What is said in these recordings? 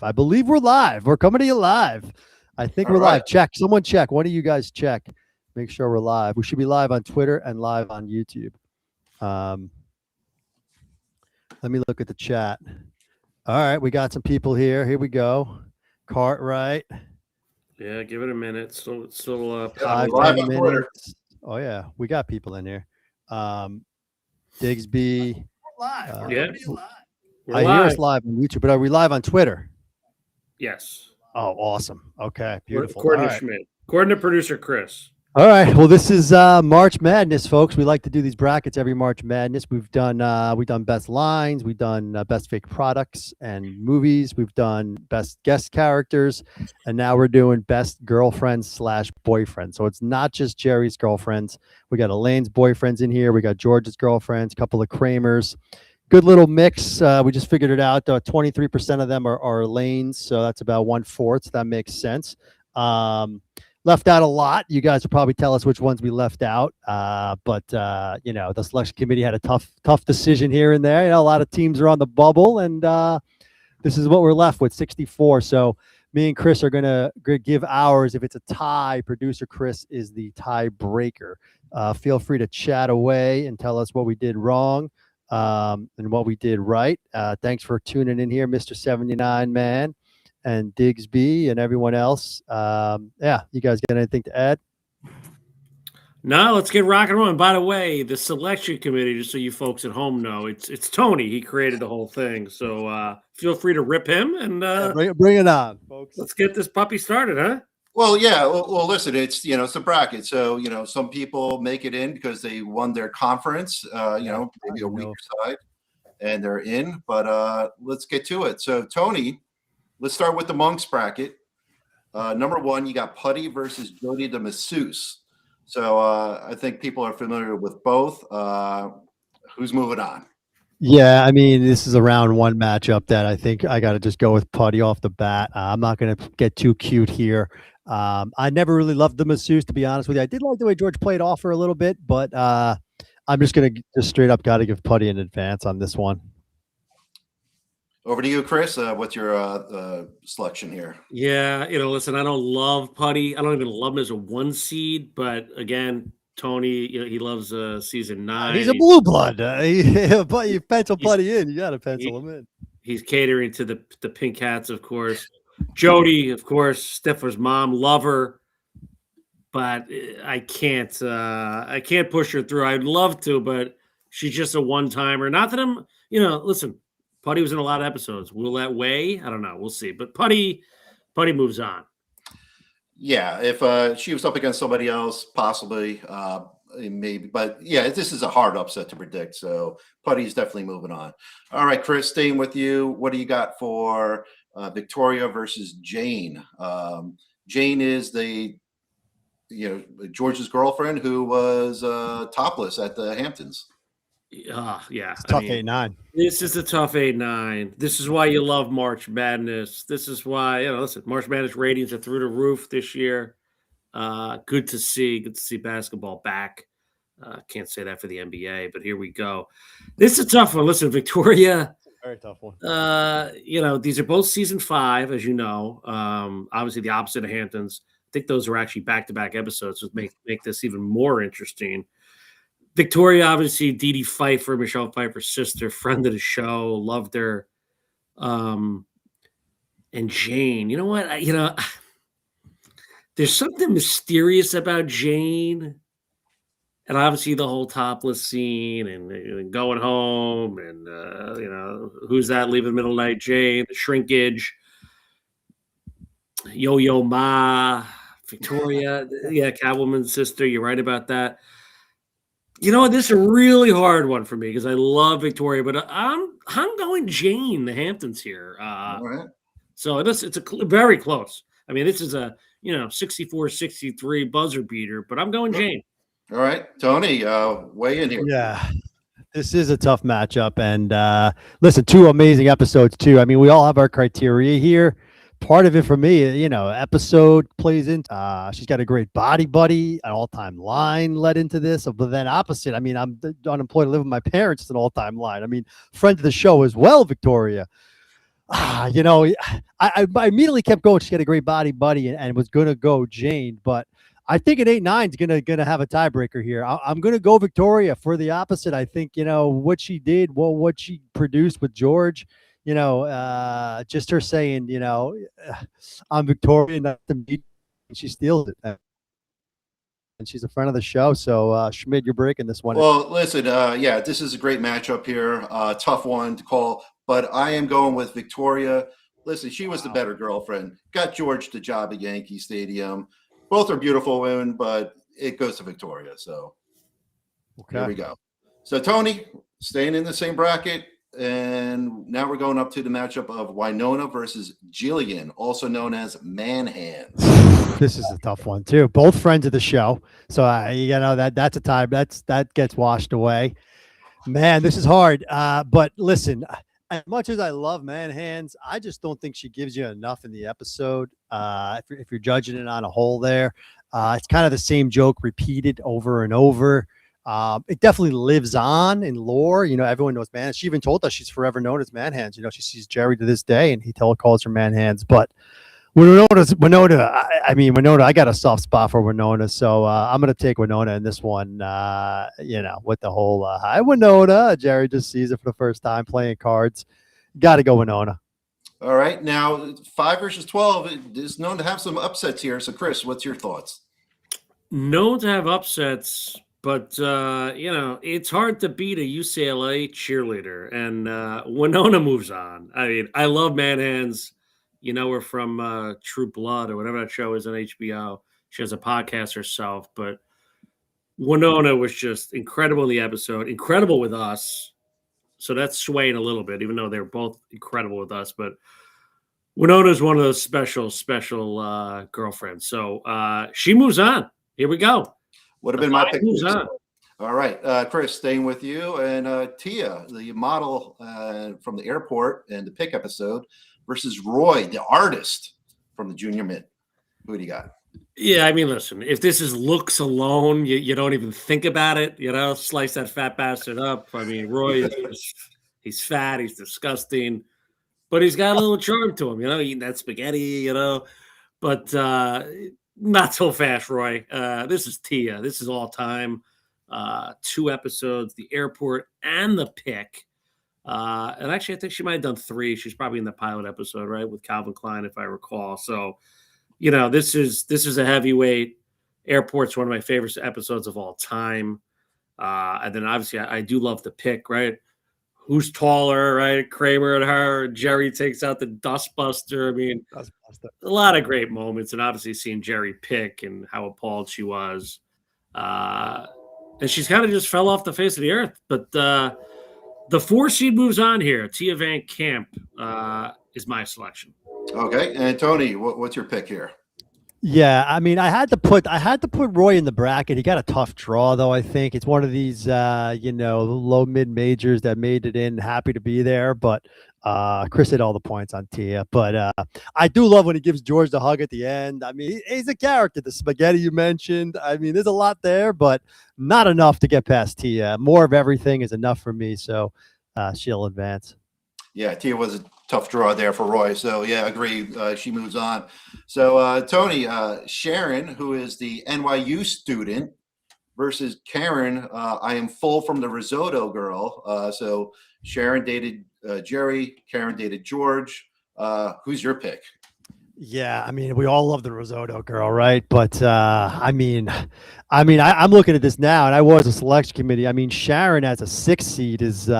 I believe we're live. We're coming to you live. I think we're live. Check. Someone check. One of you guys check. Make sure we're live. We should be live on Twitter and live on YouTube. Let me look at the chat. All right, we got some people here. Here we go. Cartwright. Yeah, give it a minute. Still 5-10 minutes. Oh yeah, we got people in here. Digsby. Live. Yeah. I hear us live on YouTube, but are we live on Twitter? Yes. Oh, awesome. Okay, beautiful. According to Schmidt. According to producer Chris. All right. Well, this is March Madness, folks. We like to do these brackets every March Madness. We've done best lines, we've done best fake products and movies, we've done best guest characters, and now we're doing best girlfriends / boyfriends. So it's not just Jerry's girlfriends. We got Elaine's boyfriends in here. We got George's girlfriends, a couple of Kramer's. Good little mix. We just figured it out. 23% of them are Elaine's, so that's about 1/4. So that makes sense. Left out a lot. You guys will probably tell us which ones we left out. But the selection committee had a tough decision here and there. A lot of teams are on the bubble, and this is what we're left with, 64. So me and Chris are gonna give ours. If it's a tie, producer Chris is the tiebreaker. Feel free to chat away and tell us what we did wrong and what we did right. Thanks for tuning in here, Mr. 79 Man. And Digsby and everyone else. You guys got anything to add? No, let's get rock and rolling. By the way, the selection committee, just so you folks at home know, it's Tony. He created the whole thing. So feel free to rip him and bring it on, folks. Let's get this puppy started, huh? Well, yeah. Well, listen, it's a bracket. So, some people make it in because they won their conference, maybe a weaker side, and they're in. But let's get to it. So, Tony, let's start with the Monks bracket. Number 1, you got Putty versus Jody the masseuse. So I think people are familiar with both. Who's moving on? Yeah, I mean, this is a round 1 matchup that I think I got to just go with Putty off the bat. I'm not going to get too cute here. I never really loved the masseuse, to be honest with you. I did like the way George played off her a little bit, but I'm just going to just straight up got to give Putty an advance on this one. Over to you, Chris. What's your selection here? Yeah, listen, I don't love Putty. I don't even love him as a 1 seed, but again, Tony, he loves season 9. He's a blue blood. But you pencil Putty in. You got to pencil him in. He's catering to the pink hats, of course. Jody, of course, Stifler's mom, love her, but I can't push her through. I'd love to, but she's just a one-timer. Not that I'm, listen. Putty was in a lot of episodes. Will that weigh? I don't know. We'll see. But Putty moves on. Yeah, if she was up against somebody else, possibly, maybe. But yeah, this is a hard upset to predict. So Putty's definitely moving on. All right, Chris, staying with you. What do you got for Victoria versus Jane? Jane is George's girlfriend who was topless at the Hamptons. Yeah. It's tough 8-9. This is a tough 8-9. This is why you love March Madness. This is why, listen, March Madness ratings are through the roof this year. Good to see basketball back. Can't say that for the NBA, but here we go. This is a tough one. Listen, Victoria. Very tough one. These are both season 5, as you know. Obviously the opposite of Hamptons. I think those are actually back-to-back episodes, which make this even more interesting. Victoria, obviously, Dee Dee Pfeiffer, Michelle Pfeiffer's sister, friend of the show, loved her. And Jane, you know what? There's something mysterious about Jane. And obviously the whole topless scene and going home and, who's that leaving the middle of the night? Jane, the shrinkage, Yo-Yo Ma, Victoria. Yeah, Catwoman's sister. You're right about that. This is a really hard one for me because I love Victoria, but I'm going Jane, the Hamptons here. All right. So it's very close. I mean, this is a 64-63 buzzer beater, but I'm going Jane. All right, Tony, weigh in here. Yeah, this is a tough matchup, and listen, 2 amazing episodes too. I mean, we all have our criteria here. Part of it for me, episode plays in. She's got a great body buddy, an all-time line led into this. But then opposite, I mean, I'm unemployed, I live with my parents. It's an all-time line. I mean, friend of the show as well, Victoria. You know, I immediately kept going. She had a great buddy, and was gonna go Jane, but I think an 8-9 is gonna have a tiebreaker here. I'm gonna go Victoria for the opposite. I think what she did, what she produced with George. Just her saying, I'm Victoria, not to meet, and she steals it. And she's a friend of the show. So Schmidt, you're breaking this one. Well, listen, yeah, this is a great matchup here. Tough one to call, but I am going with Victoria. Listen, she was the better girlfriend. Got George the job at Yankee Stadium. Both are beautiful women, but it goes to Victoria. So Here we go. So Tony, staying in the same bracket. And now we're going up to the matchup of Winona versus Gillian, also known as Man Hands. This is a tough one too. Both friends of the show, so that's a tie. That gets washed away. Man, this is hard. But listen, as much as I love Man Hands, I just don't think she gives you enough in the episode. If you're judging it on a whole, it's kind of the same joke repeated over and over. It definitely lives on in lore. Everyone knows Man Hands. She even told us she's forever known as Man Hands. She sees Jerry to this day, and he calls her Man Hands. But Winona, I got a soft spot for Winona, so I'm going to take Winona in this one. With the whole hi Winona, Jerry just sees it for the first time playing cards. Got to go Winona. All right, now 5 versus 12 is known to have some upsets here. So Chris, what's your thoughts? Known to have upsets. But, it's hard to beat a UCLA cheerleader. And Winona moves on. I mean, I love Man Hands. Her from True Blood or whatever that show is on HBO. She has a podcast herself. But Winona was just incredible in the episode. Incredible with us. So that's swaying a little bit, even though they're both incredible with us. But Winona is one of those special girlfriends. So she moves on. Here we go. Would have been my pick. All right, Chris, staying with you, and Tia, the model from the airport and the pick episode, versus Roy, the artist from the Junior Mint. Who do you got? Yeah, I mean, listen, if this is looks alone, you don't even think about it. Slice that fat bastard up. I mean, Roy, he's fat, he's disgusting, but he's got a little charm to him. Eating that spaghetti. But not so fast, Roy. This is Tia. This is all time. 2 episodes, the airport and the pick. And actually, I think she might have done 3. She's probably in the pilot episode, right, with Calvin Klein, if I recall. So, this is a heavyweight. Airport's one of my favorite episodes of all time. And then obviously, I do love the pick, right? Who's taller, right? Kramer and her. Jerry takes out the dustbuster. I mean, a lot of great moments, and obviously seeing Jerry pick and how appalled she was. And she's kind of just fell off the face of the earth. But the 4 seed moves on here. Tia Van Camp is my selection. Okay, and Tony, what's your pick here? Yeah, I mean, I had to put Roy in the bracket. He got a tough draw, though. I think it's one of these, low mid majors that made it in. Happy to be there, but Chris hit all the points on Tia. But I do love when he gives George the hug at the end. I mean, he's a character. The spaghetti you mentioned. I mean, there's a lot there, but not enough to get past Tia. More of everything is enough for me. So she'll advance. Yeah, Tia was a tough draw there for Roy. So, yeah, agree. She moves on. So, Tony, Sharon, who is the NYU student, versus Karen, I am full from the risotto girl. So, Sharon dated Jerry. Karen dated George. Who's your pick? Yeah, I mean, we all love the risotto girl, right? But I'm looking at this now, and I was a selection committee. I mean, Sharon as a 6 seed is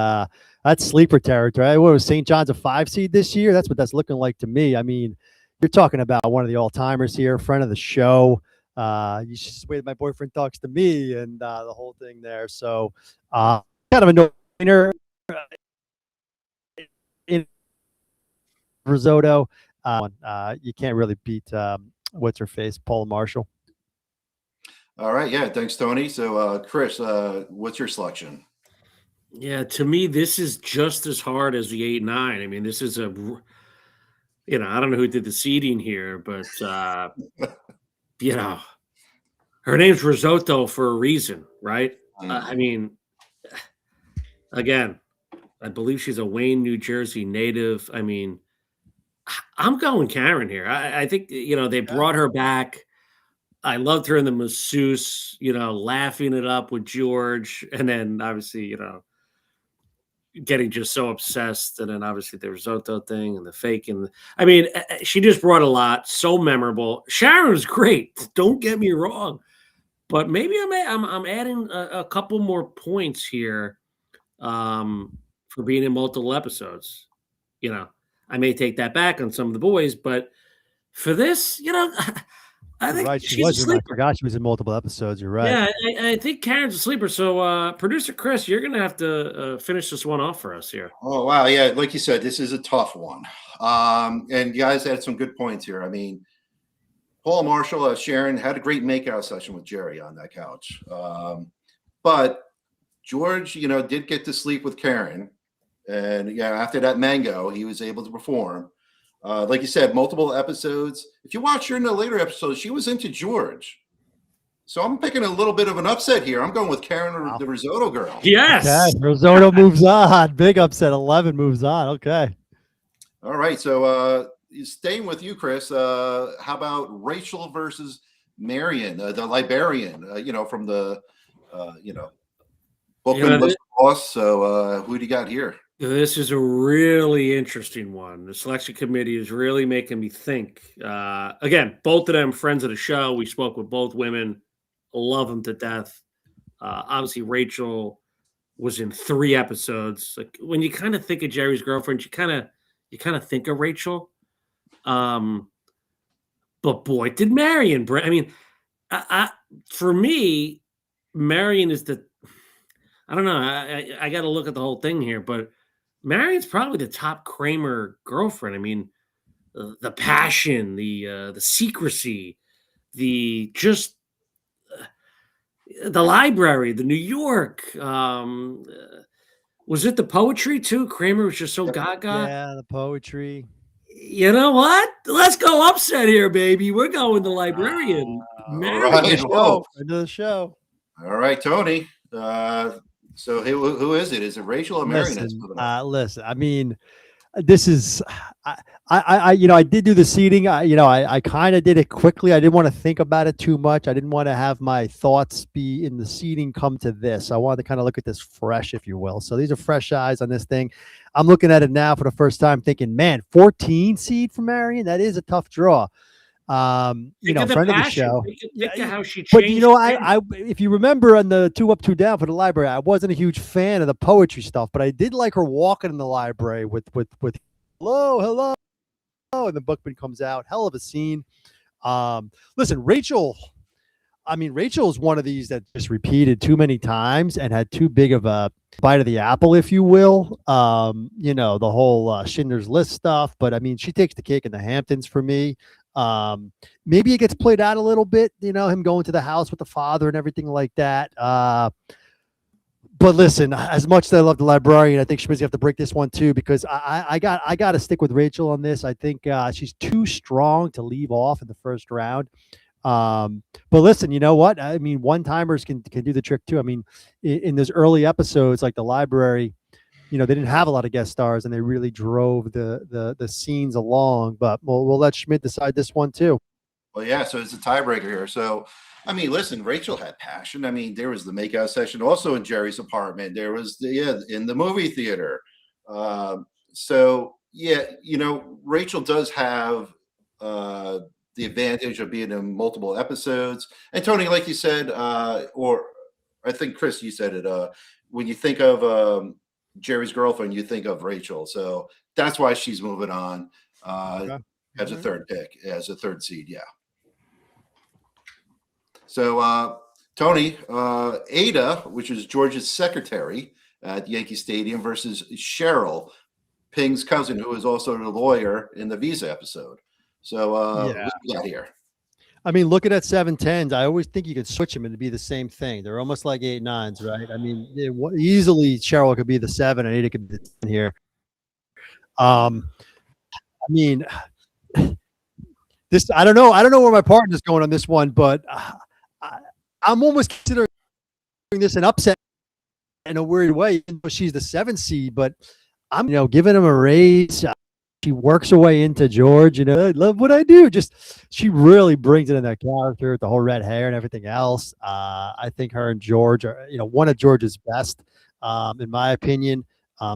that's sleeper territory. What was St. John's a 5 seed this year? That's what that's looking like to me. I mean, you're talking about one of the all timers here, friend of the show. You should just wait. My boyfriend talks to me, and the whole thing there. So, kind of a no-brainer in risotto. You can't really beat what's her face, Paula Marshall. All right, yeah, thanks, Tony. So, Chris, what's your selection? Yeah, to me, this is just as hard as the 8-9. I mean, this is I don't know who did the seeding here, but her name's Risotto for a reason, right? I mean, again, I believe she's a Wayne, New Jersey native. I mean, I'm going Karen here. I think they brought her back. I loved her in the masseuse, laughing it up with George, and then obviously, getting just so obsessed, and then obviously the risotto thing and the fake, and I mean, she just brought a lot. So memorable. Sharon was great. Don't get me wrong, but maybe I'm adding a couple more points here for being in multiple episodes. I may take that back on some of the boys, but for this, I think right. she's a sleeper. I forgot she was in multiple episodes. You're right. Yeah, I think Karen's a sleeper. So, producer Chris, you're going to have to finish this one off for us here. Oh, wow. Yeah, like you said, this is a tough one. And you guys had some good points here. I mean, Paul Marshall, Sharon had a great makeout session with Jerry on that couch. But George, did get to sleep with Karen. And after that mango, he was able to perform. Like you said, multiple episodes. If you watch her in the later episodes, she was into George. So I'm picking a little bit of an upset here. I'm going with Karen, the risotto girl. Yes. Okay. Risotto moves on. Big upset. 11 moves on. Okay. All right. So staying with you, Chris, how about Rachel versus Marian, the librarian, from the, Bookman was the boss. So who do you got here? This is a really interesting one. The selection committee is really making me think. Again, both of them friends of the show. We spoke with both women. Love them to death. Obviously, Rachel was in 3 episodes. Like when you kind of think of Jerry's girlfriend, you kind of think of Rachel. But boy, did Marian! I mean, for me, Marian is the. I don't know. I got to look at the whole thing here, but Marian's probably the top Kramer girlfriend. I mean, the passion, the secrecy, the library, the New York. Was it the poetry too? Kramer was just so gaga. Yeah, the poetry. You know what? Let's go upset here, baby. We're going the librarian. Right. Into the show. All right, Tony. So who is it? Is it Rachel or Marian? Listen, I mean, this is I did do the seating. I kind of did it quickly. I didn't want to think about it too much. I didn't want to have my thoughts be in the seating come to this. I wanted to kind of look at this fresh, if you will. So these are fresh eyes on this thing. I'm looking at it now for the first time thinking, man, 14 seed for Marian. That is a tough draw. Friend of the show. Think of how she changed. But I if you remember on the 2 Up 2 Down for the library, I wasn't a huge fan of the poetry stuff, but I did like her walking in the library with hello, and the bookman comes out. Hell of a scene. Listen, Rachel. I mean, Rachel is one of these that just repeated too many times and had too big of a bite of the apple, if you will. The whole Schindler's List stuff, but I mean, she takes the cake in the Hamptons for me. Maybe it gets played out a little bit, him going to the house with the father and everything like that. But listen, as much as I love the librarian, I think she's gonna have to break this one too, because I got to stick with Rachel on this. I think she's too strong to leave off in the first round. But listen, you know what? I mean, one-timers can do the trick too. I mean, in those early episodes, like the library, they didn't have a lot of guest stars, and they really drove the scenes along. But we'll let Schmidt decide this one too. Well, yeah. So it's a tiebreaker here. So, I mean, listen, Rachel had passion. I mean, there was the makeout session also in Jerry's apartment. There was in the movie theater. So yeah, Rachel does have the advantage of being in multiple episodes. And Tony, like you said, or I think Chris, you said it. When you think of Jerry's girlfriend, you think of Rachel. So that's why she's moving on as a third pick, as a third seed. Yeah. So Tony, Aida, which is George's secretary at Yankee Stadium, versus Cheryl, Ping's cousin, who is also the lawyer in the Visa episode. So what we got here? I mean, looking at 7-10s, I always think you could switch them and to be the same thing. They're almost like 8-9s, right? I mean, easily Cheryl could be the 7 and Aida could be the 10 here. I mean, this I don't know where my partner's going on this one, but I'm almost considering this an upset in a weird way, even though she's the 7 seed. But I'm, giving him a raise. she works her way into George. I love what I do. Just she really brings it in that character, the whole red hair and everything else. I think her and George are, one of George's best, in my opinion.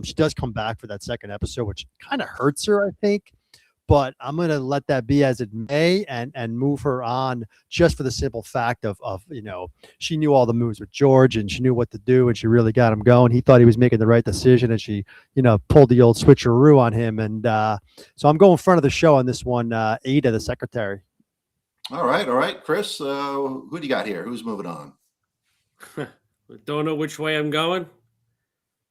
She does come back for that second episode, which kind of hurts her, I think. But I'm gonna let that be as it may, and move her on just for the simple fact of she knew all the moves with George and she knew what to do and she really got him going. He thought he was making the right decision and she pulled the old switcheroo on him. And so I'm going front of the show on this one. Aida, the secretary. All right, Chris. Who do you got here? Who's moving on? Don't know which way I'm going.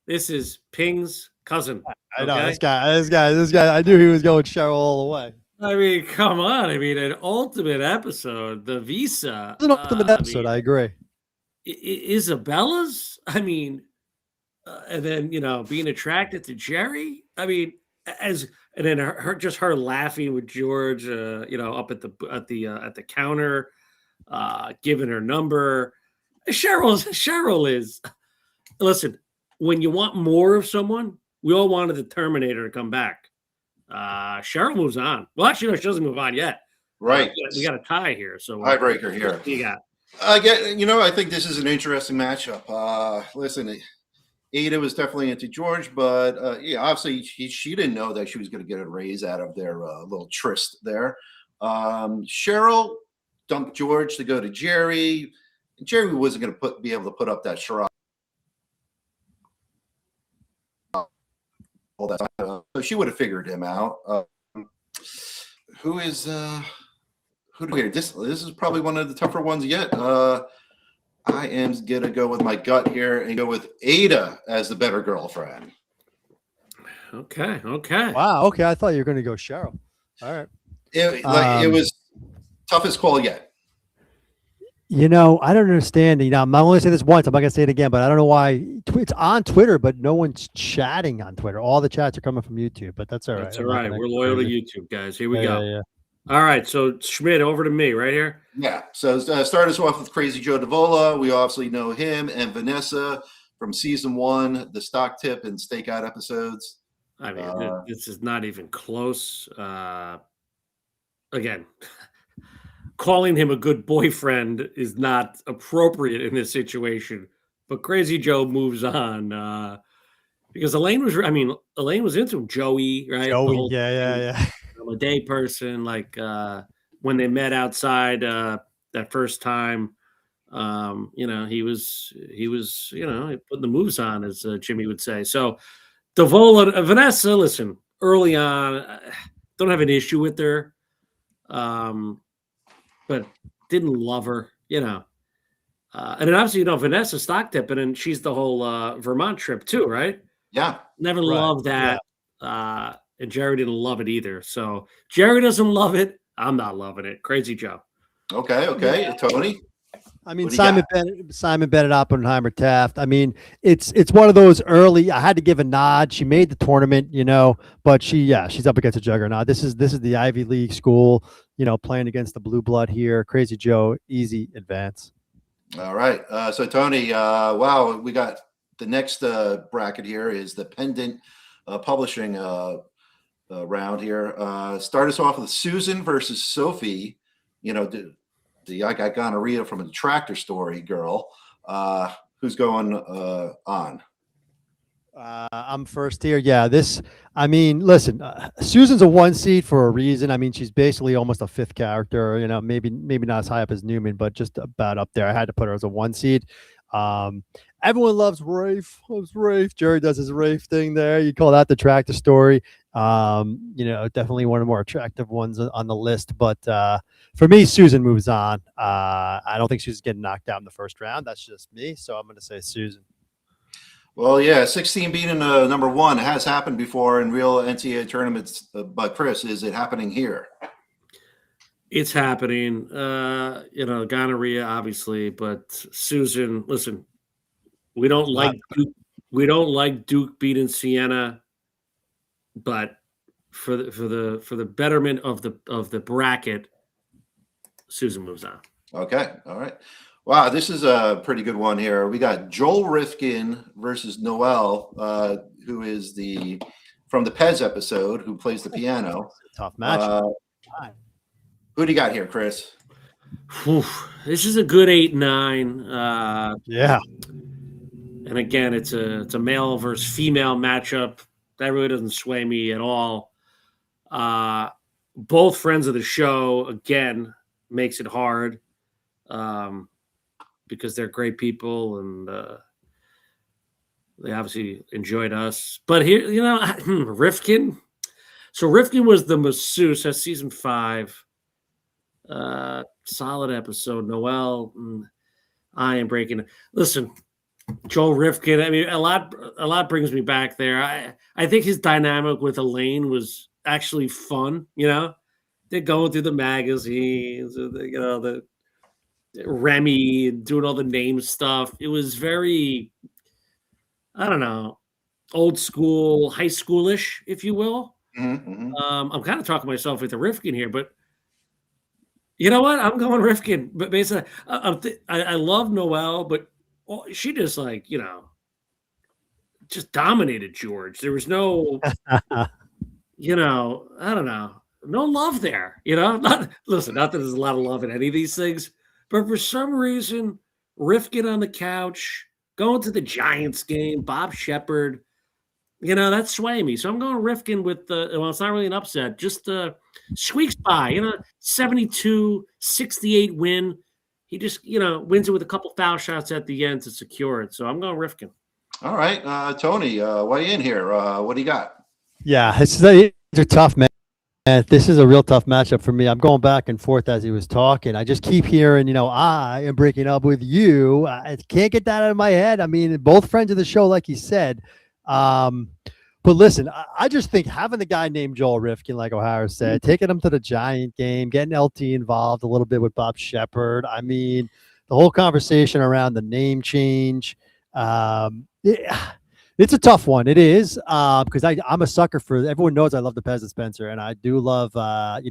This is Ping's cousin. I know this guy. I knew he was going Cheryl all the way. I mean, come on. I mean, an ultimate episode, the visa. It's an ultimate episode. I agree. Isabella's. I mean, and then being attracted to Jerry. I mean, and then her laughing with George. Up at the counter, giving her number. Cheryl is. Listen, when you want more of someone. We all wanted the Terminator to come back. Cheryl moves on. Well, actually, no, she doesn't move on yet. Right. We got a tie here. So tiebreaker here. What do you got? I think this is an interesting matchup. Listen, Aida was definitely into George, but obviously she didn't know that she was going to get a raise out of their little tryst there. Cheryl dumped George to go to Jerry. Jerry wasn't going to be able to put up that charade. All that time. So she would have figured him out. Who do we? This is probably one of the tougher ones yet. I am gonna go with my gut here and go with Aida as the better girlfriend. Okay. Wow. Okay, I thought you were going to go Cheryl. All right. It was toughest call yet. I don't understand. I'm only going to say this once. I'm not going to say it again, but I don't know why. It's on Twitter, but no one's chatting on Twitter. All the chats are coming from YouTube, but that's all right. That's all right. We're loyal to YouTube, guys. Here we go. Yeah. All right. So, Schmidt, over to me right here. Yeah. So, start us off with Crazy Joe Davola. We obviously know him and Vanessa from season 1, the stock tip and stakeout episodes. I mean, this is not even close. Again, calling him a good boyfriend is not appropriate in this situation, but Crazy Joe moves on because Elaine was into him. Joey, right? Joey, yeah. A day person, like when they met outside that first time, he was putting the moves on, as Jimmy would say. So Davola, Vanessa, listen, early on, don't have an issue with her. But didn't love her, and then obviously, Vanessa stock tipping, and she's the whole Vermont trip too, right? Yeah. Never loved that. Yeah. And Jerry didn't love it either. So Jerry doesn't love it. I'm not loving it. Crazy Joe. Okay. Yeah. Tony. I mean, Simon Bennett, Oppenheimer, Taft. I mean, it's one of those early. I had to give a nod. She made the tournament, but she's up against a juggernaut. This is the Ivy League school, playing against the blue blood here. Crazy Joe, easy advance. All right. So Tony, wow, we got the next bracket here is the pendant publishing round here. Start us off with Susan versus Sophie. I got gonorrhea from a tractor story girl. Who's going on? I'm first here. Yeah, listen, Susan's a 1 seed for a reason. I mean, she's basically almost a 5th character, maybe not as high up as Newman, but just about up there. I had to put her as a 1 seed. Everyone loves Rafe. Jerry does his Rafe thing there. You call that the tractor story. Definitely one of the more attractive ones on the list. But for me, Susan moves on. I don't think she's getting knocked out in the first round. That's just me. So I'm going to say Susan. Well, yeah, 16 beating number 1 has happened before in real NCAA tournaments. But Chris, is it happening here? It's happening. Gonorrhea, obviously, but Susan, listen, we don't like Duke beating Sienna, but for the betterment of the bracket, Susan moves on. Okay, all right. Wow, this is a pretty good one here. We got Joel Rifkin versus Noel, who is the from the Pez episode, who plays the piano. Tough match. Who do you got here, Chris? Whew, this is a good 8-9. Yeah. And again, it's a male versus female matchup. That really doesn't sway me at all. Both friends of the show, again, makes it hard because they're great people and they obviously enjoyed us. But here, Rifkin. So Rifkin was the masseuse. That's season 5. Solid episode. Noel, I am breaking. Listen, Joel Rifkin. I mean, a lot brings me back there. I think his dynamic with Elaine was actually fun. They're going through the magazines, the Remy doing all the name stuff. It was very, I don't know, old school, high schoolish, if you will. Mm-hmm. I'm kind of talking myself into Rifkin here, but you know what? I'm going Rifkin. But basically, I love Noel, but she just just dominated George. There was no, I don't know, no love there. Not that there's a lot of love in any of these things, but for some reason, Rifkin on the couch, going to the Giants game, Bob Shepard, that's swaying me. So I'm going Rifkin with it's not really an upset, just squeaks by, 72-68 win. He just, wins it with a couple foul shots at the end to secure it. So I'm going Rifkin. All right. Tony, weigh in here. What do you got? Yeah, these are tough, man. This is a real tough matchup for me. I'm going back and forth as he was talking. I just keep hearing, I am breaking up with you. I can't get that out of my head. I mean, both friends of the show, like he said. But listen, I just think having the guy named Joel Rifkin, like O'Hara said, taking him to the Giant game, getting LT involved a little bit with Bob Shepard. I mean, the whole conversation around the name change. It's a tough one. It is because I'm a sucker for. Everyone knows I love the Pez dispenser, and I do love. I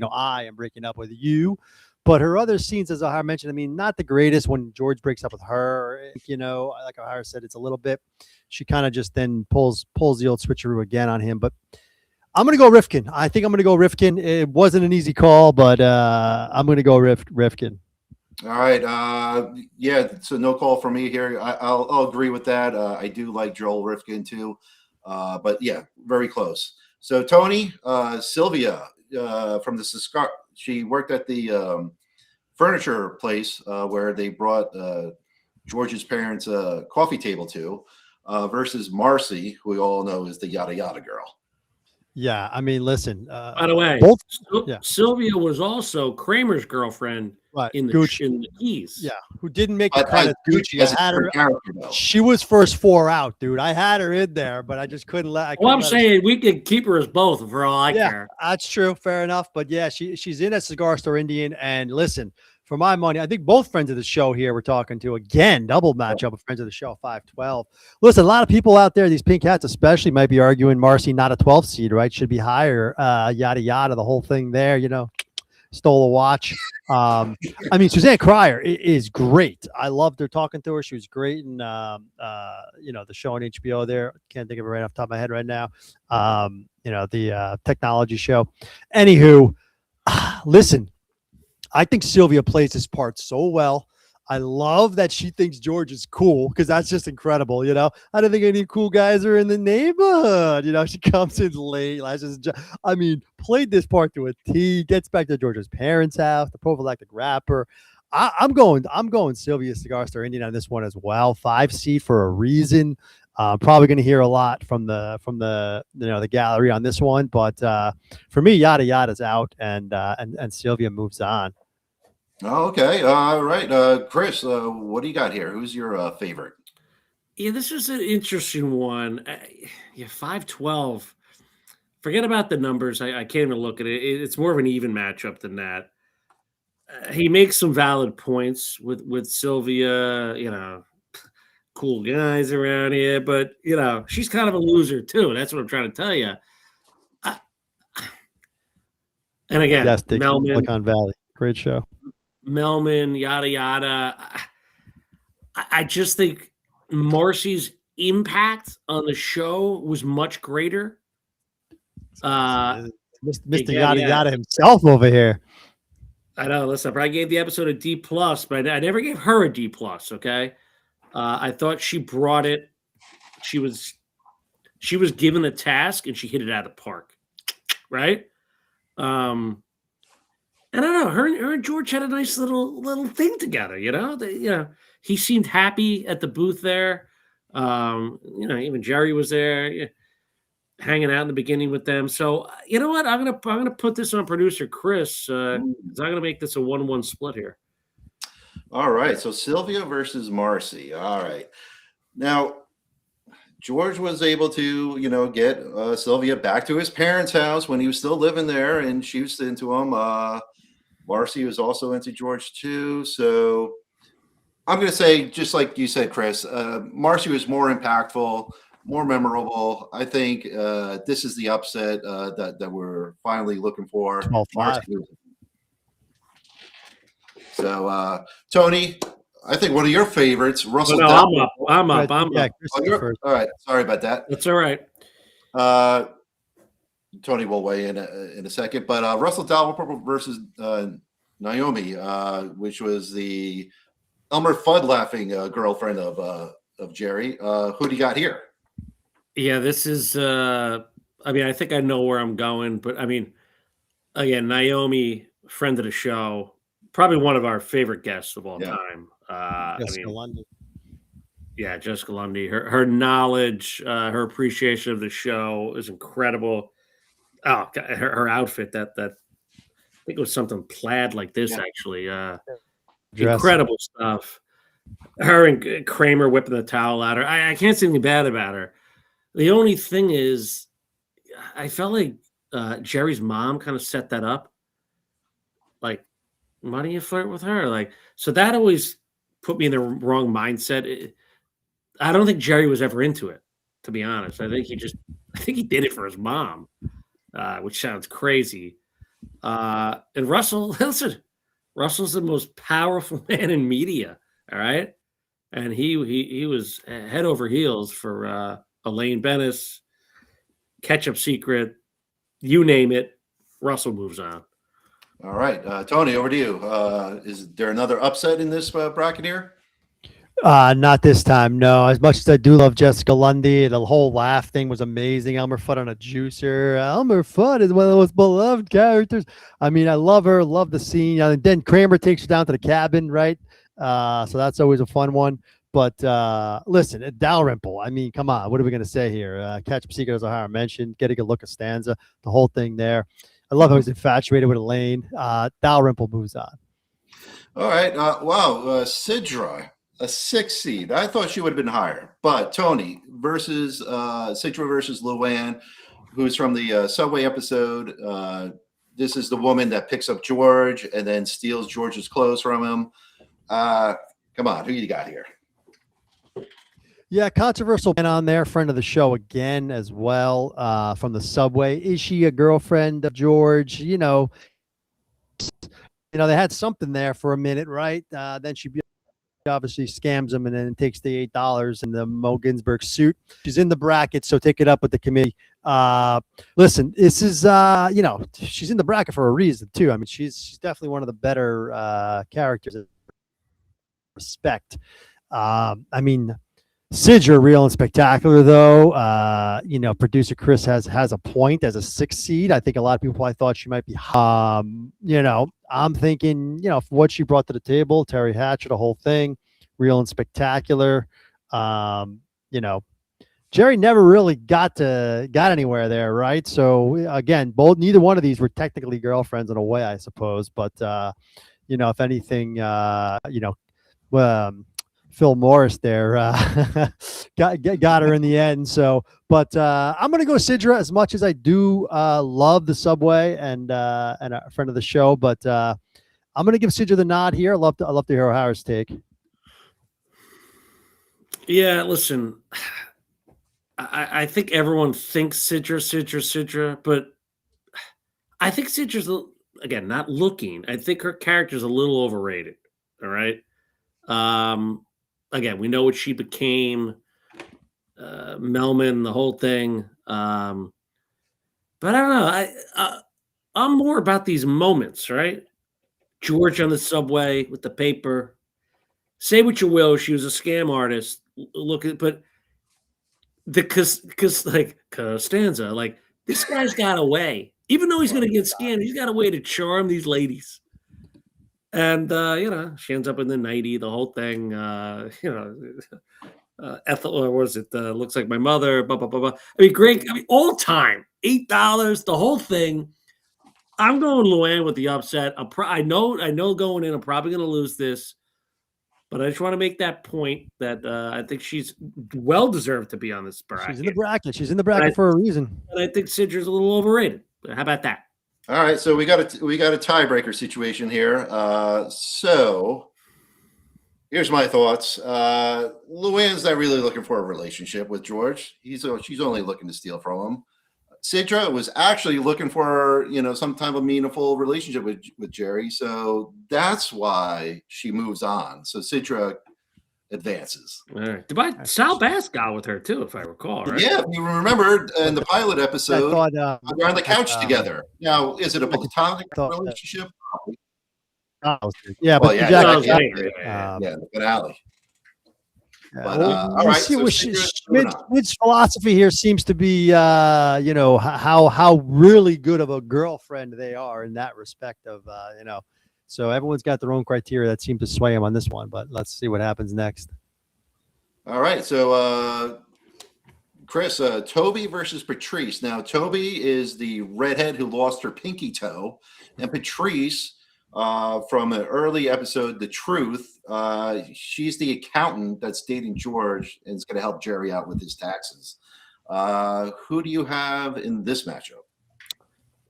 am breaking up with you. But her other scenes, as O'Hara mentioned, I mean, not the greatest when George breaks up with her. Like O'Hara said, it's a little bit. She kind of just then pulls the old switcheroo again on him. But I'm going to go Rifkin. I think I'm going to go Rifkin. It wasn't an easy call, but I'm going to go Rifkin. All right. Yeah, so no call from me here. I'll agree with that. I do like Joel Rifkin too. But yeah, very close. So Tony, Sylvia from the cigar, she worked at the furniture place where they brought George's parents' coffee table to, versus Marcy, who we all know is the yada yada girl. Yeah, I mean, listen. By the way, Sylvia was also Kramer's girlfriend in the Keys. Yeah, who didn't make the credit. Gucci as a character, though. She was first 4 out, dude. I had her in there, but I just couldn't let. I'm saying we could keep her as both for all I care. That's true. Fair enough. But yeah, she's in a Cigar Store Indian. And listen, for my money, I think both friends of the show here we're talking to, again, double matchup of friends of the show, 5-12. Listen, a lot of people out there, these pink hats especially, might be arguing Marcy not a 12 seed, right? Should be higher, yada, yada, the whole thing there, stole a watch. I mean, Suzanne Cryer is great. I loved her talking to her. She was great in, the show on HBO there. Can't think of it right off the top of my head right now. The technology show. Anywho, listen, I think Sylvia plays this part so well. I love that she thinks George is cool because that's just incredible. I don't think any cool guys are in the neighborhood. She comes in late. Played this part to a T. Gets back to George's parents' house. The prophylactic rapper. I'm going Sylvia Cigar Store Indian on this one as well. 5 seed for a reason. Probably going to hear a lot from the gallery on this one, but for me, yada yada's out, and Sylvia moves on. Okay, all right, Chris, what do you got here? Who's your favorite? Yeah, this is an interesting one. 5-12. Forget about the numbers. I can't even look at it. It's more of an even matchup than that. He makes some valid points with Sylvia. Cool guys around here, but she's kind of a loser too. That's what I'm trying to tell you. And again, yes, Melman, Silicon Valley, great show. Melman, yada yada. I just think Marcy's impact on the show was much greater. Mr. Again, Yada yeah. Yada himself over here. I know. Listen, I gave the episode a D plus, but I never gave her a D plus. Okay, I thought she brought it. She was given a task and she hit it out of the park, right? And I don't know. Her and George had a nice little thing together. He seemed happy at the booth there. Even Jerry was there, hanging out in the beginning with them. So you know what? I'm gonna put this on producer Chris. 'Cause I'm gonna make this a 1-1 split here. All right. So Sylvia versus Marcy. All right. Now, George was able to, get Sylvia back to his parents' house when he was still living there, and she was into him. Marcy was also into George too. So I'm going to say, just like you said, Chris, Marcy was more impactful, more memorable. I think this is the upset that we're finally looking for. 12-5. So, Tony, I think one of your favorites, Russell. I'm up. Yeah, All right. Sorry about that. That's all right. Tony will weigh in a second, but Russell Dalrymple versus Naomi, which was the Elmer Fudd laughing girlfriend of Jerry. Who do you got here? Yeah, this is. I think I know where I'm going, but again, Naomi, friend of the show, probably one of our favorite guests of all time. Jessica London. Yeah, Jessica Lundy. Her knowledge, her appreciation of the show is incredible. Oh, her outfit that I think it was something plaid like this actually. Incredible stuff. Her and Kramer whipping the towel at her. I can't say anything bad about her. The only thing is, I felt like Jerry's mom kind of set that up. Like, why do you flirt with her? Like, so that always put me in the wrong mindset. I don't think Jerry was ever into it, to be honest. I think he did it for his mom, which sounds crazy. And Russell, listen, Russell's the most powerful man in media. All right. And he was head over heels for Elaine Bennis, Ketchup Secret, you name it. Russell moves on. All right, Tony, over to you. Is there another upset in this bracket here? Not this time, no. As much as I do love Jessica Lundy, the whole laugh thing was amazing. Elmer Fudd on a juicer. Elmer Fudd is one of the most beloved characters. I love her, love the scene. And then Kramer takes her down to the cabin, right? So that's always a fun one. But listen, Dalrymple, come on. What are we going to say here? Ketchup Secret, as I mentioned, getting a look at Stanza, the whole thing there. I love how he's infatuated with Elaine. Dalrymple moves on. All right. Wow. Sidra, a 6 seed. I thought she would have been higher. But Tony versus Sidra versus Luann, who's from the Subway episode. This is the woman that picks up George and then steals George's clothes from him. Come on. Who you got here? Yeah, controversial man on there, friend of the show again as well, from the Subway. Is she a girlfriend of George? They had something there for a minute, right? Then she obviously scams him and then takes the $8 in the Mo Ginsburg suit. She's in the bracket, so take it up with the committee. Listen, this is she's in the bracket for a reason too. She's definitely one of the better characters. Respect. Sidra, real and spectacular, though. Producer Chris has a point as a 6 seed. I think a lot of people probably thought she might be. I'm thinking, for what she brought to the table, Terry Hatcher, the whole thing, real and spectacular. Jerry never really got anywhere there, right? So again, neither one of these were technically girlfriends in a way, I suppose. But if anything, Phil Morris there got her in the end. So, but I'm going to go Sidra as much as I do love the Subway and a friend of the show. But I'm going to give Sidra the nod here. I love to hear O'Hara's take. Yeah, listen, I think everyone thinks Sidra, but I think Sidra's, again, not looking. I think her character's a little overrated. All right. Again, we know what she became, Melman, the whole thing. But I don't know. I'm more about these moments, right? George on the subway with the paper. Say what you will, she was a scam artist. Look at, but because like Costanza, like this guy's got a way. Even though he's going to get scammed, he's got a way to charm these ladies. And she ends up in the 90, the whole thing. Ethel, or was it? Looks like my mother. Blah blah blah blah. I mean, great. I mean, all time, $8, the whole thing. I'm going Luann with the upset. I know going in, I'm probably going to lose this, but I just want to make that point that I think she's well deserved to be on this bracket. She's in the bracket. She's in the bracket for a reason. And I think Sidra's a little overrated. But how about that? All right, so we got a tiebreaker situation here. So here's my thoughts. Luann's not really looking for a relationship with George. She's only looking to steal from him. Sidra was actually looking for, some type of meaningful relationship with Jerry. So that's why she moves on. So Sidra advances. All right. Sal Bass got with her too, if I recall, right? Yeah, you remember in the pilot episode, they're on the couch together. Now, is it a platonic relationship? Yeah, well, the finale. But, all right. Schmidt's philosophy here seems to be, how really good of a girlfriend they are in that respect of, So everyone's got their own criteria that seem to sway him on this one. But let's see what happens next. All right. So, Chris, Toby versus Patrice. Now, Toby is the redhead who lost her pinky toe, and Patrice, from an early episode, The Truth, she's the accountant that's dating George and is going to help Jerry out with his taxes. Who do you have in this matchup?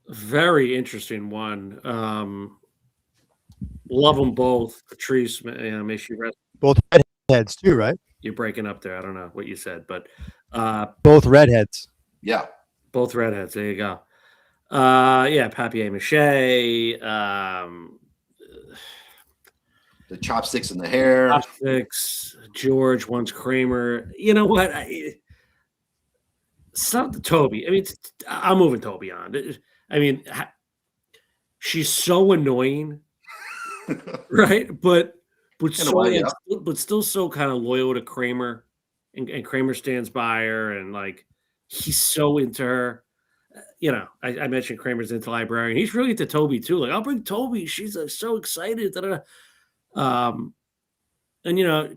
Very interesting one. Love them both. Patrice, may she rest. Both redheads too, right? You're breaking up there. I don't know what you said, but both redheads. Yeah, both redheads. There you go. Papier-mâché. The chopsticks in the hair. Chopsticks. George wants Kramer. You know what? It's not the Toby. I mean, I'm moving Toby on. I mean, she's so annoying, right? But still so kind of loyal to Kramer, and Kramer stands by her, and like he's so into her. I mentioned Kramer's into librarian. He's really into Toby too. Like, I'll bring Toby. She's so excited. And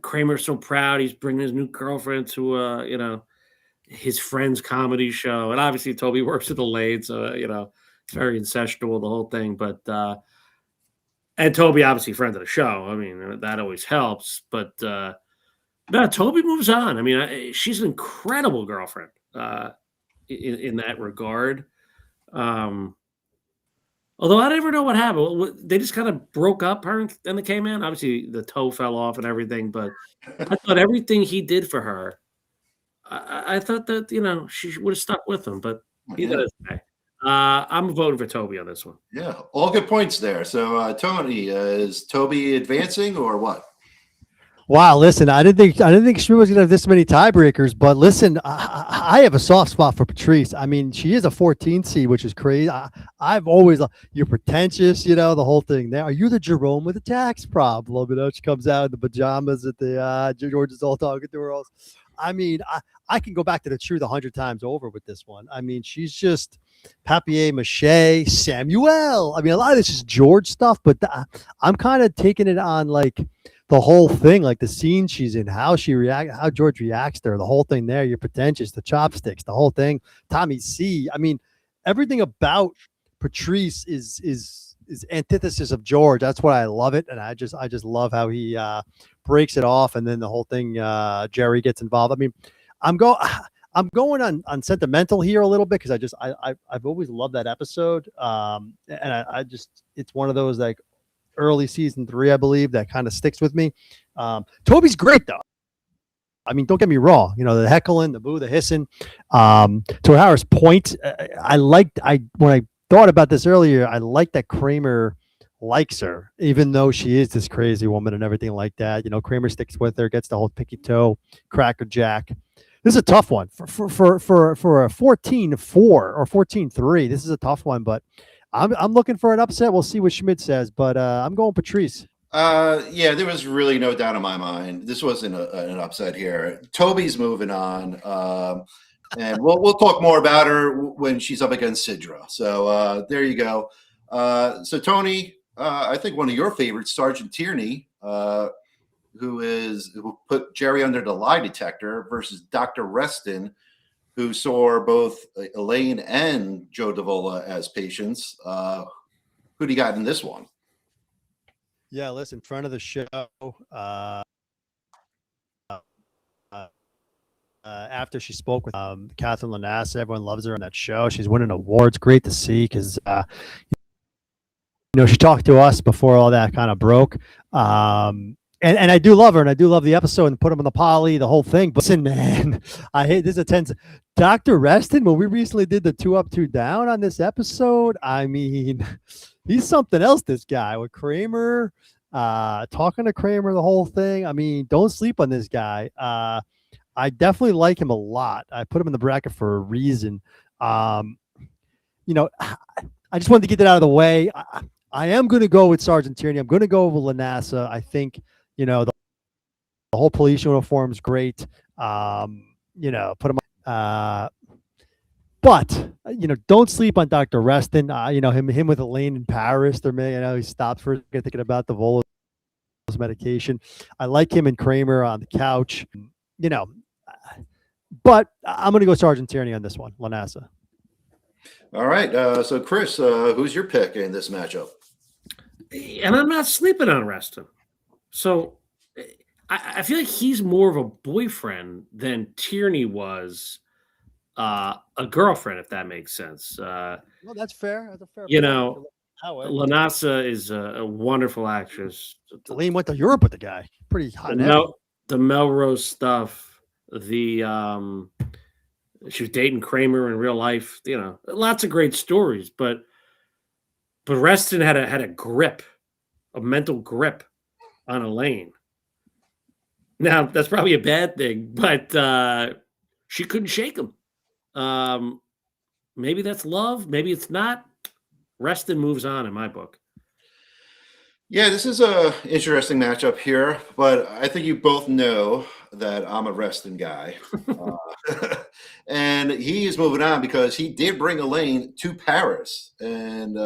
Kramer's so proud. He's bringing his new girlfriend to his friend's comedy show. And obviously Toby works at the Lane, so it's very incestual, the whole thing. But and Toby obviously friend of the show. I mean, that always helps. But Toby moves on. I mean, she's an incredible girlfriend in that regard. Although I never know what happened. They just kind of broke up, her and the K-Man. Obviously, the toe fell off and everything, but I thought everything he did for her, I thought that, she would have stuck with him, but he did his way. I'm voting for Toby on this one. Yeah, all good points there. So, Tony, is Toby advancing or what? Wow, listen, I didn't think Shrew was going to have this many tiebreakers, but listen, I have a soft spot for Patrice. I mean, she is a 14 seed, which is crazy. I've always, you're pretentious, the whole thing there. Are you the Jerome with a tax problem? She comes out in the pajamas at the George is all talking to her. I mean, I can go back to The Truth 100 times over with this one. I mean, she's just papier-mâché, Samuel. I mean, a lot of this is George stuff, but I'm kind of taking it on like the whole thing, like the scene she's in, how George reacts to her, the whole thing there. You're pretentious, the chopsticks, the whole thing. Tommy C. I mean, everything about Patrice is antithesis of George. That's why I love it, and I just love how he breaks it off, and then the whole thing. Jerry gets involved. I mean, I'm going on sentimental here a little bit because I've always loved that episode, and I just it's one of those like early season 3, I believe, that kind of sticks with me. Toby's great though. I mean, don't get me wrong. The heckling, the boo, the hissing. To Harris' point, when I thought about this earlier, I like that Kramer likes her, even though she is this crazy woman and everything like that. Kramer sticks with her, gets the whole pinky toe, cracker jack. This is a tough one for a 14-4 or 14-3. This is a tough one, but I'm looking for an upset. We'll see what Schmidt says, but I'm going Patrice. Yeah, there was really no doubt in my mind. This wasn't an upset here. Toby's moving on, and we'll talk more about her when she's up against Sidra. So there you go. So Tony, I think one of your favorites, Sergeant Tierney, who put Jerry under the lie detector, versus Dr. Reston, who saw both Elaine and Joe Davola as patients. Who do you got in this one? Yeah, listen, front of the show. After she spoke with Catherine Lanassa, everyone loves her on that show. She's winning awards. Great to see because she talked to us before all that kind of broke. And I do love her, and I do love the episode and put him in the poly, the whole thing. But listen, man, I hate this intense. Dr. Reston, when we recently did the 2 Up, 2 Down on this episode, I mean, he's something else, this guy, with Kramer, talking to Kramer, the whole thing. I mean, don't sleep on this guy. I definitely like him a lot. I put him in the bracket for a reason. I just wanted to get that out of the way. I am going to go with Sergeant Tierney. I'm going to go with Lanassa. I think, the whole police uniform is great. Put him but don't sleep on Dr. Reston. Him with Elaine in Paris. He stopped for thinking about the Volos medication. I like him and Kramer on the couch. But I'm going to go Sergeant Tierney on this one, Lanassa. All right. So Chris, who's your pick in this matchup? And I'm not sleeping on Reston. So I feel like he's more of a boyfriend than Tierney was a girlfriend, if that makes sense. Well, that's fair. That's a fair Lanassa is a wonderful actress. Elaine went to Europe with the guy. Pretty hot. The Melrose stuff. She was dating Kramer in real life. Lots of great stories. But Reston had a grip, a mental grip on Elaine. Now that's probably a bad thing, but she couldn't shake him. Maybe that's love. Maybe it's not. Reston moves on in my book. Yeah, this is a interesting matchup here, but I think you both know that I'm a Reston guy. And he is moving on because he did bring Elaine to Paris. And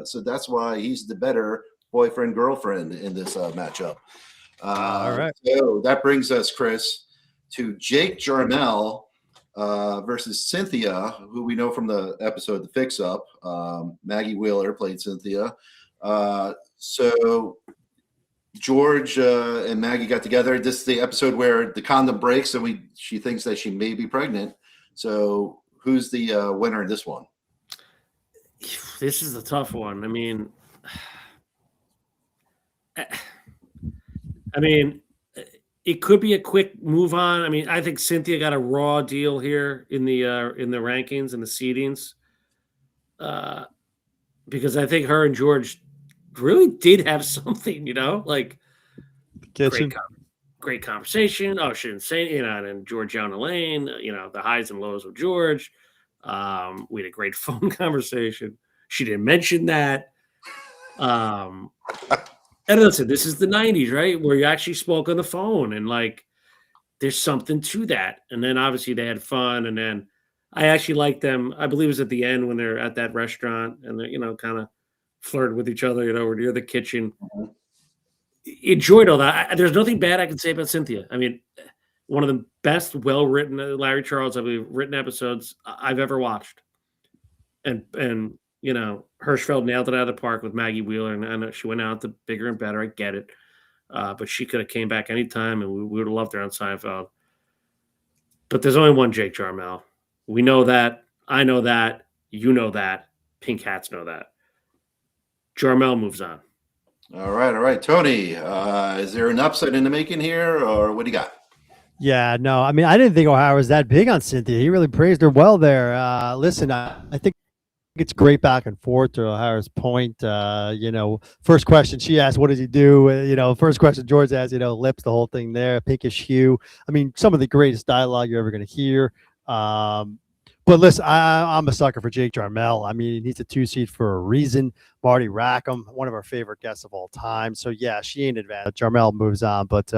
so that's why he's the better boyfriend-girlfriend in this matchup. All right. So that brings us, Chris, to Jake Jarmel versus Cynthia, who we know from the episode The Fix Up. Maggie Wheeler played Cynthia. So George and Maggie got together. This is the episode where the condom breaks and she thinks that she may be pregnant. So who's the winner in this one? This is a tough one. It could be a quick move on. I think Cynthia got a raw deal here in the rankings and the seedings, because I think her and George really did have something, like great conversation. Oh, she didn't say, and George and Elaine, the highs and lows with George. We had a great phone conversation. She didn't mention that. And listen, this is the 90s, right? Where you actually spoke on the phone and there's something to that. And then obviously they had fun. And then I actually liked them. I believe it was at the end when they're at that restaurant and they're, kind of flirted with each other, near the kitchen. Mm-hmm. Enjoyed all that. There's nothing bad I can say about Cynthia. One of the best, well-written Larry Charles, written episodes I've ever watched. And Hirschfeld nailed it out of the park with Maggie Wheeler, and I know she went out to bigger and better. I get it. But she could have came back anytime, and we would have loved her on Seinfeld. But there's only one Jake Jarmel. We know that. I know that. You know that. Pink Hats know that. Jarmel moves on. All right. Tony, is there an upset in the making here, or what do you got? Yeah, no. I didn't think O'Hara was that big on Cynthia. He really praised her well there. Listen, I think it's great back and forth to O'Hara's point. First question she asked, what does he do? First question George asked, lips, the whole thing there, pinkish hue. I mean, some of the greatest dialogue you're ever going to hear. But listen, I'm a sucker for Jake Jarmel. I mean, he's a 2 seed for a reason. Marty Rackham, one of our favorite guests of all time. So yeah, she ain't advanced. Jarmel moves on, but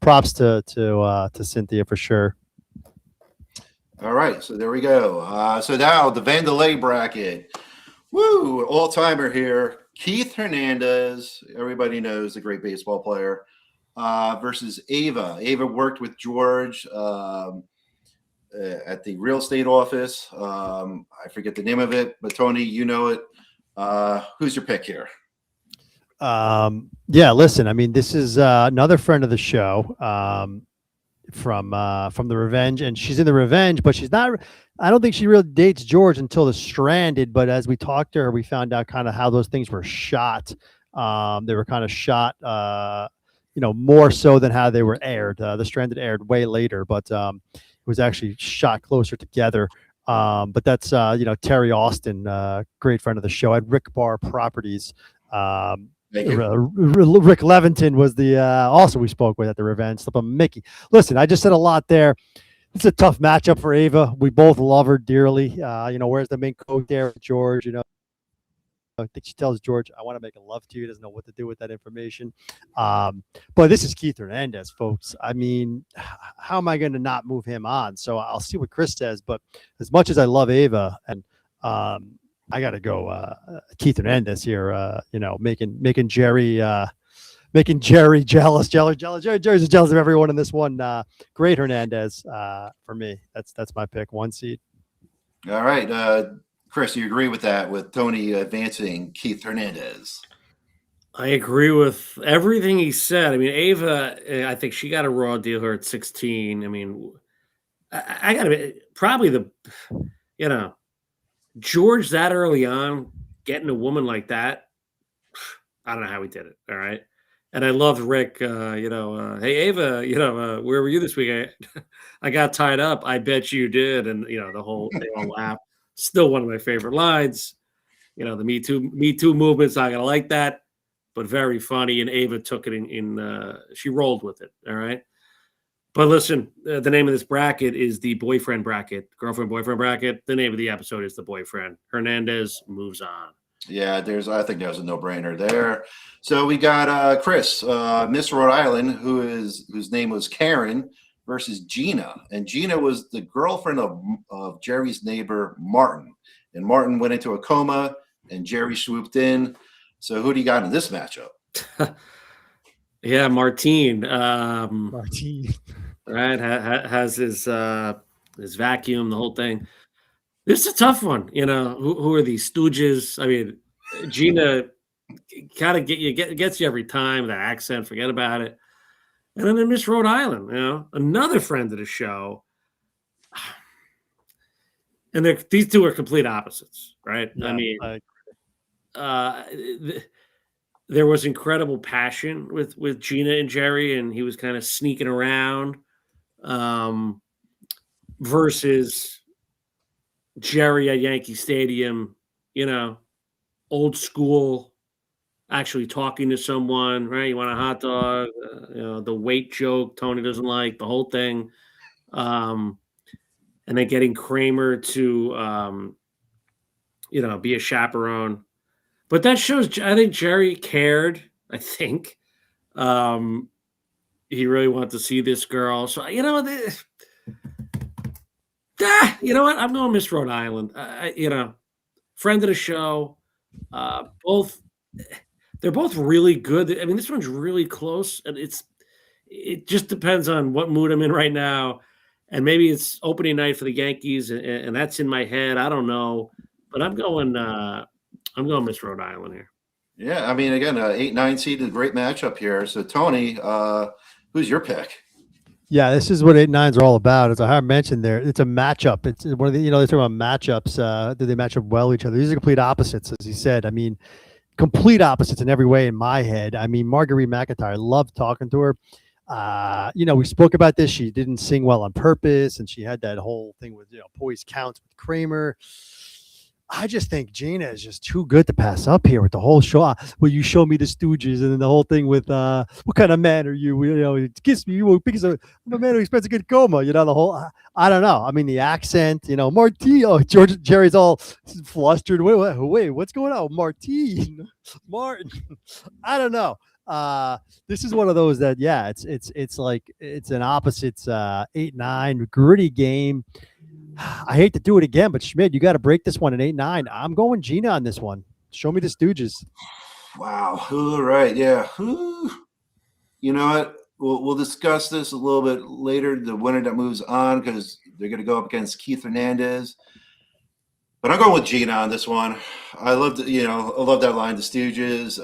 props to Cynthia for sure. All right, so there we go. So now the Vandelay bracket. Woo, all-timer here. Keith Hernandez, everybody knows, the great baseball player, versus Ava. Ava worked with George at the real estate office. I forget the name of it, but Tony, you know it. Who's your pick here? Yeah, listen, I mean, this is another friend of the show. From the Revenge, and she's in the Revenge, but she's not. I don't think she really dates George until the Stranded. But as we talked to her, we found out kind of how those things were shot. They were kind of shot, more so than how they were aired. The Stranded aired way later, but it was actually shot closer together. But that's Terry Austin, great friend of the show, at Rick Bar Properties. Rick Leventon was the also we spoke with at the Revenge. Slip of Mickey. Listen, I just said a lot there. It's a tough matchup for Ava. We both love her dearly. Where's the main coat there, George? I think she tells George, "I want to make a love to you." Doesn't know what to do with that information. But this is Keith Hernandez, folks. I mean, how am I going to not move him on? So I'll see what Chris says. But as much as I love Ava, and I got to go Keith Hernandez here, making Jerry jealous. Jerry's jealous of everyone in this one. Great Hernandez for me. That's my pick, 1 seed. All right. Chris, you agree with that, with Tony advancing Keith Hernandez? I agree with everything he said. I mean, Ava, I think she got a raw deal here at 16. I mean, I got to be probably George that early on, getting a woman like that, I don't know how he did it. All right. And I loved Rick, hey, Ava, where were you this week? I got tied up. I bet you did. And, they all laughed. Still one of my favorite lines. The Me Too movement's not going to like that, but very funny. And Ava took it she rolled with it. All right. But listen, the name of this bracket is the boyfriend bracket, girlfriend-boyfriend bracket. The name of the episode is the boyfriend. Hernandez moves on. Yeah, I think there's a no-brainer there. So we got Chris, Miss Rhode Island, whose name was Karen, versus Gina. And Gina was the girlfriend of Jerry's neighbor, Martin. And Martin went into a coma, and Jerry swooped in. So who do you got in this matchup? Yeah, Martine. Martine. Right, has his vacuum, the whole thing. This is a tough one. Who are these stooges? I mean, Gina kind of gets you every time, that accent, forget about it. And then Miss Rhode Island, another friend of the show. And these two are complete opposites, right? Yeah, I mean, there was incredible passion with Gina and Jerry, and he was kind of sneaking around, versus Jerry at Yankee Stadium, old school, actually talking to someone, right? You want a hot dog, the weight joke Tony doesn't like, the whole thing. And then getting Kramer to, be a chaperone. But that shows, I think Jerry cared, I think. He really wanted to see this girl. So, you know what? I'm going Miss Rhode Island. Friend of the show. They're both really good. I mean, this one's really close, and it just depends on what mood I'm in right now. And maybe it's opening night for the Yankees, and that's in my head. I don't know, but I'm going Miss Rhode Island here. Yeah, I mean, again, 8-9 seed is a great matchup here. So, Tony, who's your pick? Yeah, this is what 8-9s are all about. As I mentioned there, it's a matchup. It's one of the, they talk about matchups. Do they match up well with each other? These are complete opposites, as he said. I mean, complete opposites in every way in my head. I mean, Marguerite McIntyre, I love talking to her. We spoke about this. She didn't sing well on purpose, and she had that whole thing with, poise counts with Kramer. I just think Gina is just too good to pass up here with the whole show. Will you show me the Stooges, and then the whole thing with what kind of man are you? You know, kiss me. You won't because I'm a man who expects a good coma. You know, the whole. I don't know. I mean, the accent. You know, Martine. Oh, Jerry's all flustered. Wait, what's going on, Martine? Martin. I don't know. This is one of those that it's like it's an opposites 8-9 gritty game. I hate to do it again, but Schmidt, you got to break this one at 8-9. I'm going Gina on this one. Show me the Stooges. Wow. All right. Yeah. Ooh. You know what? We'll discuss this a little bit later. The winner that moves on, because they're going to go up against Keith Hernandez. But I'm going with Gina on this one. I love that line, the Stooges.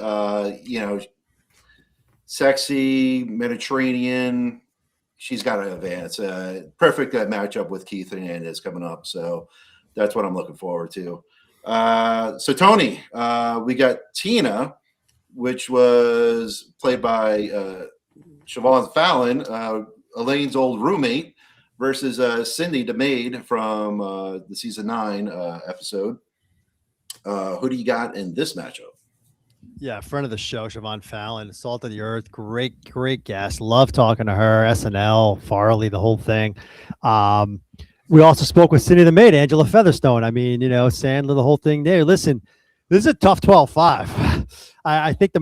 Sexy Mediterranean. She's got to advance. Perfect matchup with Keith Hernandez coming up. So that's what I'm looking forward to. So Tony, we got Tina, which was played by Siobhan Fallon, Elaine's old roommate, versus Cindy, the maid from the season 9 episode. Who do you got in this matchup? Yeah, friend of the show, Siobhan Fallon, Salt of the Earth, great guest. Love talking to her. SNL, Farley, the whole thing. We also spoke with Cindy the maid, Angela Featherstone. I mean, Sandler, the whole thing there. Listen, this is a tough 12-5. I think the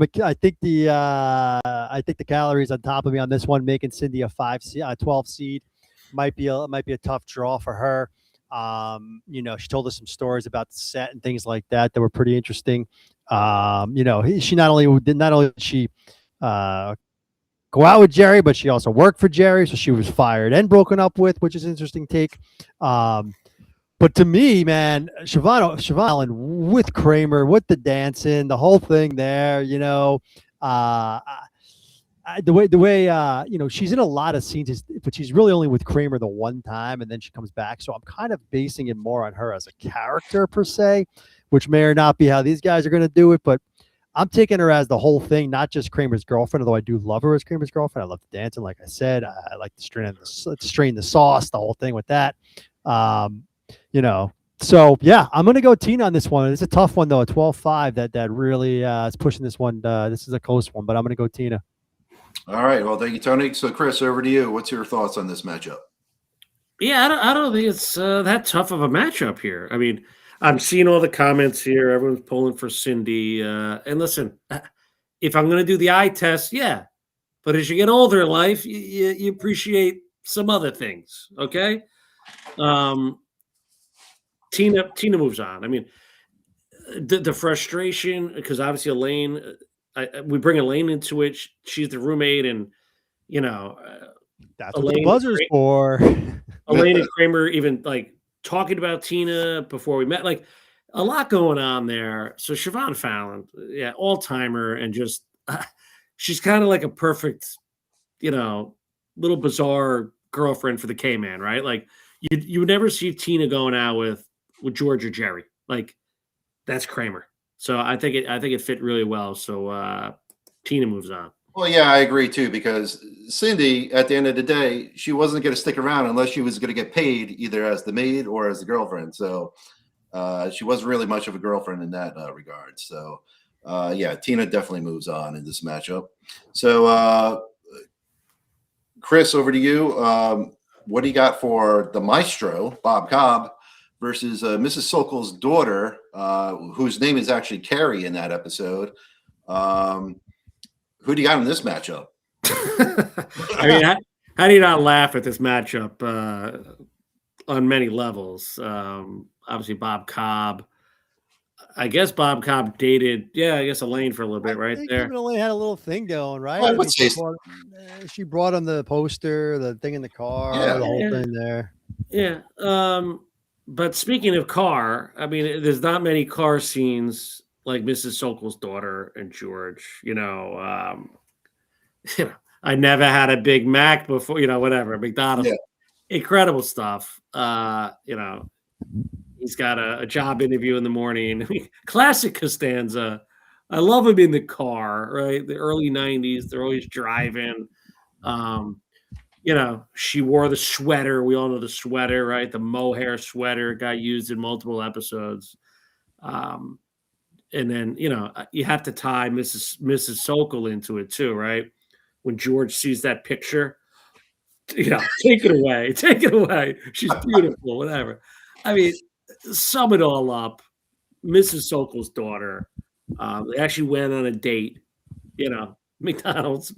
calories on top of me on this one, making Cindy a 12 seed, might be a tough draw for her. She told us some stories about the set and things like that were pretty interesting. She not only did she go out with Jerry, but she also worked for Jerry, so she was fired and broken up with, which is an interesting take. But to me, man, Siobhan with Kramer, with the dancing, the whole thing there, the way she's in a lot of scenes, but she's really only with Kramer the one time, and then she comes back. So I'm kind of basing it more on her as a character per se, which may or not be how these guys are going to do it. But I'm taking her as the whole thing, not just Kramer's girlfriend, although I do love her as Kramer's girlfriend. I love the dancing, like I said. I like to strain the sauce, the whole thing with that. So yeah, I'm going to go Tina on this one. It's a tough one though, a 12-5 that really is pushing this one. This is a close one, but I'm going to go Tina. All right. Well, thank you, Tony. So Chris, over to you. What's your thoughts on this matchup? Yeah, I don't think it's that tough of a matchup here. I mean, I'm seeing all the comments here. Everyone's pulling for Cindy. And listen, if I'm going to do the eye test, yeah. But as you get older in life, you appreciate some other things, okay? Tina moves on. I mean, the frustration, because obviously Elaine, we bring Elaine into it. She's the roommate, and that's what the buzzer's for. Elaine and Kramer even like talking about Tina before we met, like a lot going on there. So Siobhan Fallon, yeah, all timer, and just she's kind of like a perfect, little bizarre girlfriend for the K-man, right? Like you would never see Tina going out with George or Jerry. Like that's Kramer. So I think it fit really well. So Tina moves on. Well, yeah, I agree too, because Cindy, at the end of the day, she wasn't going to stick around unless she was going to get paid either as the maid or as the girlfriend. So she wasn't really much of a girlfriend in that regard. So yeah, Tina definitely moves on in this matchup. So Chris, over to you. What do you got for the maestro, Bob Cobb, versus Mrs. Sokol's daughter, whose name is actually Carrie in that episode? Who do you got in this matchup? I mean, how do you not laugh at this matchup on many levels? Obviously, Bob Cobb. I guess Bob Cobb dated, Elaine for a little bit, right there. Elaine had a little thing going, right? Well, I would say she brought him the poster, the thing in the car, the whole thing there. Yeah. But speaking of car, I mean, there's not many car scenes like Mrs. Sokol's daughter and George. I never had a Big Mac before, whatever, McDonald's. Yeah. Incredible stuff. He's got a job interview in the morning. Classic Costanza. I love him in the car, right? The early 90s, they're always driving. She wore the sweater. We all know the sweater, right? The mohair sweater got used in multiple episodes. And then, you have to tie Mrs. Sokol into it too, right? When George sees that picture, take it away. Take it away. She's beautiful, whatever. I mean, sum it all up. Mrs. Sokol's daughter. They actually went on a date, McDonald's,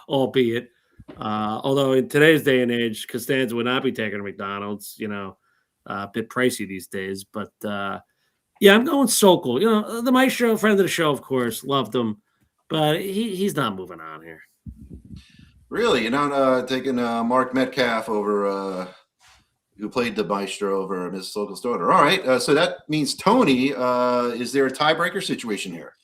albeit. Although in today's day and age, Costanza would not be taking a McDonald's, a bit pricey these days. But yeah, I'm going Sokol. The maestro, friend of the show, of course, loved him, but he's not moving on here. Really, you're not taking Mark Metcalf over, who played the maestro over Mrs. Sokol's daughter. All right, so that means Tony. Is there a tiebreaker situation here?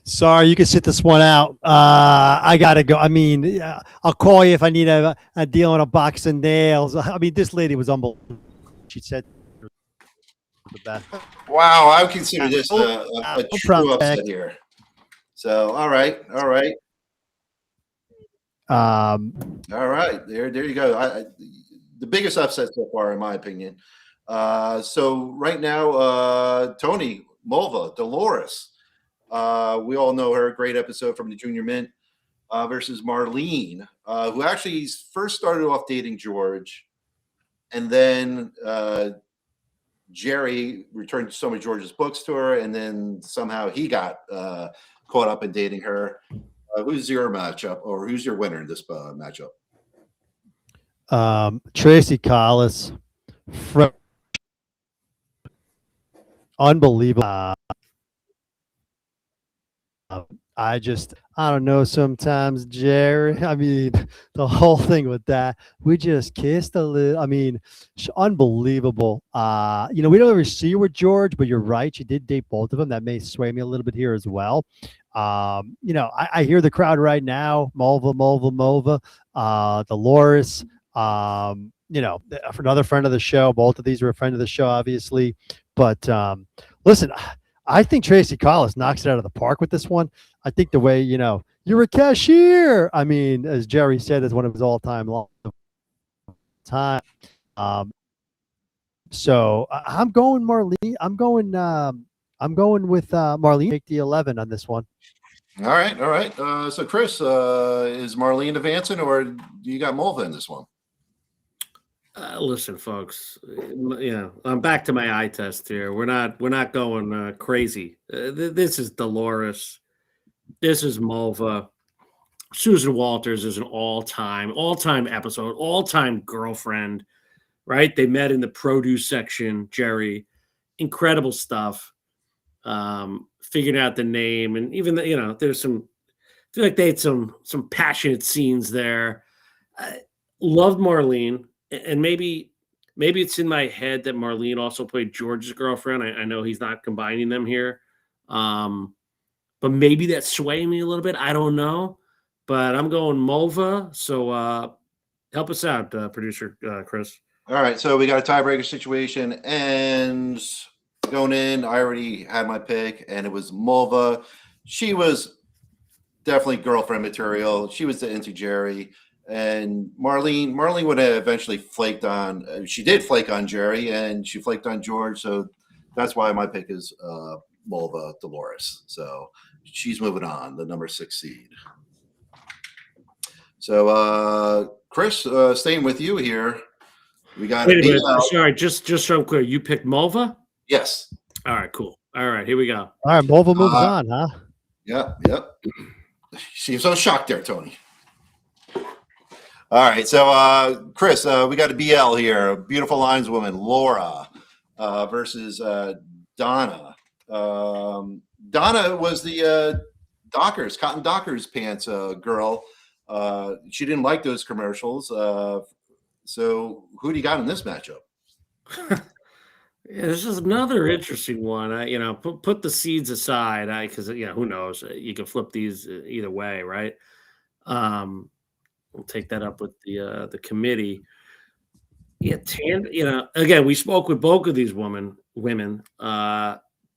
Sorry, you can sit this one out. I gotta go. I mean, I'll call you if I need a deal on a box of nails. I mean, this lady was unbelievable. She said the best. Wow, I would consider this a true upset here. So, all right. All right, there you go. The biggest upset so far, in my opinion. So right now, Tony, Mulva, Dolores. We all know her. Great episode from the Junior Mint versus Marlene, who actually first started off dating George, and then Jerry returned some of George's books to her, and then somehow he got caught up in dating her. Who's your matchup, or who's your winner in this matchup? Tracy Collis, unbelievable. I don't know. Sometimes, Jerry, I mean, the whole thing with that, we just kissed a little. I mean, unbelievable. We don't ever see her with George, but you're right. She did date both of them. That may sway me a little bit here as well. I hear the crowd right now. Mulva, Dolores. Another friend of the show. Both of these are a friend of the show, obviously. But listen, I think Tracy Collis knocks it out of the park with this one. I think the way, you're a cashier. I mean, as Jerry said, is one of his all-time long time. So I'm going Marlene. I'm going with Marlene. Take the 11 on this one. All right. So Chris, is Marlene advancing, or do you got Mulva in this one? Listen, folks. I'm back to my eye test here. We're not going crazy. This is Dolores. This is Mulva. Susan Walters is an all-time episode, all-time girlfriend. Right? They met in the produce section. Jerry, incredible stuff. Figuring out the name, and even there's some. I feel like they had some passionate scenes there. I loved Marlene. And maybe it's in my head that Marlene also played George's girlfriend. I know he's not combining them here. But maybe that's swaying me a little bit. I don't know. But I'm going Mulva. So help us out, producer Chris. All right. So we got a tiebreaker situation. And going in, I already had my pick, and it was Mulva. She was definitely girlfriend material. She was into Jerry. And Marlene would have eventually flaked on. She did flake on Jerry, and she flaked on George. So that's why my pick is Mulva Dolores. So she's moving on, the number 6 seed. So Chris, staying with you here, we got. Wait a minute. Sorry, just so I'm clear, you picked Mulva? Yes. All right, cool. All right, here we go. All right, Mulva moves on, huh? Yep. Seems so shocked there, Tony. All right, so Chris, we got a BL here, beautiful lineswoman Laura versus Donna. Donna was the Cotton Dockers pants girl. She didn't like those commercials. So who do you got in this matchup? Yeah, this is another interesting one. Put the seeds aside, because who knows? You can flip these either way, right? We'll take that up with the committee. Yeah, again, we spoke with both of these women.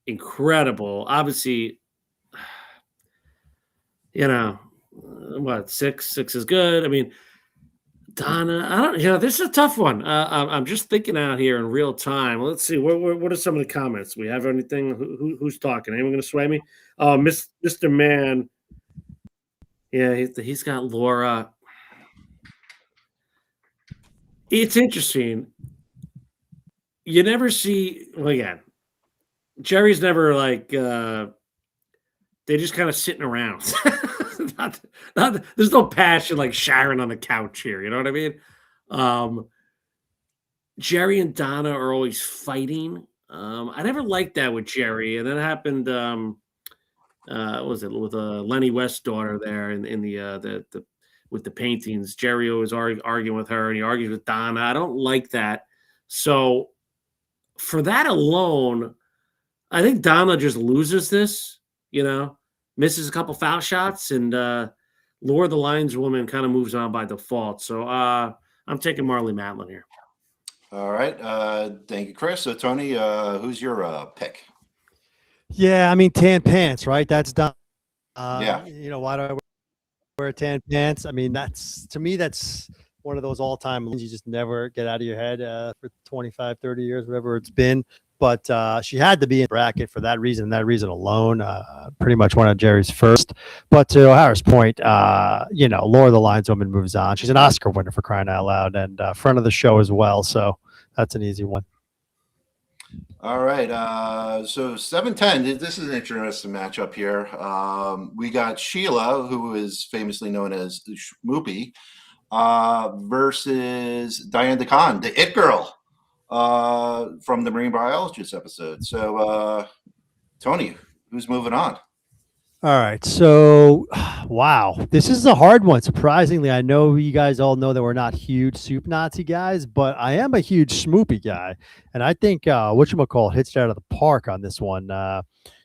Incredible. Obviously, what, six is good. I mean, Donna, I don't. This is a tough one. I'm just thinking out here in real time. Let's see. What are some of the comments? We have anything? Who's talking? Anyone going to sway me? Oh, Mr. Man. Yeah, he's got Laura. It's interesting. You never see. Well, again, Jerry's never like. They're just kind of sitting around. There's no passion like Sharon on the couch here. You know what I mean? Jerry and Donna are always fighting. I never liked that with Jerry, and that happened. What was it with Lenny West's daughter there in the with the paintings? Jerry always arguing with her, and he argues with Donna. I don't like that. So for that alone, I think Donna just loses this. Misses a couple foul shots, and Laura, the Lions woman, kind of moves on by default. So I'm taking Marley Matlin here. All right. Thank you, Chris. So, Tony, who's your pick? Yeah, I mean, tan pants, right? That's done. Yeah. Why do I wear tan pants? I mean, to me, that's one of those all-time lines you just never get out of your head for 25, 30 years, whatever it's been. But she had to be in the bracket for that reason alone. Pretty much one of Jerry's first. But to O'Hara's point, Laura the Lions woman moves on. She's an Oscar winner, for crying out loud, and front of the show as well. So that's an easy one. All right. So 7-10. This is an interesting matchup here. We got Sheila, who is famously known as Schmoopy, versus Diane DeCon, the It Girl. From the marine biologist episode. So, Tony, who's moving on? All right. So, wow, this is a hard one. Surprisingly, I know you guys all know that we're not huge soup Nazi guys, but I am a huge Schmoopy guy, and I think whatchamacallit hits it out of the park on this one.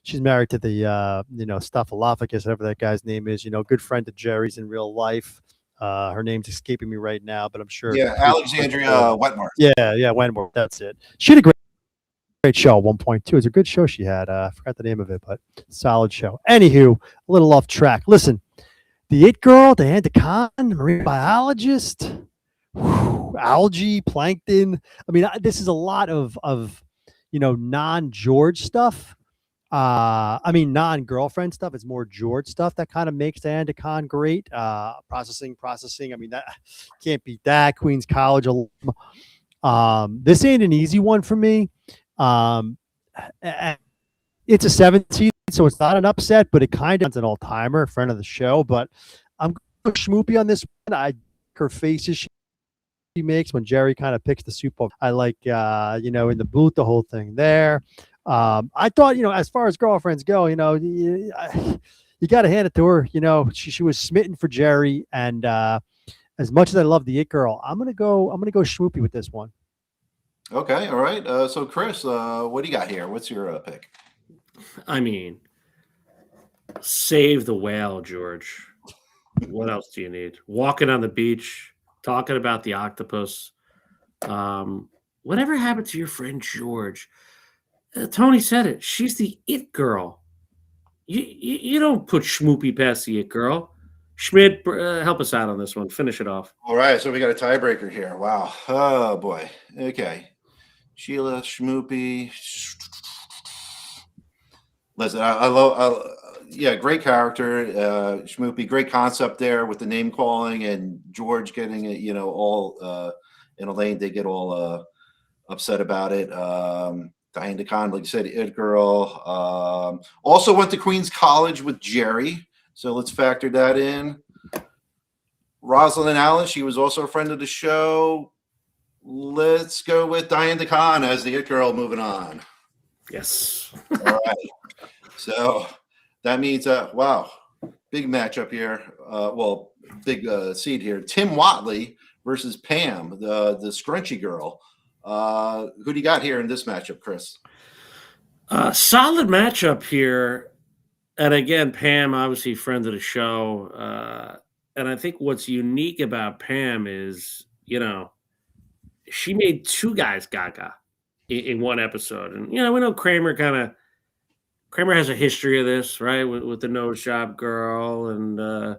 She's married to the Stuffalophagus, whatever that guy's name is. Good friend of Jerry's in real life. Her name's escaping me right now, but I'm sure. Yeah, Alexandria Wetmore. Yeah, Wetmore. That's it. She had a great show at 1.2. It's a good show she had. I forgot the name of it, but solid show. Anywho, a little off track. Listen, the It Girl, the Andicon, marine biologist, algae, plankton. I mean, this is a lot of non-George stuff. Non-girlfriend stuff. It's more George stuff that kind of makes the Andicon great. Processing. I mean, that can't beat that. Queens College alum. This ain't an easy one for me. It's a 17, so it's not an upset, but it kind of is an all-timer, friend of the show. But I'm going Schmoopy on this one. Her faces she makes when Jerry kind of picks the soup up. I like, in the booth, the whole thing there. I thought, as far as girlfriends go, you got to hand it to her. She was smitten for Jerry, and as much as I love the It Girl, I'm gonna go Schmoopy with this one. Okay, all right. So Chris, what do you got here? What's your pick? I mean, save the whale, George. What else do you need? Walking on the beach, talking about the octopus. Whatever happened to your friend George? Tony said it. She's the It Girl. You don't put Schmoopy past the It Girl. Schmidt, help us out on this one. Finish it off. All right, so we got a tiebreaker here. Wow. Oh boy. Okay. Sheila, Schmoopy. Listen, I love. Great character. Schmoopy, great concept there with the name calling and George getting it. All in a lane. They get all upset about it. Diane DeCon, like you said, It Girl. Also went to Queens College with Jerry. So let's factor that in. Rosalind Allen, she was also a friend of the show. Let's go with Diane DeCon as the It Girl moving on. Yes. All right. So that means, big matchup here. Big seed here. Tim Watley versus Pam, the scrunchy girl. Who do you got here in this matchup, Chris? Solid matchup here. And again, Pam, obviously friend of the show. And I think what's unique about Pam is, she made two guys gaga in one episode. And, we know Kramer has a history of this, right? With the nose job girl and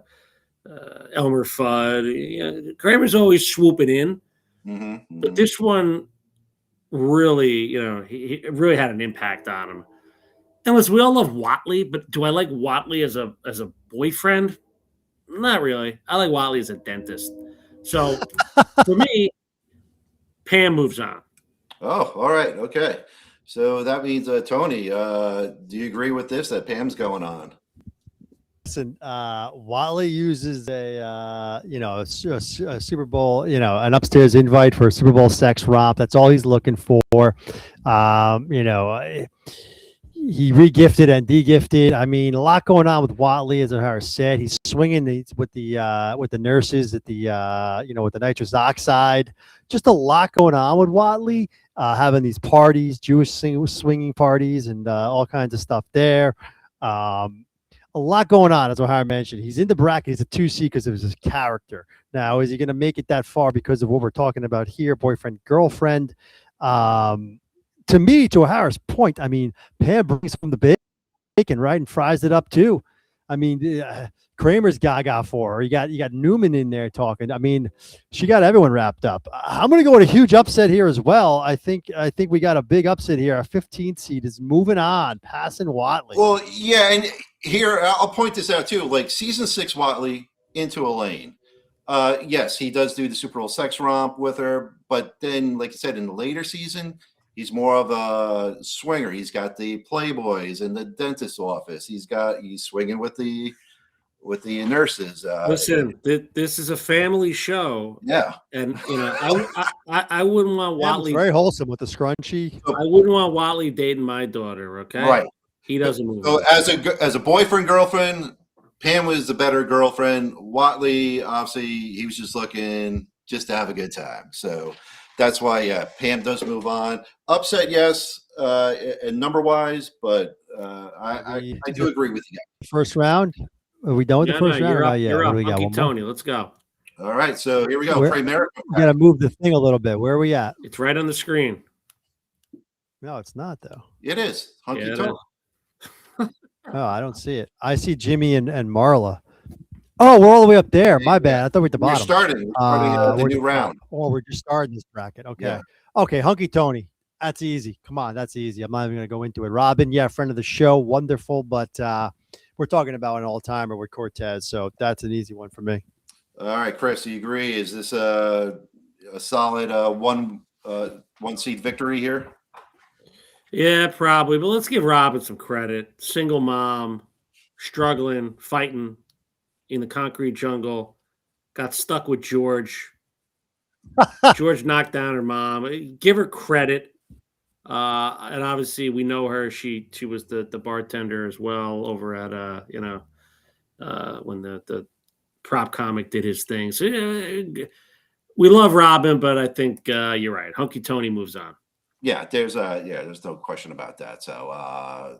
Elmer Fudd. Kramer's always swooping in, but this one really, he really had an impact on him. And listen, we all love Whatley, but do I like Whatley as a boyfriend? Not really. I like Whatley as a dentist. So for me, Pam moves on. Oh, all right. Okay. So that means, Tony, do you agree with this, that Pam's going on? Listen, Whatley uses a Super Bowl, an upstairs invite for a Super Bowl sex romp. That's all he's looking for. He regifted and degifted. I mean, a lot going on with Whatley, as O'Hara said. He's swinging with the nurses at the with the nitrous oxide. Just a lot going on with Whatley, having these parties, Jewish swinging parties, and all kinds of stuff there. A lot going on, as O'Hara mentioned. He's in the bracket. He's a 2C because of his character. Now, is he going to make it that far because of what we're talking about here, boyfriend, girlfriend? To me, to O'Hara's point, I mean, Pam brings from the bacon, right, and fries it up too. I mean, Kramer's gaga for her. You got Newman in there talking. I mean, she got everyone wrapped up. I'm going to go with a huge upset here as well. I think we got a big upset here. Our 15th seed is moving on, passing Whatley. Well, yeah, and here I'll point this out too. Like season 6, Whatley into Elaine. Yes, he does do the Super Bowl sex romp with her, but then, like I said, in the later season, he's more of a swinger. He's got the Playboys in the dentist's office. He's swinging with the nurses. Listen, this is a family show. Yeah, and I wouldn't want Whatley. Very wholesome with the scrunchie. I wouldn't want Whatley dating my daughter. Okay, right. He doesn't move. So as a boyfriend, girlfriend, Pam was the better girlfriend. Whatley, obviously, he was just looking just to have a good time. So that's why, yeah, Pam does move on. Upset, yes, and number wise, but I do agree with you. First round. Are we done with the first round? You're up. Yeah, You're up. we got one Tony, let's go. All right, so here we go. We got to move the thing a little bit. Where are we at? It's right on the screen. No, it's not though. It is. Hunky Tony. Oh, I don't see it. I see Jimmy and Marla. Oh, we're all the way up there. My bad. I thought we were at the bottom. We're starting the new round. Oh, we're just starting this bracket. Okay. Yeah. Okay, Hunky Tony. That's easy. Come on, that's easy. I'm not even going to go into it. Robin, yeah, friend of the show. Wonderful. But we're talking about an all-timer with Cortez. So that's an easy one for me. All right, Chris, do you agree? Is this a solid one seed victory here? Yeah, probably. But let's give Robin some credit. Single mom, struggling, fighting in the concrete jungle, got stuck with George. George knocked down her mom. Give her credit. And obviously we know her. She was the bartender as well over at when the prop comic did his thing. So we love Robin, but I think you're right. Hunky Tony moves on. Yeah, there's no question about that. So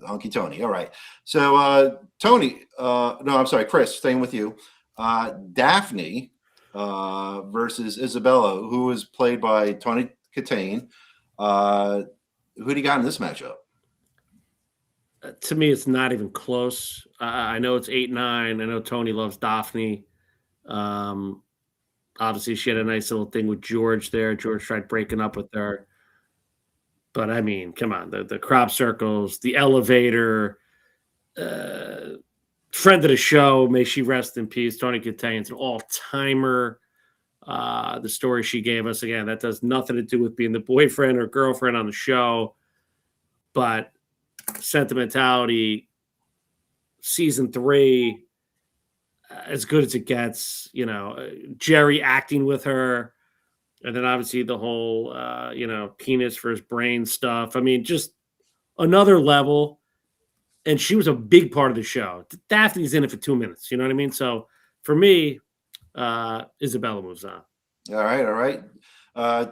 Hunky Tony. All right. So Tony, no, I'm sorry, Chris, staying with you. Daphne versus Isabella, who was played by Tony Catane. Who do you got in this matchup? To me, it's not even close. I know it's 8-9. I know Tony loves Daphne. Obviously, she had a nice little thing with George there. George tried breaking up with her. But, I mean, come on. The crop circles, the elevator, friend of the show, may she rest in peace. Tony Catane's an all-timer. The story she gave us, again, that does nothing to do with being the boyfriend or girlfriend on the show. But sentimentality, season 3, as good as it gets. Jerry acting with her. And then obviously the whole, penis for his brain stuff. I mean, just another level. And she was a big part of the show. Daphne's in it for 2 minutes. You know what I mean? So for me, Isabella moves on. All right.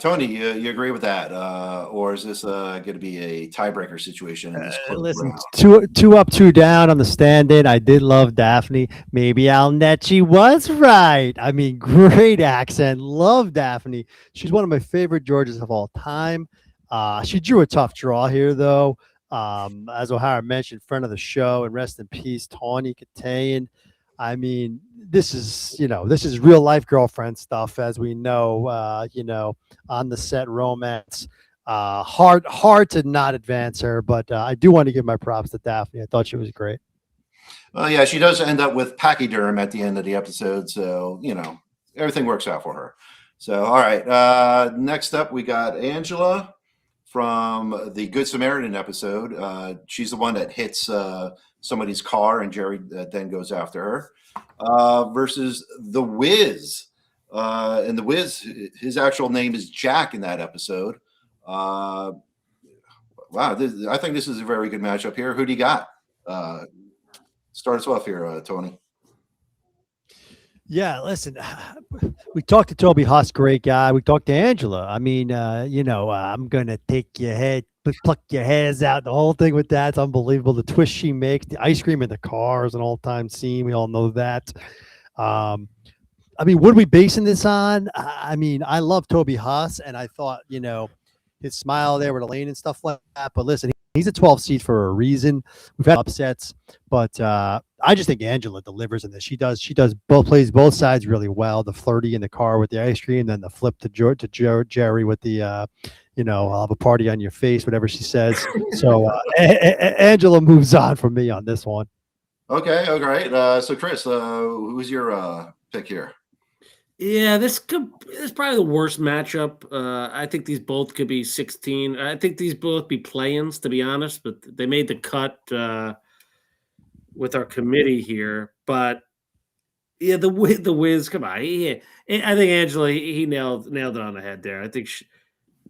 Tony, you agree with that? Or is this going to be a tiebreaker situation? Listen, two up, 2 down on the stand-in. I did love Daphne. Maybe Alnetti was right. I mean, great accent. Love Daphne. She's one of my favorite Georges of all time. She drew a tough draw here, though. As O'Hara mentioned, friend of the show, and rest in peace, Tawny Catane. I mean, this is real life girlfriend stuff, as we know. On the set romance. Hard to not advance her, but I do want to give my props to Daphne. I thought she was great. Well, yeah, she does end up with pachyderm at the end of the episode, so everything works out for her. So, all right. Next up, we got Angela from the Good Samaritan episode. She's the one that hits somebody's car, and Jerry then goes after her. Versus the Wiz, and the Wiz, his actual name is Jack in that episode. Wow, I think this is a very good matchup here. Who do you got? Start us off here, Tony. Yeah, listen, we talked to Toby Huss, great guy. We talked to Angela. I mean, I'm going to take your head, pluck your hairs out. The whole thing with that's unbelievable. The twist she makes, the ice cream in the car is an all-time scene. We all know that. I mean, what are we basing this on? I mean, I love Toby Huss, and I thought, his smile there with Elaine and stuff like that. But listen, he's a 12 seed for a reason. We've had upsets, but I just think Angela delivers in this. She plays both sides really well. The flirty in the car with the ice cream, then the flip to Jerry with the I'll have a party on your face, whatever she says. So Angela moves on from me on this one. Okay, all right. So Chris, who's your pick here? Yeah, this is probably the worst matchup. I think these both could be 16. I think these both be play-ins, to be honest, but they made the cut with our committee here. But yeah, the Wiz, come on. I think Angela, he nailed it on the head there. I think,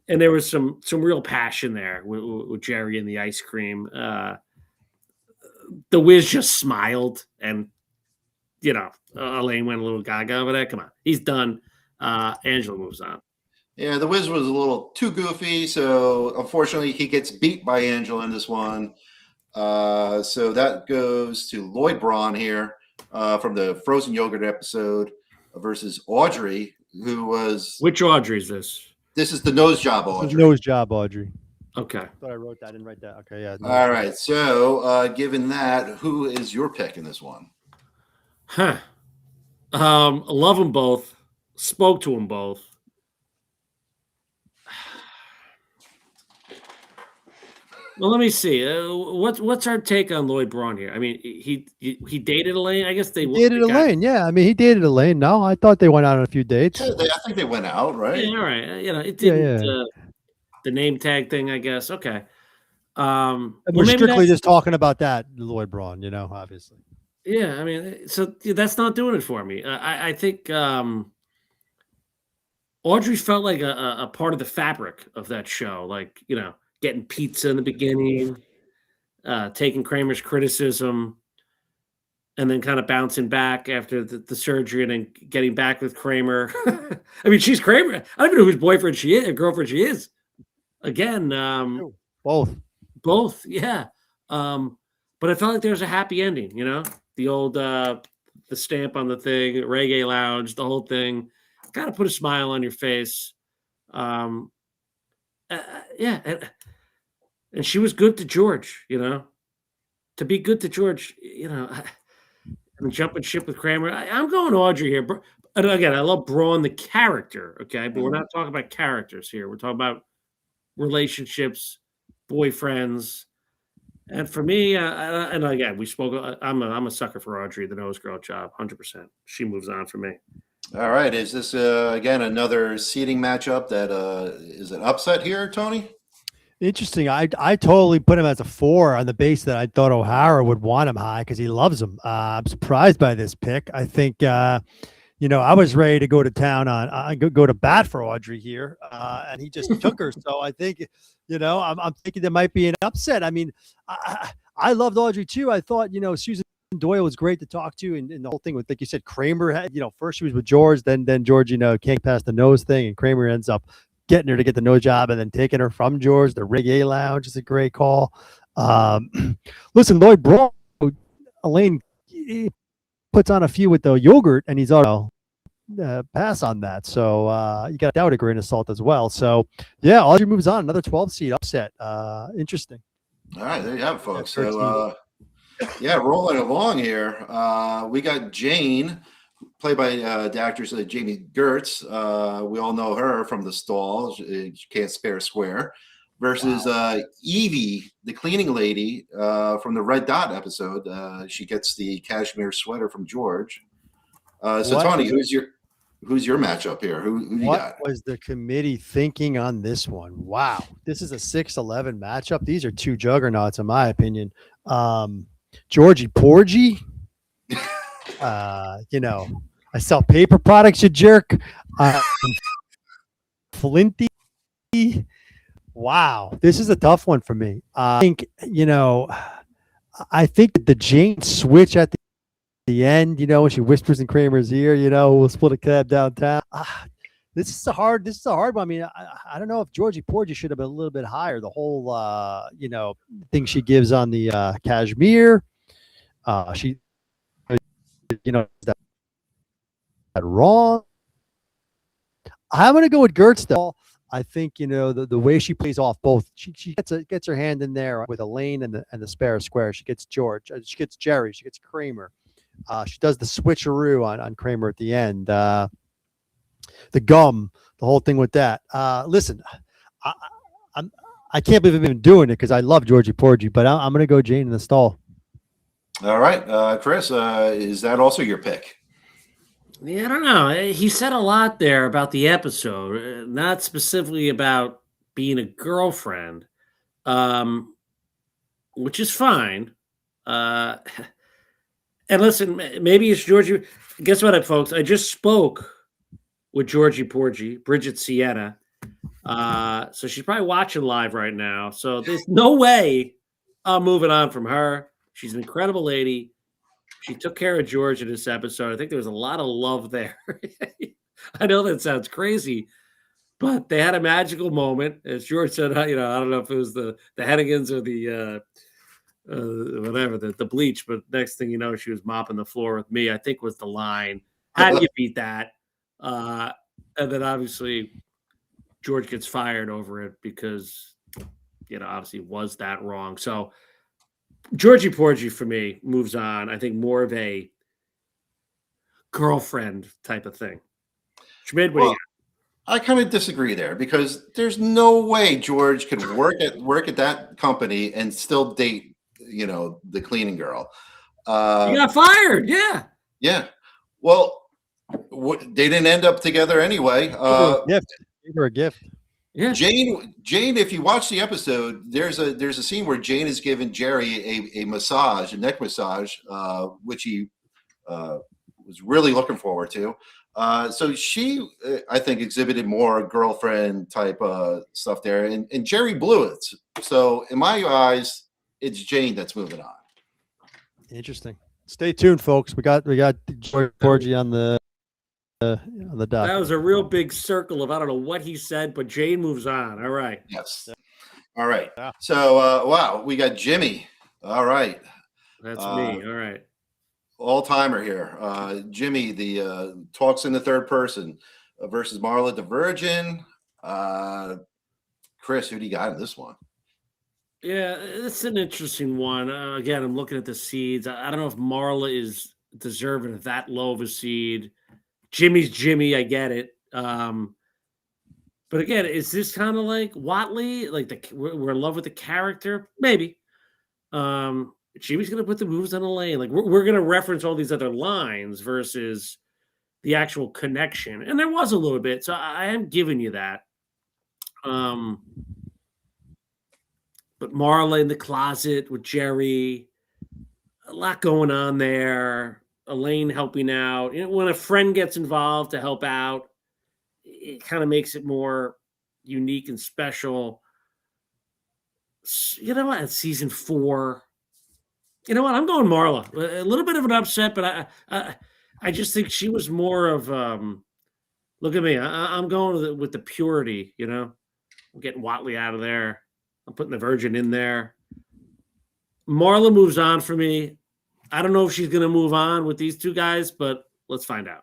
and there was some real passion there with Jerry and the ice cream. The Wiz just smiled, and Elaine went a little gaga over that. Come on, he's done. Angela moves on. Yeah, the Wiz was a little too goofy, so unfortunately he gets beat by Angela in this one. So that goes to Lloyd Braun here from the frozen yogurt episode versus Audrey, who was... Which Audrey is this? This is the nose job Audrey. Nose job Audrey. Okay. I thought I wrote that. I didn't write that. Okay, yeah. All right. So given that, who is your pick in this one? Huh. Love them both. Spoke to them both. Well, let me see. What's our take on Lloyd Braun here? I mean, he dated Elaine. I guess they dated Elaine. Yeah, I mean, he dated Elaine. No, I thought they went out on a few dates. Yeah, I think they went out, right? Yeah, all right. It didn't. Yeah. The name tag thing, I guess. Okay. We're strictly just talking about that, Lloyd Braun. Obviously. Yeah, I mean, so that's not doing it for me. I think Audrey felt like a part of the fabric of that show, like getting pizza in the beginning, taking Kramer's criticism, and then kind of bouncing back after the surgery, and then getting back with Kramer. I mean, she's Kramer. I don't even know whose boyfriend she is, or girlfriend she is. Again, both, yeah. But I felt like there was a happy ending, the old the stamp on the thing, reggae lounge, the whole thing. Got to put a smile on your face. Yeah, and she was good to George, to be good to George, and jumping ship with Kramer. I'm going Audrey here. And again, I love Braun, the character, okay? But we're not talking about characters here. We're talking about relationships, boyfriends. And for me, and again, we spoke. I'm a sucker for Audrey, the nose girl job, 100%. She moves on for me. All right. Is this again another seeding matchup that is an upset here, Tony? Interesting. I totally put him as a 4 on the base that I thought O'Hara would want him high because he loves him. I'm surprised by this pick. I think I was ready to go to town on go to bat for Audrey here, and he just took her. So I think I'm thinking there might be an upset. I mean, I loved Audrey too. I thought Susan Doyle was great to talk to, and the whole thing with, like you said, Kramer had, first she was with George, then George, can't get past the nose thing, and Kramer ends up getting her to get the nose job and then taking her from George. The reggae lounge is a great call. Listen, Lloyd Braun, Elaine puts on a few with the yogurt, and he's pass on that. So you got that with a grain of salt as well. So yeah, Audrey moves on, another 12 seed upset. Interesting. All right, there you have it, folks. Yeah, rolling along here. We got Jane, played by the actress Jamie Gertz. We all know her from The Stall. She can't spare a square. Versus Evie, the cleaning lady from the Red Dot episode. She gets the cashmere sweater from George. So Tony, who's your matchup here? Who you got? What was the committee thinking on this one? Wow, this is a 6-11 matchup. These are two juggernauts, in my opinion. Georgie Porgy. I sell paper products, you jerk. Flinty. Wow, this is a tough one for me. I think that the Jane switch at the end, when she whispers in Kramer's ear, we'll split a cab downtown. This is a hard one. I mean, I don't know if Georgie Porgy should have been a little bit higher. The whole thing she gives on the cashmere, she that wrong. I'm gonna go with Gertz though. I think the way she plays off both. She gets her hand in there with Elaine and the spare square. She gets George. She gets Jerry. She gets Kramer. She does the switcheroo on Kramer at the end. The gum, the whole thing with that. Listen, I can't believe I've been doing it because I love Georgie Porgy, but I'm gonna go Jane in the Stall. All right, Chris, is that also your pick? Yeah, I don't know. He said a lot there about the episode, not specifically about being a girlfriend, which is fine. And listen, maybe it's Georgie. Guess what, folks? I just spoke with Georgie Porgy, Bridget Sienna. So she's probably watching live right now. So there's no way I'm moving on from her. She's an incredible lady. She took care of George in this episode. I think there was a lot of love there. I know that sounds crazy, but they had a magical moment. As George said, I don't know if it was the Hennigans or the whatever, the bleach, but next thing you know, she was mopping the floor with me, I think was the line. How do you beat that? And then obviously George gets fired over it because, obviously was that wrong. So Georgie Porgy for me moves on. I think more of a girlfriend type of thing. Schmid, what do you got? I kind of disagree there because there's no way George could work at that company and still date, the cleaning girl. You got fired, yeah. Yeah. Well, they didn't end up together anyway. Give her a gift. Yeah. Jane, if you watch the episode, there's a scene where Jane is giving Jerry a massage, a neck massage, which he was really looking forward to. So she, I think, exhibited more girlfriend type stuff there, and Jerry blew it. So in my eyes, it's Jane that's moving on. Interesting. Stay tuned, folks. We got George Porgy on the dock. That was a real big circle of I don't know what he said, but Jane moves on. All right. Yes. All right. So wow, we got Jimmy. All right. That's me. All right. All-timer here. Jimmy, the talks in the third person versus Marla the Virgin. Chris, who do you got in this one? Yeah, it's an interesting one. Again, I'm looking at the seeds. I don't know if Marla is deserving of that low of a seed. Jimmy's Jimmy, I get it. But again, is this kind of like Watley? Like we're in love with the character? Maybe. Jimmy's going to put the moves on Elaine. Like we're going to reference all these other lines versus the actual connection. And there was a little bit, so I am giving you that. But Marla in the closet with Jerry, a lot going on there. Elaine helping out. When a friend gets involved to help out, it kind of makes it more unique and special. You know what? Season 4. You know what? I'm going Marla. A little bit of an upset, but I just think she was more of look at me. I'm going with the purity, I'm getting Watley out of there. I'm putting the Virgin in there. Marla moves on for me. I don't know if she's going to move on with these two guys, but let's find out.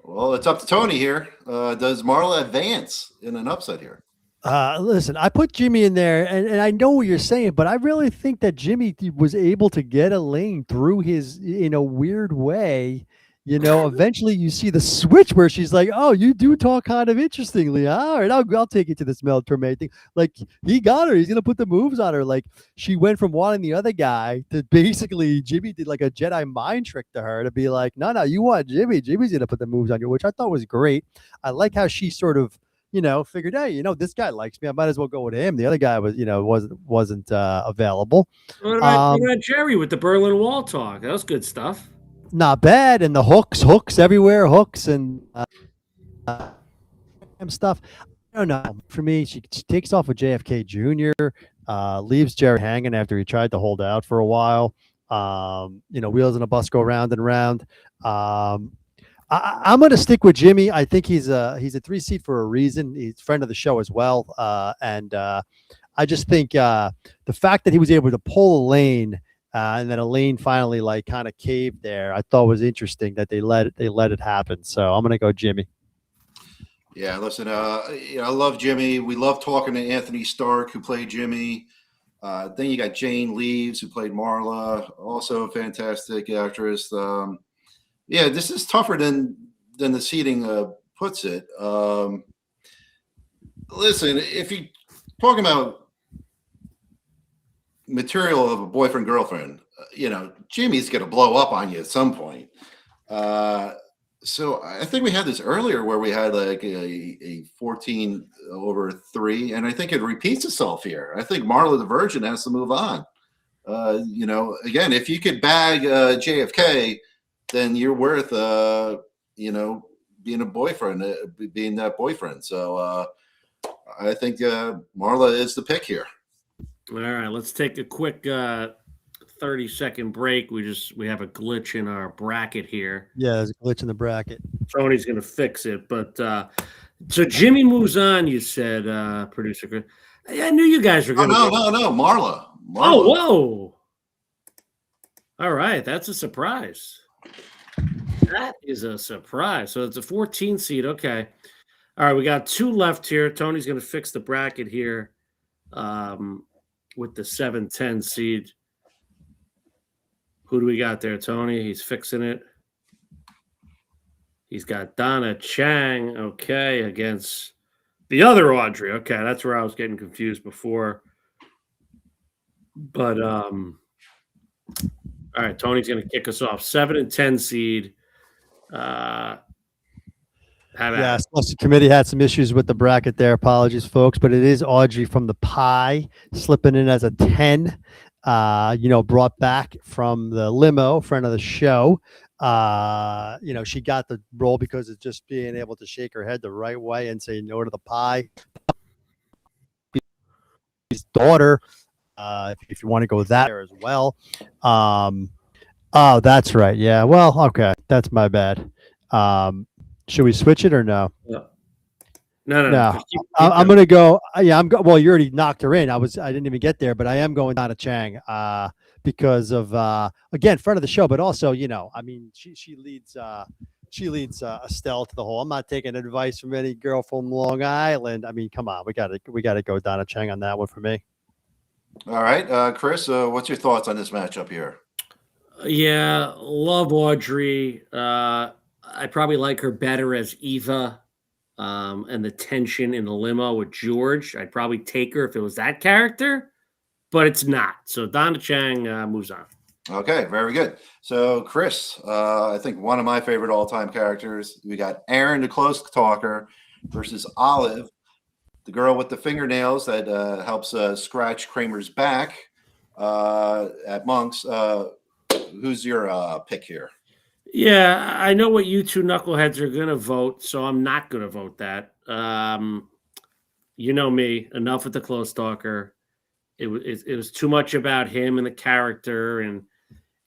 Well, it's up to Tony here. Does Marla advance in an upset here? Listen, I put Jimmy in there, and I know what you're saying, but I really think that Jimmy was able to get Elaine through his in a weird way. Eventually you see the switch where she's like, "Oh, you do talk kind of interestingly. All right, I'll take you to this Mel Torme thing." Like he got her. He's gonna put the moves on her. Like she went from wanting the other guy to basically Jimmy did like a Jedi mind trick to her to be like, "No, no, you want Jimmy. Jimmy's gonna put the moves on you," which I thought was great. I like how she sort of figured, hey, this guy likes me. I might as well go with him. The other guy wasn't available. What about Jerry with the Berlin Wall talk? That was good stuff. Not bad. And the hooks everywhere, hooks and stuff. I don't know. For me, she takes off with JFK Jr., leaves Jerry hanging after he tried to hold out for a while. Wheels in a bus go round and round. I'm going to stick with Jimmy. I think he's a 3 seed for a reason. He's a friend of the show as well. And I just think the fact that he was able to pull Elaine and then Elaine finally like kind of caved there, I thought was interesting that they let it happen. So I'm going to go Jimmy. Yeah, listen, I love Jimmy. We love talking to Anthony Stark, who played Jimmy. Then you got Jane Leaves, who played Marla, also a fantastic actress. Yeah, this is tougher than the seating puts it. Listen, if you're talking about material of a boyfriend girlfriend, Jimmy's going to blow up on you at some point. So I think we had this earlier where we had like a 14/3, and I think it repeats itself here. I think Marla the Virgin has to move on. Again, if you could bag JFK, then you're worth, being a boyfriend, being that boyfriend. So I think Marla is the pick here. All right, let's take a quick 30-second break. We have a glitch in our bracket here. Yeah, there's a glitch in the bracket. Tony's going to fix it. But so Jimmy moves on, you said, producer Chris. I knew you guys were going to. No, Marla. Oh, whoa. All right, that's a surprise. That is a surprise. So it's a 14 seed. Okay. All right, we got 2 left here. Tony's going to fix the bracket here with the 7-10 seed. Who do we got there, Tony? He's fixing it. He's got Donna Chang, okay, against the other Audrey. Okay, that's where I was getting confused before. But all right, Tony's going to kick us off. 7 and 10 seed. Selection committee had some issues with the bracket there. Apologies, folks, but it is Audrey from the Pie slipping in as a 10. Brought back from the limo, friend of the show. She got the role because of just being able to shake her head the right way and say no to the pie. His daughter, if you want to go there as well. Oh, that's right. Yeah. Well, okay. That's my bad. Should we switch it or no? No. Keep I'm going to go. Yeah, well, you already knocked her in. I didn't even get there, but I am going Donna Chang because of again, friend of the show, but also, she leads Estelle to the whole. I'm not taking advice from any girl from Long Island. I mean, come on, we got to go Donna Chang on that one for me. All right, Chris, what's your thoughts on this matchup here? Yeah, love Audrey. I probably like her better as Eva. And the tension in the limo with George. I'd probably take her if it was that character, but it's not. So Donna Chang moves on. Okay, very good. So Chris, I think one of my favorite all-time characters. We got Aaron, the close talker, versus Olive, the girl with the fingernails that helps scratch Kramer's back at Monk's. Who's your pick here? Yeah, I know what you two knuckleheads are going to vote, so I'm not going to vote that. You know me, enough with the close talker. It was too much about him and the character, and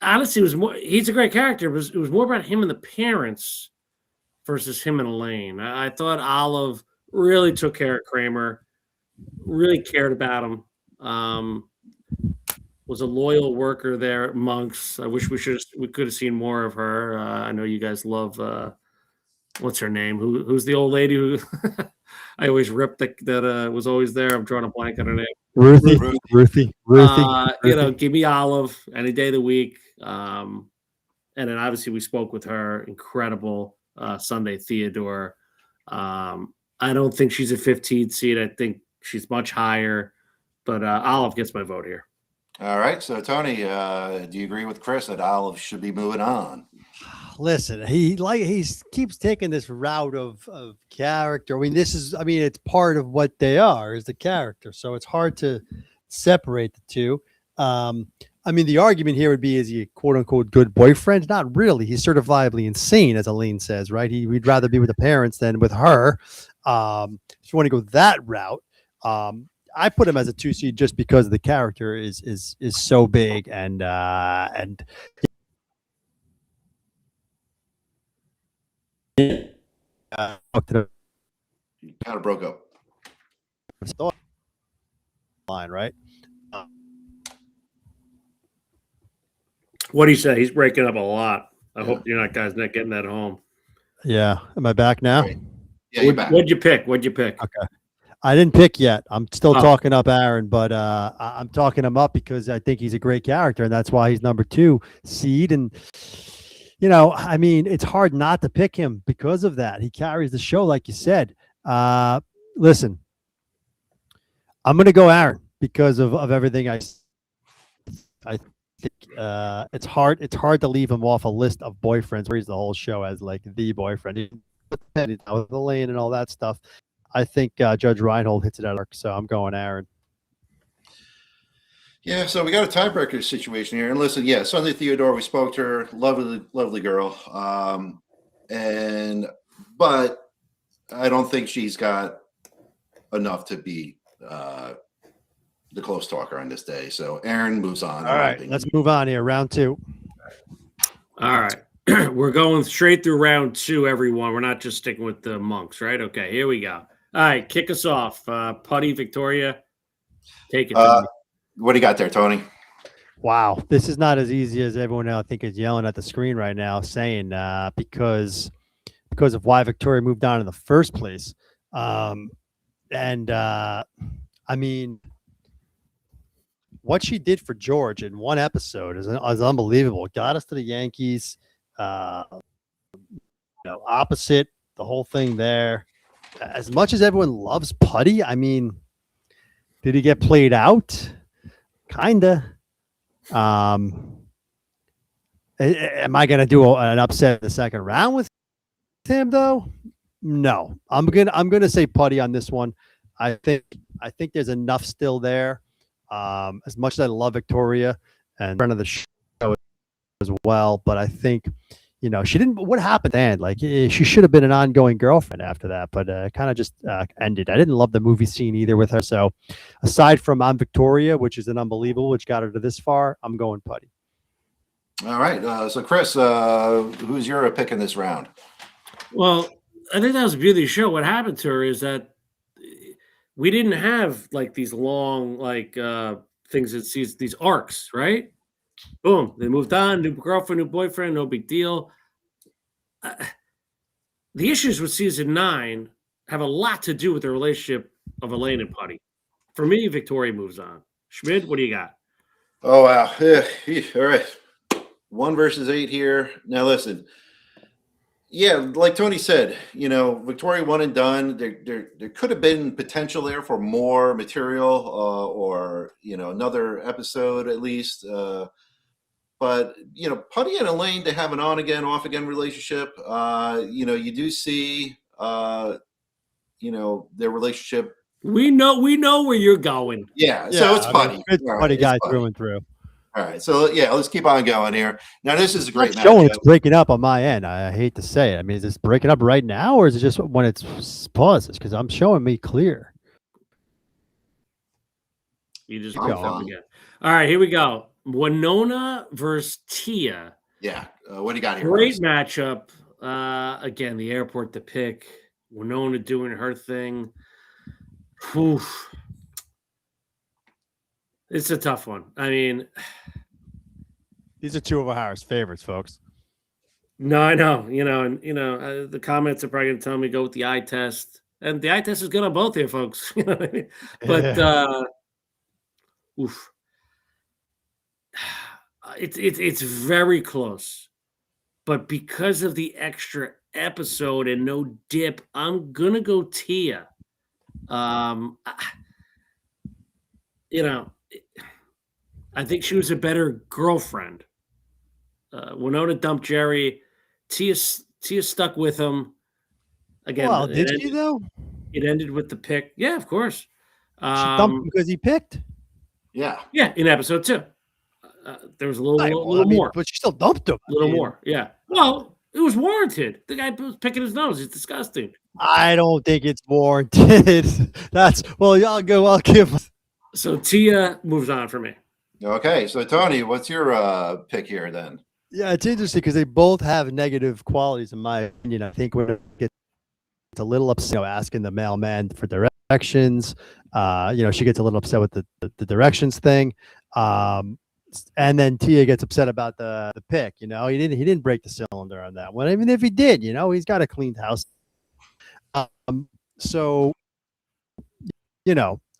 honestly, it was more. He's a great character. It was more about him and the parents versus him and Elaine. I thought Olive really took care of Kramer, really cared about him. Was a loyal worker there at Monk's. I wish we could have seen more of her. I know you guys love what's her name? Who's the old lady who I always ripped that was always there? I'm drawing a blank on her name. Ruthie. Give me Olive any day of the week. And then obviously we spoke with her. Incredible Sunday Theodore. I don't think she's a 15 seed. I think she's much higher. But Olive gets my vote here. All right. So, Tony, do you agree with Chris that Olive should be moving on? Listen, he keeps taking this route of character. It's part of what they are is the character. So it's hard to separate the two. The argument here would be, is he a quote unquote good boyfriend? Not really. He's certifiably insane, as Aline says, right? We'd rather be with the parents than with her. If you want to go that route, I put him as a 2 seed just because the character is so big and You kind of broke up. Line, right? What do you say? He's breaking up a lot. I hope you're not getting that home. Yeah. Am I back now? Right. Yeah, you're back. What'd you pick? Okay. I didn't pick yet. I'm still talking up Aaron, but I'm talking him up because I think he's a great character, and that's why he's number 2 seed. And it's hard not to pick him because of that. He carries the show, like you said. Listen, I'm going to go Aaron because of everything I think it's hard to leave him off a list of boyfriends where he's the whole show as like the boyfriend. He's with Elaine and all that stuff. I think Judge Reinhold hits it out of the park, so I'm going Aaron. Yeah, so we got a tiebreaker situation here. And listen, Sunday Theodore, we spoke to her, lovely girl. But I don't think she's got enough to be the close talker on this day. So Aaron moves on. All right, let's move on here. Round 2. All right. We're going straight through round 2, everyone. We're not just sticking with the monks, right? Okay, here we go. All right, kick us off. Putty, Victoria, take it. What do you got there, Tony? Wow, this is not as easy as everyone I think is yelling at the screen right now, saying because of why Victoria moved on in the first place. What she did for George in one episode is unbelievable. Got us to the Yankees, opposite the whole thing there. As much as everyone loves Putty, did he get played out? Kinda. Am I gonna do an upset in the second round with him though? No. I'm gonna say Putty on this one. I think there's enough still there. As much as I love Victoria and friend of the show as well, but I think she didn't. What happened then? Like she should have been an ongoing girlfriend after that, but kind of just ended. I didn't love the movie scene either with her. So aside from I'm Victoria, which is an unbelievable, which got her to this far, I'm going Putty. All right. So Chris, who's your pick in this round? Well, I think that was the beauty of the show. What happened to her is that we didn't have like these long things that sees these arcs, right? Boom, they moved on, new girlfriend, new boyfriend, no big deal. The issues with season 9 have a lot to do with the relationship of Elaine and Putty. For me, Victoria moves on. Schmid, what do you got? Oh, wow. All right. 1 versus 8 here. Now, listen. Yeah, like Tony said, Victoria 1 and done. There could have been potential there for more material or another episode at least. But Putty and Elaine, they have an on again, off again relationship. You do see their relationship. We know where you're going. Yeah, so it's Putty. It's Putty guy through and through. All right, so let's keep on going here. Now this is a great match. Showing it's breaking up on my end. I hate to say it. Is this breaking up right now, or is it just when it's pauses? Because I'm showing me clear. You just go again. All right, here we go. Winona versus Tia. Yeah, what do you got here? Great matchup. Again, the airport to pick. Winona doing her thing. Whew. It's a tough one. These are 2 of O'Hara's favorites, folks. No, I know, the comments are probably going to tell me go with the eye test, and the eye test is good on both here, folks. You know what I mean? But oof, it's very close. But because of the extra episode and no dip, I'm gonna go Tia. You know, I think she was a better girlfriend. Winona dumped Jerry. Tia stuck with him. Again, Well, did she though? It ended with the pick. Yeah, of course. She dumped him because he picked. Yeah. Yeah, in episode 2. There was a little more. But she still dumped him. A little more, yeah. Well, it was warranted. The guy was picking his nose. It's disgusting. I don't think it's warranted. I'll go. I'll give. So Tia moves on for me. Okay, so Tony, what's your pick here then? Yeah, it's interesting because they both have negative qualities in my opinion. I think when it gets a little upset, asking the mailman for directions. She gets a little upset with the directions thing. And then Tia gets upset about the pick. He didn't break the cylinder on that one. Even if he did, he's got a cleaned house. So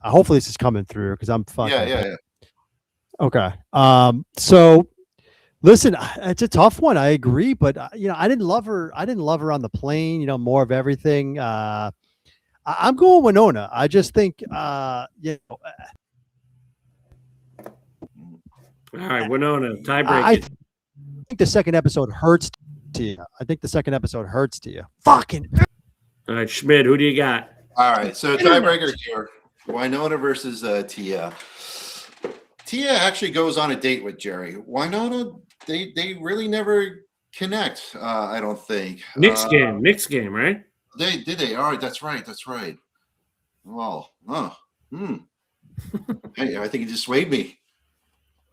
hopefully this is coming through because I'm fucking. Yeah. Okay. So listen, it's a tough one. I agree, but I didn't love her. I didn't love her on the plane. More of everything. I'm going Winona. I just think All right, Winona, tiebreaker. I think the second episode hurts to you. Fucking. All right, Schmidt, who do you got? All right, so tiebreaker here: Winona versus Tia. Tia actually goes on a date with Jerry. Winona, they really never connect. I don't think. Knicks game, right? They? All right, that's right. Well, Hey, I think you just swayed me.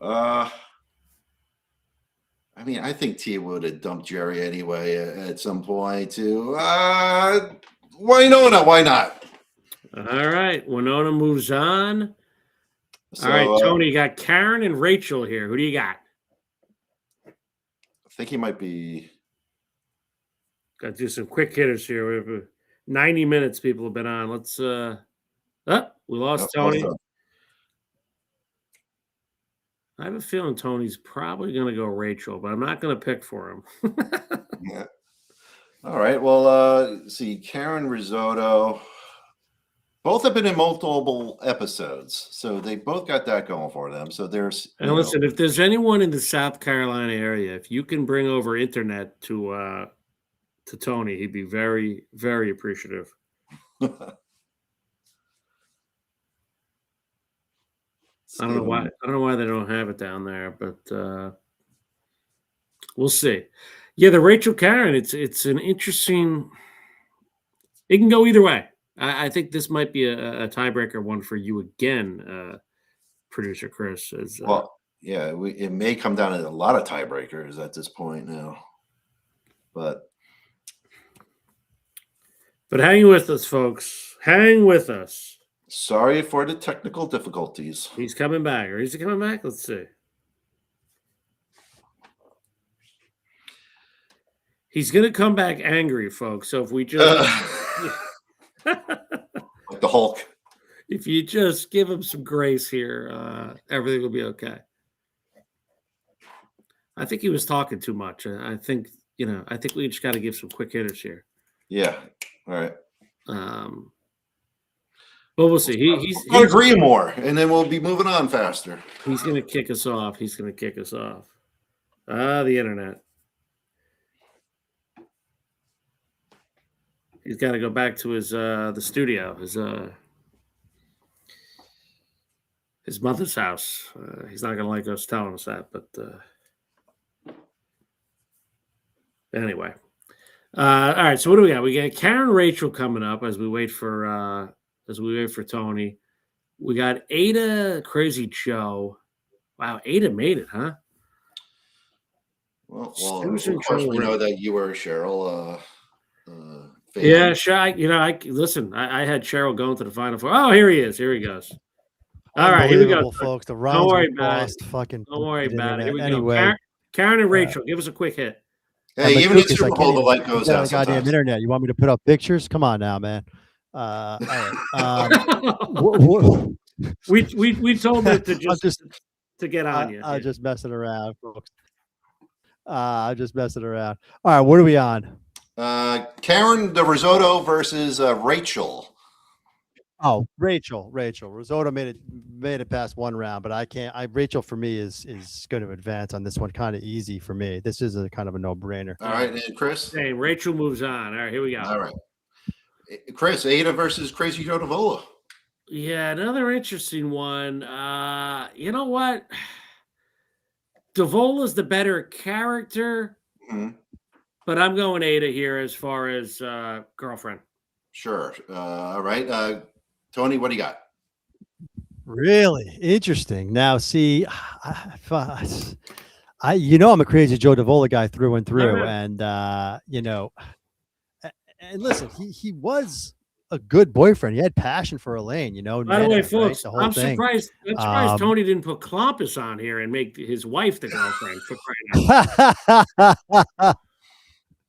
I think Tia would have dumped Jerry anyway at some point too. Winona, why not? All right, Winona moves on. So, all right, Tony, you got Karen and Rachel here. Who do you got? I think he might be. Got to do some quick hitters here. We have 90 minutes people have been on. Let's we lost Tony. I have a feeling Tony's probably going to go Rachel, but I'm not going to pick for him. Yeah. All right. Well, see, Karen Risotto. Both have been in multiple episodes, so they both got that going for them. So there's. And listen, if there's anyone in the South Carolina area, if you can bring over internet to Tony, he'd be very, very appreciative. I don't know why they don't have it down there, but we'll see. Yeah, the Rachel Karen, it's an interesting. It can go either way. I think this might be a tiebreaker one for you again, producer Chris. It may come down to a lot of tiebreakers at this point now, but hang with us, folks. Hang with us. Sorry for the technical difficulties. He's coming back. Or is he coming back? Let's see. He's going to come back angry, folks. So if we just... like the Hulk. If you just give him some grace here, everything will be okay. I think he was talking too much. I think we just got to give some quick hitters here. Yeah. All right. But we'll see. He's agree more, and then we'll be moving on faster. He's going to kick us off. The internet. He's got to go back to his the studio, his mother's house. He's not going to like us telling us that, but anyway. All right. So what do we got? We got Karen Rachel coming up as we wait for Tony. We got Aida, Crazy Joe. Wow, Aida made it, huh? Well, of course we know that you were a Cheryl fan. Yeah, sure. Listen. I had Cheryl going to the Final Four. Oh, here he is. Here he goes. All right, here we go, folks. The Don't worry about it. Fucking. Don't worry about it. Here we anyway. go. Karen and Rachel, give us a quick hit. Hey, even in Super Bowl, the light goes out on the goddamn sometimes. internet. You want me to put up pictures? Come on now, man. All right. We told it to just to get on you. I'm just messing around, folks. I'm just messing around. All right, what are we on? Karen the Risotto versus Rachel. Oh, Rachel. Risotto made it past one round, but I can't. Rachel for me is going to advance on this one. Kind of easy for me. This is a kind of a no-brainer. All right, and Chris. Hey, Rachel moves on. All right, here we go. All right, Chris, Aida versus Crazy Joe Davola. Yeah, another interesting one. You know what? Davola's the better character, but I'm going Aida here as far as girlfriend. Sure. All right. Tony, what do you got? Really interesting. Now, see, I'm a Crazy Joe Davola guy through and through, and and listen, he was a good boyfriend. He had passion for Elaine. By the way, folks, right? I'm surprised Tony didn't put Klompus on here and make his wife the girlfriend for crying out.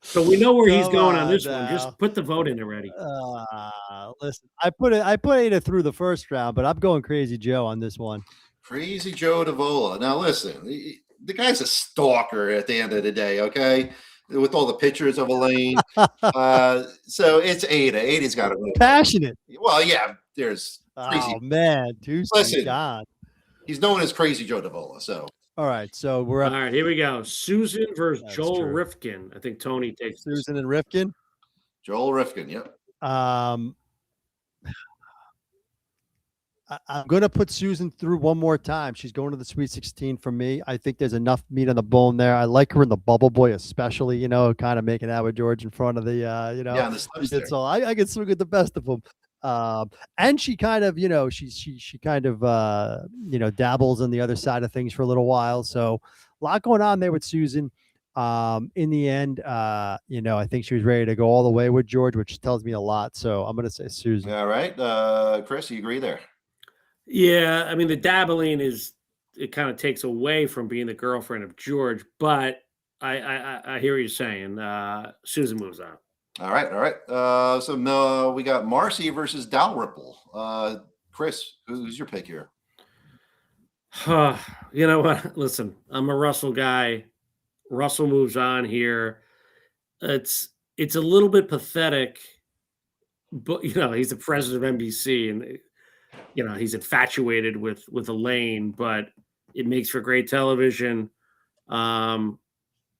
So we know where he's going on this one. Just put the vote in already. Listen, I put Aida through the first round, but I'm going Crazy Joe on this one. Crazy Joe Davola. Now listen, the guy's a stalker at the end of the day. Okay, with all the pictures of Elaine. So it's Aida. Aida's got to win. Passionate. Well, yeah. There's crazy. Oh man, listen, God. He's known as Crazy Joe Davola. So. All right, so we're up. All right, here we go. Susan versus Joel Rifkin. I think Tony takes Susan and Rifkin. Joel Rifkin, yep. I'm going to put Susan through one more time. She's going to the Sweet 16 for me. I think there's enough meat on the bone there. I like her in the Bubble Boy, especially, kind of making out with George in front of the, Yeah, the slips so I can swing at the best of them. And she kind of, she kind of, dabbles on the other side of things for a little while. So a lot going on there with Susan. In the end, I think she was ready to go all the way with George, which tells me a lot. So I'm going to say Susan. All right. Chris, you agree there? Yeah. I mean, the dabbling it kind of takes away from being the girlfriend of George, but I hear what you're saying. Susan moves on. All right. So we got Marcy versus Dalrymple. Chris, who's your pick here? You know what? Listen, I'm a Russell guy. Russell moves on here. It's a little bit pathetic, but he's the president of NBC, and he's infatuated with Elaine, but it makes for great television.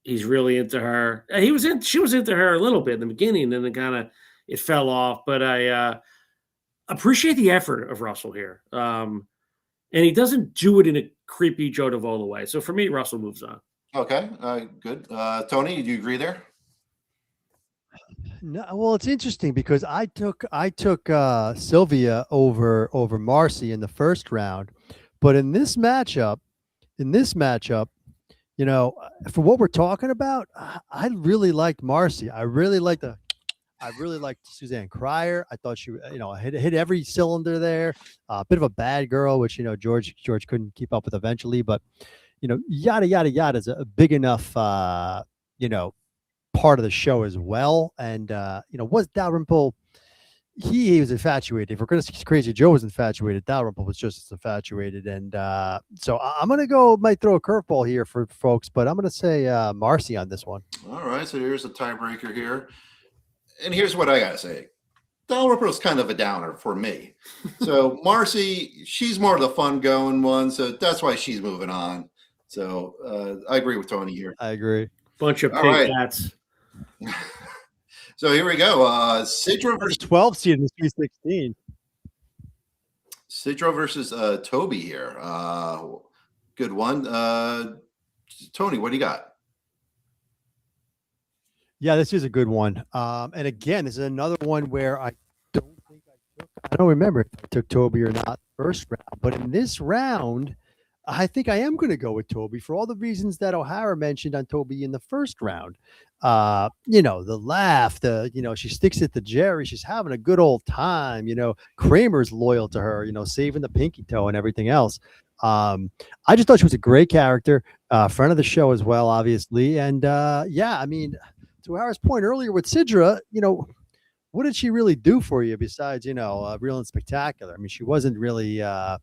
He's really into her. She was into her a little bit in the beginning, and then it fell off. But I appreciate the effort of Russell here. And he doesn't do it in a creepy Joe Davola way. So for me, Russell moves on. Okay. Good. Tony, do you agree there? No, well, it's interesting because I took Sylvia over Marcy in the first round, but in this matchup, for what we're talking about, I really liked Marcy. I really liked Suzanne Cryer. I thought she, hit every cylinder there. A bit of a bad girl, which George couldn't keep up with eventually. But yada yada yada is a big enough part of the show as well. And was Dalrymple? He was infatuated. If we're going to see Crazy Joe was infatuated, Dalrymple was just as infatuated. And so I'm going to might throw a curveball here for folks, but I'm going to say Marcy on this one. All right. So here's a tiebreaker here. And here's what I got to say. Dalrymple's kind of a downer for me. So Marcy, she's more of the fun going one. So that's why she's moving on. So I agree with Tony here. I agree. Bunch of pink cats. So here we go. Sidra versus 12 seed in the Sweet 16. Sidra versus Toby here. Good one. Tony, what do you got? Yeah, this is a good one. And again, this is another one where I don't remember if I took Toby or not first round, but in this round, I think I am going to go with Toby for all the reasons that O'Hara mentioned on Toby in the first round. The laugh, she sticks it to Jerry. She's having a good old time. Kramer's loyal to her, saving the pinky toe and everything else. I just thought she was a great character, friend of the show as well, obviously. And yeah, I mean, to Hara's point earlier with Sidra, what did she really do for you besides, Real and Spectacular? I mean, she wasn't really, I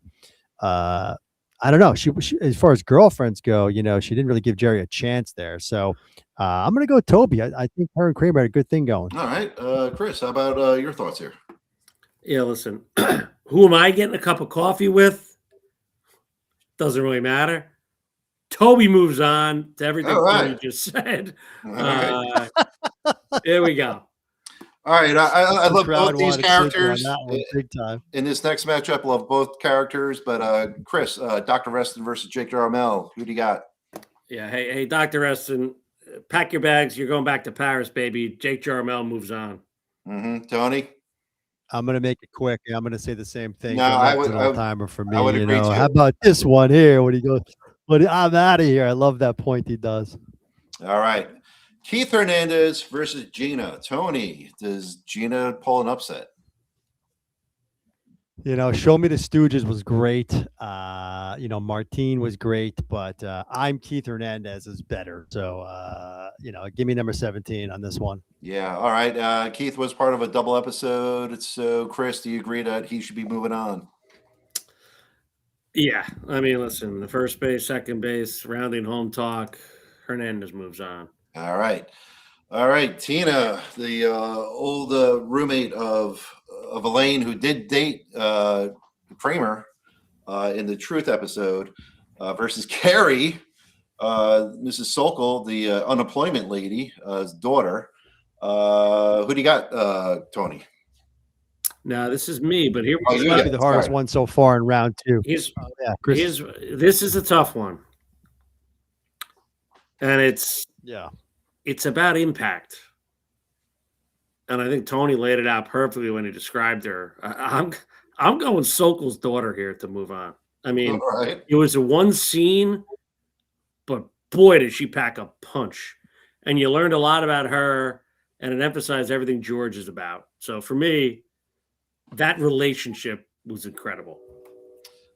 don't know. She, as far as girlfriends go, she didn't really give Jerry a chance there. So I'm going to go Toby. I think her and Kramer had a good thing going. All right. Chris, how about your thoughts here? Yeah, listen, who am I getting a cup of coffee with? Doesn't really matter. Toby moves on to everything Tony just said. Here we go. All right. I love both these characters. Big time. In this next matchup, I love both characters. But Chris, Dr. Reston versus Jake Jarmel. Who do you got? Yeah. Hey, Dr. Reston, pack your bags. You're going back to Paris, baby. Jake Jarmel moves on. Tony? I'm going to make it quick. I'm going to say the same thing. No, I would. An all-timer for me. I would agree too. How about this one here? When he goes, "But I'm out of here." I love that point he does. All right. Keith Hernandez versus Gina. Tony, does Gina pull an upset? Show Me the Stooges was great. Martine was great, but I'm Keith Hernandez is better. So, give me number 17 on this one. Yeah. All right. Keith was part of a double episode. So, Chris, do you agree that he should be moving on? Yeah. I mean, listen, the first base, second base, rounding home talk, Hernandez moves on. All right. Tina, the old roommate of Elaine, who did date Kramer in the Truth episode, versus Carrie, Mrs. Sokol, the unemployment lady's daughter. Who do you got, Tony? No, this is me, but here this might be the hardest one so far in round two. This is a tough one, and it's about impact. And I think Tony laid it out perfectly when he described her. I'm going Sokol's daughter here to move on. I mean, It was a one scene, but boy, did she pack a punch. And you learned a lot about her, and it emphasized everything George is about. So for me, that relationship was incredible.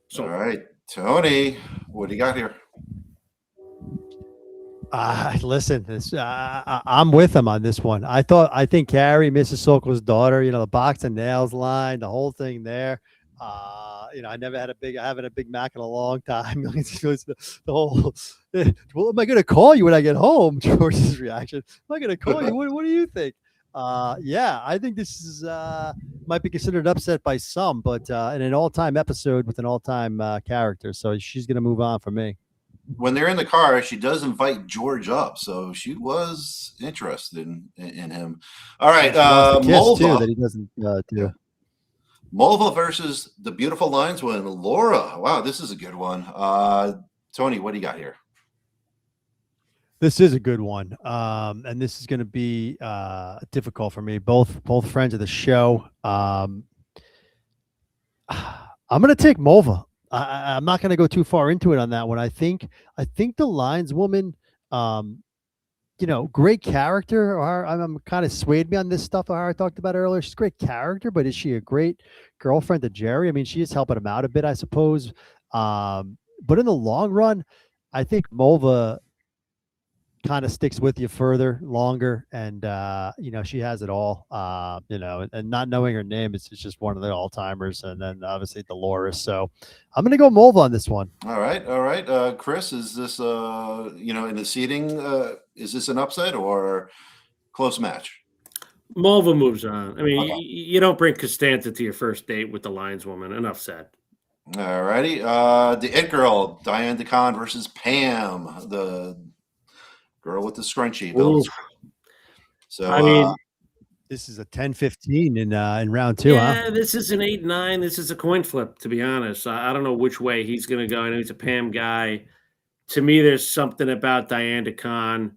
So, all right, Tony, what do you got here? Listen, I'm with him on this one. I think Carrie, Mrs. Sokol's daughter, the box of nails line, the whole thing there. I haven't had a Big Mac in a long time. The whole, well, am I going to call you when I get home? George's reaction. Am I going to call you? What do you think? Yeah, I think this is might be considered an upset by some, but in an all-time episode with an all-time character. So she's going to move on for me. When they're in the car, she does invite George up, so she was interested in him. All right, Mulva that he doesn't do. Mulva versus the beautiful lineswoman Laura. Wow, this is a good one. Tony, what do you got here? This is a good one, and this is going to be difficult for me. Both friends of the show. I'm going to take Mulva. I'm not going to go too far into it on that one. I think the lineswoman, great character. I'm kind of swayed me on this stuff I talked about earlier. She's a great character, but is she a great girlfriend to Jerry? I mean, she is helping him out a bit, I suppose. But in the long run, I think Mulva kind of sticks with you longer, and she has it all. And not knowing her name, it's just one of the all-timers, and then obviously Dolores. So I'm gonna go Mulva on this one. All right. Chris, is this in the seating, is this an upset or close match? Mulva moves on. I mean, you don't bring Costanza to your first date with the lineswoman. Enough said. All righty. The It Girl, Diane DeCon versus Pam, the girl with the scrunchie. So I mean, this is a 10-15 in round two. Yeah, this is an 8-9. This is a coin flip, to be honest. I don't know which way he's going to go. I know he's a Pam guy. To me, there's something about Diane DeCon.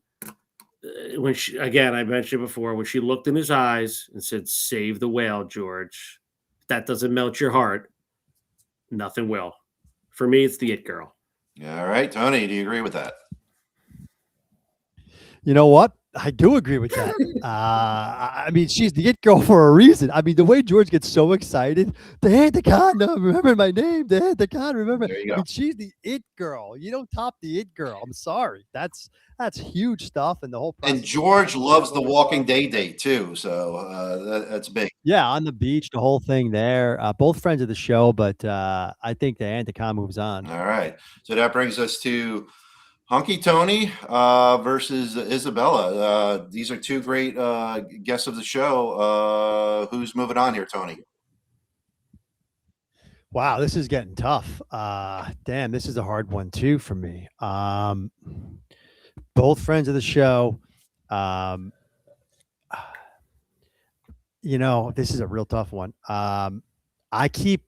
When she, again, I mentioned before, when she looked in his eyes and said, "Save the whale, George." If that doesn't melt your heart, nothing will. For me, it's the It Girl. All right, Tony, do you agree with that? You know what? I do agree with that. I mean, she's the it girl for a reason. I mean, the way George gets so excited, the hand the con, remember my name, the hand the con, remember. There you I go. mean, she's the it girl. You don't top the it girl. I'm sorry. That's huge stuff, and the whole process. And George loves the Walking Day date too, so that's big. Yeah, on the beach, the whole thing there. Both friends of the show, but I think the hand the con moves on. All right, so that brings us to Hunky Tony versus Isabella. These are two great guests of the show. Who's moving on here, Tony? Wow, this is getting tough. Damn, this is a hard one too for me. Both friends of the show. This is a real tough one. I keep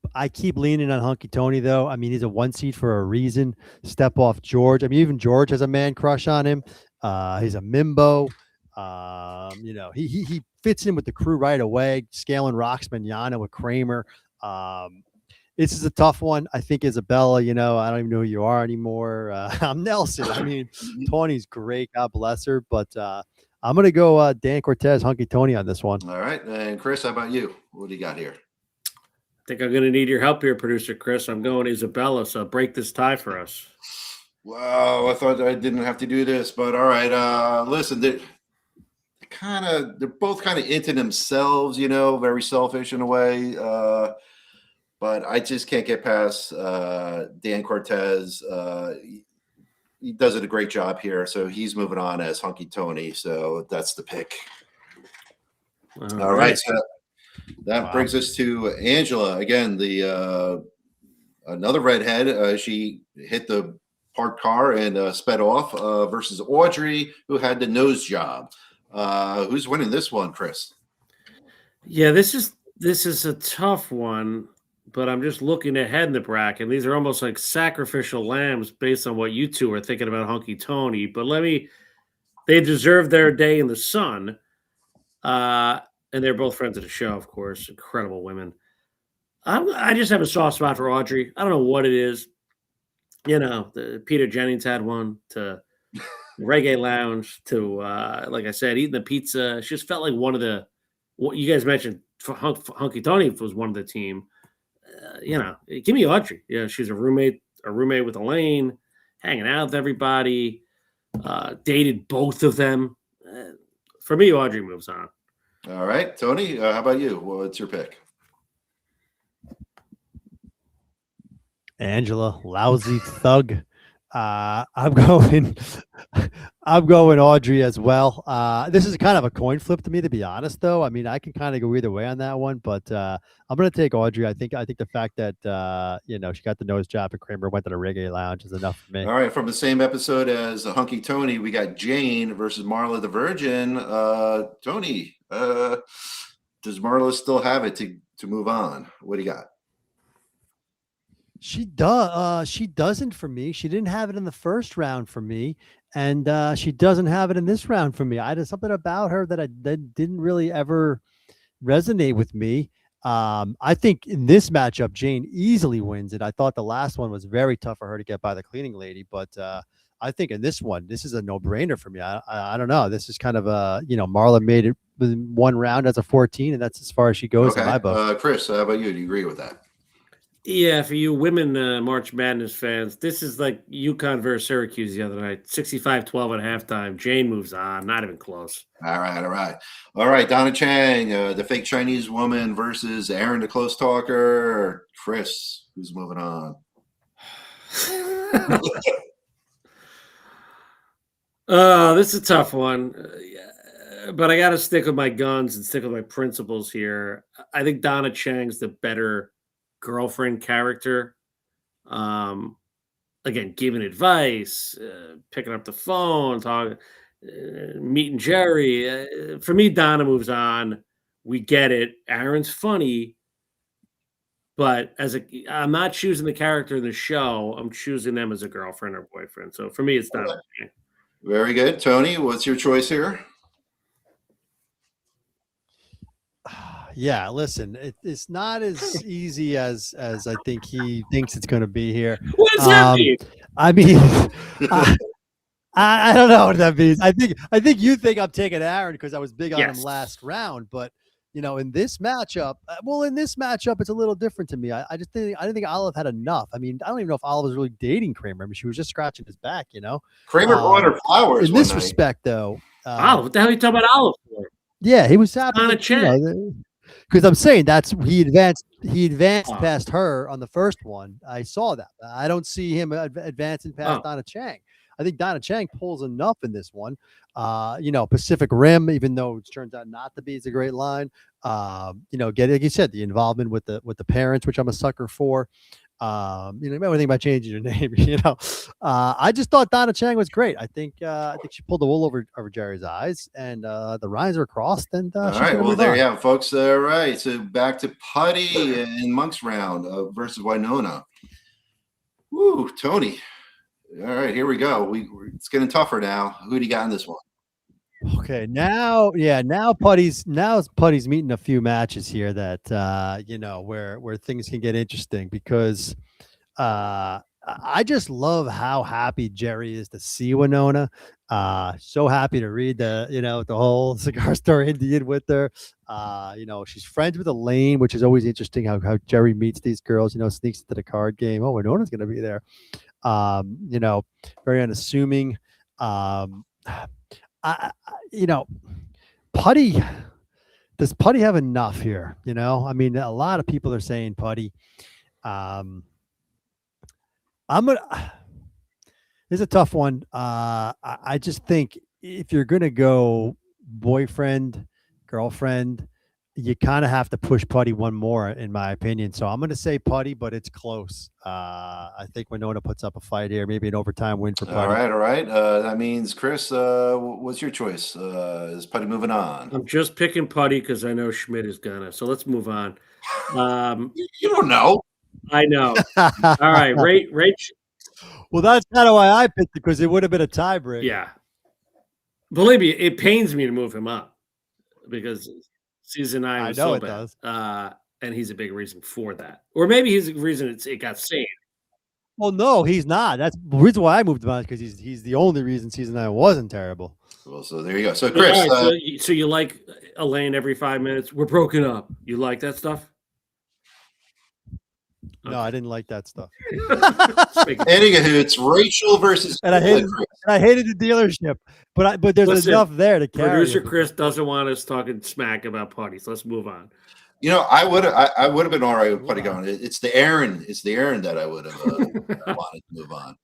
leaning on Hunky Tony though. I mean, he's a 1 seed for a reason. Step off George. I mean, even George has a man crush on him. He's a mimbo. He fits in with the crew right away. Scaling rocks manana with Kramer. This is a tough one. I think Isabella, I don't even know who you are anymore. I'm Nelson. I mean, Tony's great. God bless her. But I'm going to go Dan Cortez, Hunky Tony on this one. All right. And Chris, how about you? What do you got here? I think I'm going to need your help here, producer Chris. I'm going Isabella, so break this tie for us. Wow, I thought I didn't have to do this, but all right. Listen, they're both kind of into themselves, very selfish in a way. But I just can't get past Dan Cortez. He does a great job here, so he's moving on as Hunky Tony. So that's the pick. All right. So that brings us to Angela again. The another redhead. She hit the parked car and sped off versus Audrey, who had the nose job. Who's winning this one, Chris? Yeah, this is a tough one, but I'm just looking ahead in the bracket. These are almost like sacrificial lambs based on what you two are thinking about Hunky Tony. But they deserve their day in the sun. And they're both friends of the show, of course. Incredible women. I just have a soft spot for Audrey. I don't know what it is. Peter Jennings had one, to Reggae Lounge, to, like I said, eating the pizza. She just felt like one of the, what you guys mentioned, Hunky Tony was one of the team. Give me Audrey. She's a roommate with Elaine, hanging out with everybody, dated both of them. For me, Audrey moves on. All right, Tony, how about you? What's your pick? Angela, lousy thug. I'm going Audrey as well. This is kind of a coin flip to me, to be honest, though. I mean, I can kind of go either way on that one, but I'm going to take Audrey. I think the fact that she got the nose job and Kramer went to the reggae lounge is enough for me. All right, from the same episode as Hunky Tony, we got Jane versus Marla the Virgin. Tony, does Marla still have it to move on? What do you got? She does. She doesn't for me. She didn't have it in the first round for me, and she doesn't have it in this round for me. I had something about her that didn't really ever resonate with me. I think in this matchup, Jane easily wins it. I thought the last one was very tough for her to get by the cleaning lady, but I think in this one, this is a no-brainer for me. I don't know. This is kind of a Marla made it in one round as a 14, and that's as far as she goes in my book. Chris, how about you? Do you agree with that? Yeah, for you women March Madness fans, this is like UConn versus Syracuse the other night. 65-12 at halftime. Jane moves on. Not even close. All right. Donna Chang, the fake Chinese woman versus Aaron, the close talker. Chris, who's moving on? This is a tough one. But I got to stick with my guns and stick with my principles here. I think Donna Chang's the better girlfriend character. Again, giving advice, picking up the phone, talking, meeting Jerry. For me, Donna moves on. We get it. Aaron's funny, but I'm not choosing the character in the show. I'm choosing them as a girlfriend or boyfriend. So for me, it's Donna. Very good, Tony. What's your choice here? Yeah, listen, it's not as easy as I think he thinks it's going to be here. What does that mean? I mean, I don't know what that means. I think you think I'm taking Aaron because I was big on him Yes. last round, but in this matchup, it's a little different to me. I just think I didn't think Olive had enough. I mean, I don't even know if Olive was really dating Kramer. I mean, she was just scratching his back. Kramer brought her flowers In one this night. respect, though. Olive, what the hell are you talking about Olive for? Yeah, he was happy. Donna Chang. Because I'm saying he advanced Oh. past her on the first one. I saw that. I don't see him advancing past Donna Chang. I think Donna Chang pulls enough in this one. Pacific Rim, even though it turns out not to be, is a great line. Get, like you said, the involvement with the parents, which I'm a sucker for. You might want to think about changing your name. I just thought Donna Chang was great. I think she pulled the wool over Jerry's eyes, and the lines are crossed. And all right, well, there you have it, folks. All right, so back to Putty in Monk's round versus Winona. Woo, Tony. All right, here we go. It's getting tougher now. Who do you got in this one? Okay, now Putty's meeting a few matches here that where things can get interesting because I just love how happy Jerry is to see Winona. So happy to read the whole cigar store Indian with her. She's friends with Elaine, which is always interesting how Jerry meets these girls, sneaks into the card game. Oh, Winona's gonna be there. Very unassuming. Putty, does Putty have enough here? I mean, a lot of people are saying Putty. It's a tough one. I just think if you're gonna go boyfriend, girlfriend, you kind of have to push Putty one more, in my opinion. So I'm gonna say Putty, but it's close. I think Winona puts up a fight here, maybe an overtime win for Putty. All right. That means Chris, what's your choice? Is Putty moving on? I'm just picking Putty because I know Schmidt is gonna. So let's move on. You don't know. I know. All right, Rach. Well, that's kind of why I picked it, because it would have been a tiebreak. Yeah. Believe me, it pains me to move him up because season 9 was so bad. Does. And he's a big reason for that. Or maybe he's a reason it got saved. Well, no, he's not. That's the reason why I moved him on, because he's the only reason season 9 wasn't terrible. Well, so there you go. So Chris, right, so you like Elaine every 5 minutes? We're broken up. You like that stuff? Okay. No, I didn't like that stuff. Anywho, it's Rachel versus and I hated the dealership, but there's enough there to carry. Producer Chris doesn't want us talking smack about Putty, so let's move on. I would have been all right with Putty going. It's the Aaron that I would have wanted to move on.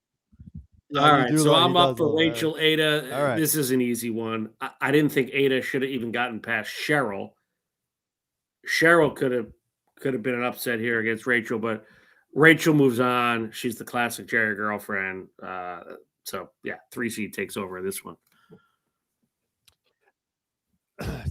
All right, so I'm up for Rachel, Aida. Right. This is an easy one. I didn't think Aida should have even gotten past Cheryl. Cheryl could have been an upset here against Rachel, but Rachel moves on. She's the classic Jerry girlfriend. So yeah, 3 seed takes over this one.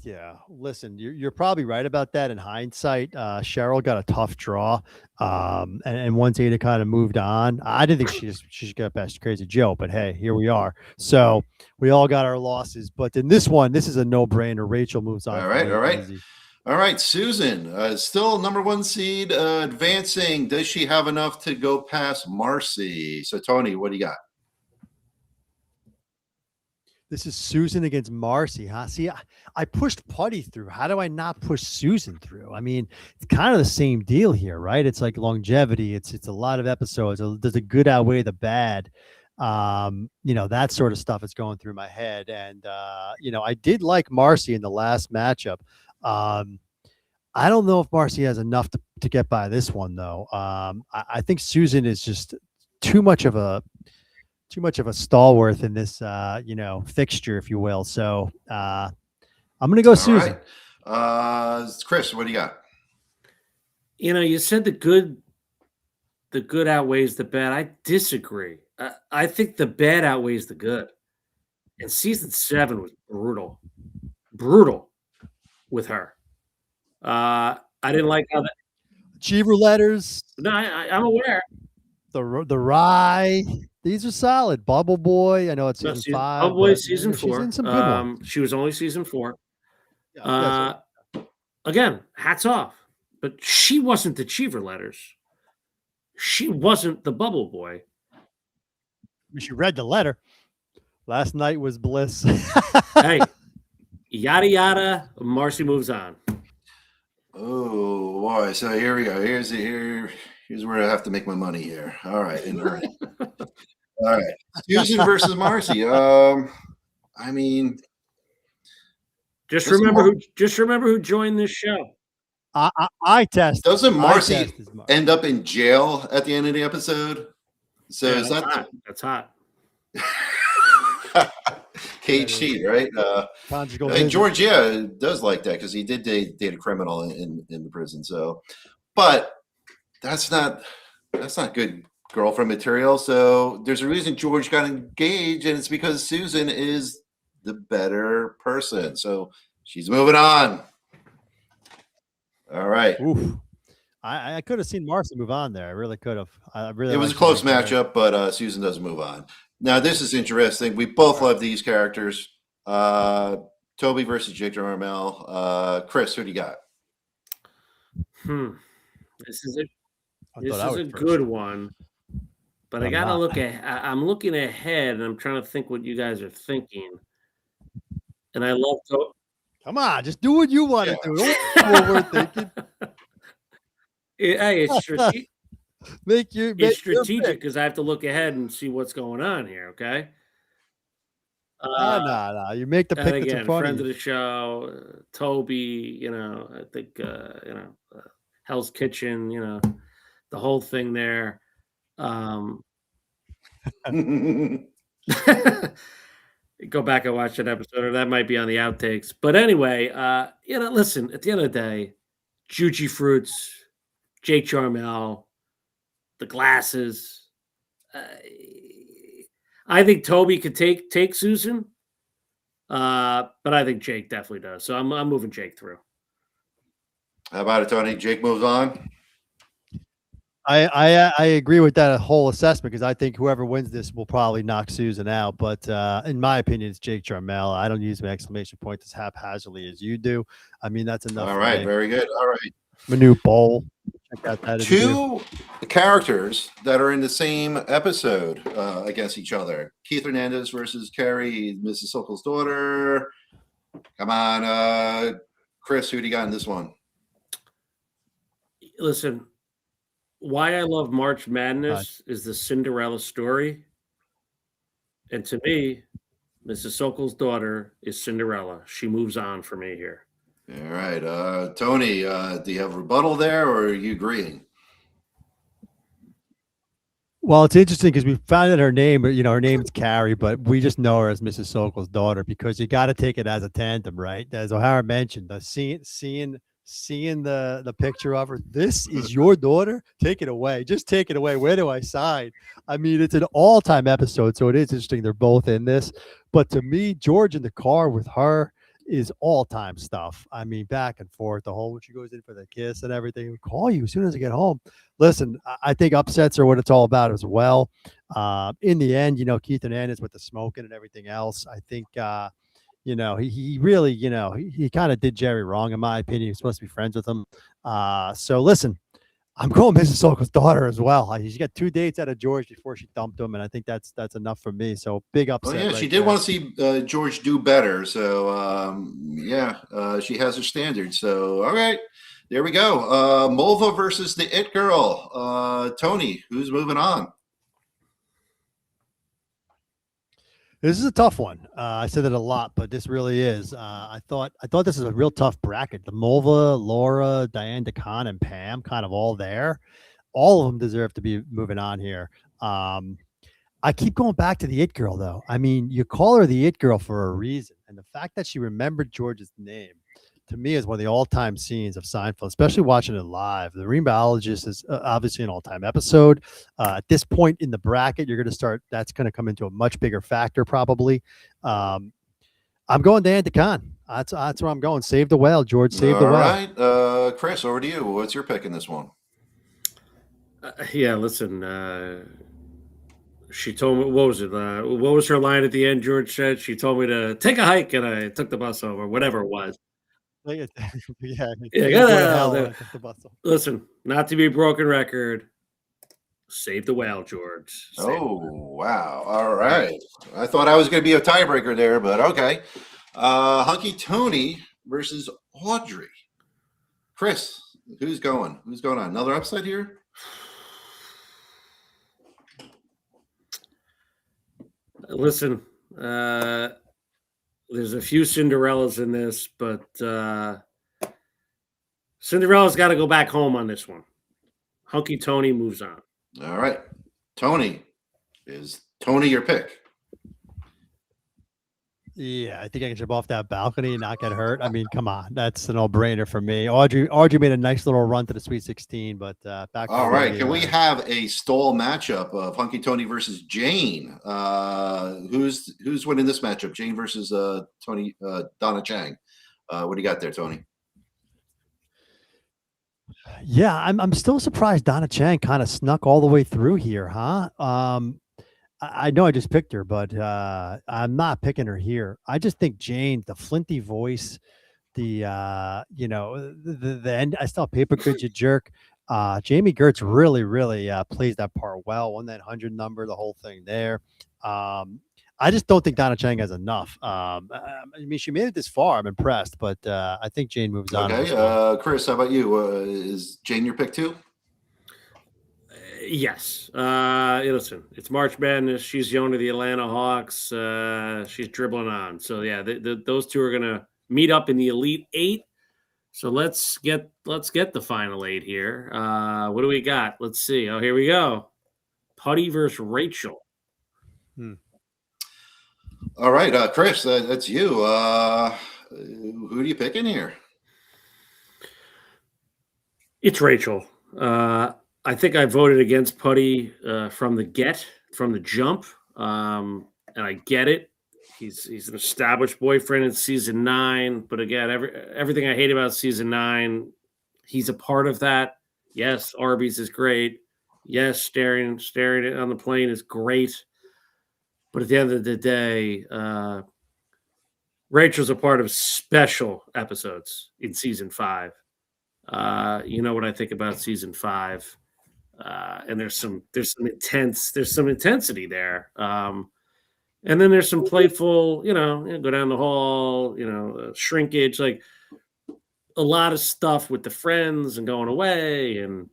Yeah, listen, you're probably right about that in hindsight. Cheryl got a tough draw, and once Aida kind of moved on, I didn't think she got past Crazy Joe, but hey, here we are. So we all got our losses, but in this one, this is a no-brainer. Rachel moves on. All right. All right, Susan, still number 1 seed, advancing. Does she have enough to go past Marcy? So, Tony, what do you got? This is Susan against Marcy, huh? See, I pushed Putty through. How do I not push Susan through? I mean, it's kind of the same deal here, right? It's like longevity. It's a lot of episodes. Does the good outweigh the bad? That sort of stuff is going through my head. And, I did like Marcy in the last matchup. I don't know if Marcy has enough to get by this one, though. I think Susan is just too much of a stalwart in this, fixture, if you will. So I'm going to go Susan. Right. Chris, what do you got? You said the good outweighs the bad. I disagree. I think the bad outweighs the good. And season 7 was brutal with her. I didn't like how that Achiever letters. No, I'm aware. The rye. These are solid. Bubble Boy. I know it's season 5. Bubble Boy season 4. She's in some good ones. She was only season 4. Yeah, again, hats off. But she wasn't the Cheever letters. She wasn't the Bubble Boy. She read the letter. Last night was bliss. Hey, yada yada. Marcy moves on. Oh boy! So here we go. Here's where I have to make my money here. All right, in her. All right, Susan versus Marcy. I mean, Just Doesn't remember who joined this show. I test. doesn't I Marcy test is Marcy. end up in jail at the end of the episode? So Yeah, is that's that hot. That's hot. Kate Sheet, right? Conjugal Hey, visit. George, yeah, does like that because he did date a criminal in the prison. So, but that's not good girlfriend material. So there's a reason George got engaged, and it's because Susan is the better person. So she's moving on. All right. Oof. I could have seen Marcy move on there. I really could have. I really. It was a liked close Susan there. matchup, but Susan does move on. Now this is interesting. We both love these characters. Toby versus Jake Jarmel. Chris, who do you got? This is a I this thought I is was a first. good one, but I I'm gotta not. look at. I'm looking ahead, and I'm trying to think what you guys are thinking. And I love Toby. Come on, just do what you want to do. Don't know what we're thinking. Hey, it's strategic. It's strategic because I have to look ahead and see what's going on here. Okay. No. You make the And pick that's again, in front friend of of you. the show, Toby. I think Hell's Kitchen. The whole thing there. Go back and watch that episode, or that might be on the outtakes. But anyway, listen. At the end of the day, Juicy Fruits, Jake Jarmel, the glasses. I think Toby could take Susan, but I think Jake definitely does. So I'm moving Jake through. How about it, Tony? Jake moves on. I agree with that whole assessment because I think whoever wins this will probably knock Susan out. But in my opinion, it's Jake Jarmel. I don't use my exclamation point as haphazardly as you do. I mean, that's enough. All for right, me. very good. All right. Manute Bowl. Check out that. Two characters that are in the same episode against each other. Keith Hernandez versus Carrie, Mrs. Sokol's daughter. Come on, Chris, who do you got in this one? Listen, why I love March Madness is the Cinderella story. And to me, Mrs. Sokol's daughter is Cinderella. She moves on for me here. All right. Tony, do you have a rebuttal there or are you agreeing? Well, it's interesting because we found out her name, but her name is Carrie, but we just know her as Mrs. Sokol's daughter because you got to take it as a tandem, right? As O'Hara mentioned, seeing the picture of her. This is your daughter. Take it away. Just take it away. Where do I sign? I mean, it's an all-time episode, so it is interesting. They're both in this, but to me, George in the car with her is all-time stuff. I mean, back and forth, the whole when she goes in for the kiss and everything. We'll call you as soon as I get home. Listen, I think upsets are what it's all about as well. In the end, Keith Hernandez with the smoking and everything else. I think he really, he kind of did Jerry wrong, in my opinion. He was supposed to be friends with him. So listen, I'm going Mrs. Sokol's daughter as well. She got 2 dates out of George before she dumped him, and I think that's enough for me. So big upset. Oh yeah, right she did there. want to see George do better. So she has her standards. So all right, there we go. Mulva versus the It Girl. Tony, who's moving on? This is a tough one. I said it a lot, but this really is. I thought this is a real tough bracket. The Mulva, Laura, Diane DeCon, and Pam, kind of all there. All of them deserve to be moving on here. I keep going back to the It Girl, though. I mean, you call her the It Girl for a reason, and the fact that she remembered George's name, to me, is one of the all-time scenes of Seinfeld, especially watching it live. The Marine Biologist is obviously an all-time episode. At this point in the bracket, you're going to start. That's going to come into a much bigger factor, probably. I'm going Diane DeCon. That's where I'm going. Save the whale, George. Save the whale. All right, Chris, over to you. What's your pick in this one? Yeah, listen. She told me, what was it? What was her line at the end? George said she told me to take a hike, and I took the bus over. Whatever it was. Yeah. Listen, not to be a broken record. Save the whale, George. Wow. All right. I thought I was going to be a tiebreaker there, but okay. Hunky Tony versus Audrey. Chris, who's going? Who's going on? Another upset here? Listen, there's a few Cinderellas in this, but Cinderella's got to go back home on this one. Hunky Tony moves on. All right. Tony. Is Tony your pick? Yeah, I think I can jump off that balcony and not get hurt. I mean, come on, that's a no-brainer for me. Audrey made a nice little run to the Sweet 16, but back. All right, can we have a stall matchup of Hunky Tony versus Jane? Who's winning this matchup? Jane versus Donna Chang. What do you got there, Tony? Yeah, I'm still surprised Donna Chang kind of snuck all the way through here, huh? I know I just picked her, but I'm not picking her here. I just think Jane, the flinty voice, the end. I still paper goods, you jerk. Jamie Gertz really plays that part well. Won that 100 number, the whole thing there. I just don't think Donna Chang has enough. I mean, she made it this far. I'm impressed, but I think Jane moves on. Okay, Chris, how about you? Is Jane your pick too? Yes. Listen, it's March Madness. She's young to the Atlanta Hawks. She's dribbling on. So yeah, those two are gonna meet up in the Elite Eight. So let's get the final eight here. What do we got? Let's see. Oh, here we go. Putty versus Rachel. All right, Chris, that's you. Who are you picking here? It's Rachel. I think I voted against Putty from the jump, and I get it. He's an established boyfriend in season 9, but again, everything I hate about season 9, he's a part of that. Yes, Arby's is great. Yes, staring on the plane is great, but at the end of the day, Rachel's a part of special episodes in season 5. You know what I think about season 5. And there's some intensity there. And then there's some playful, go down the hall, shrinkage, like a lot of stuff with the friends and going away and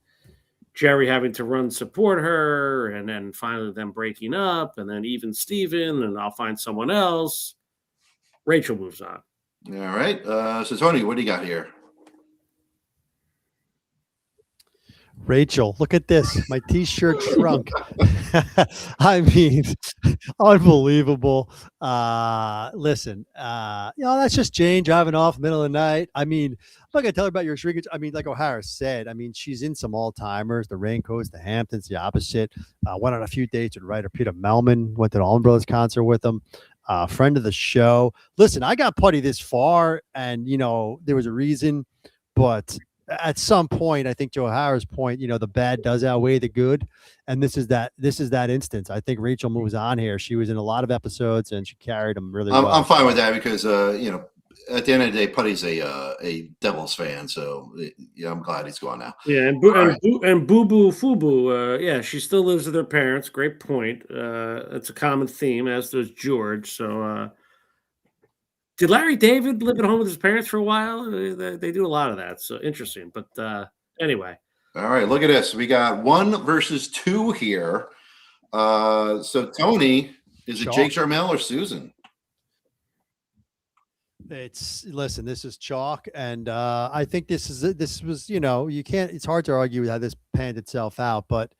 Jerry having to support her. And then finally them breaking up and then even Steven and I'll find someone else. Rachel moves on. All right. So Tony, what do you got here? Rachel, look at this. My t-shirt shrunk. I mean, unbelievable. Listen, that's just Jane driving off middle of the night. I mean, I'm not gonna tell her about your shrinkage. I mean, like O'Hara said, I mean, she's in some all-timers, the Raincoats, the Hamptons, the opposite. Went on a few dates with writer Peter Melman, went to the Allman Brothers concert with him. Friend of the show. Listen, I got Putty this far, and there was a reason, but at some point, I think to O'Hara's point, the bad does outweigh the good, and this is that instance. I think Rachel moves on here. She was in a lot of episodes, and she carried them really well. I'm fine with that because at the end of the day, Putty's a Devils fan, so I'm glad he's gone now. Yeah, and Boo Boo Fubu, yeah, she still lives with her parents. Great point. It's a common theme, as does George. So. Did Larry David live at home with his parents for a while? They do a lot of that. So interesting. But anyway. All right. Look at this. We got 1 versus 2 here. So Tony, is it Jake Jarmel or Susan? Listen, this is chalk. And I think this was, you can't, it's hard to argue how this panned itself out, but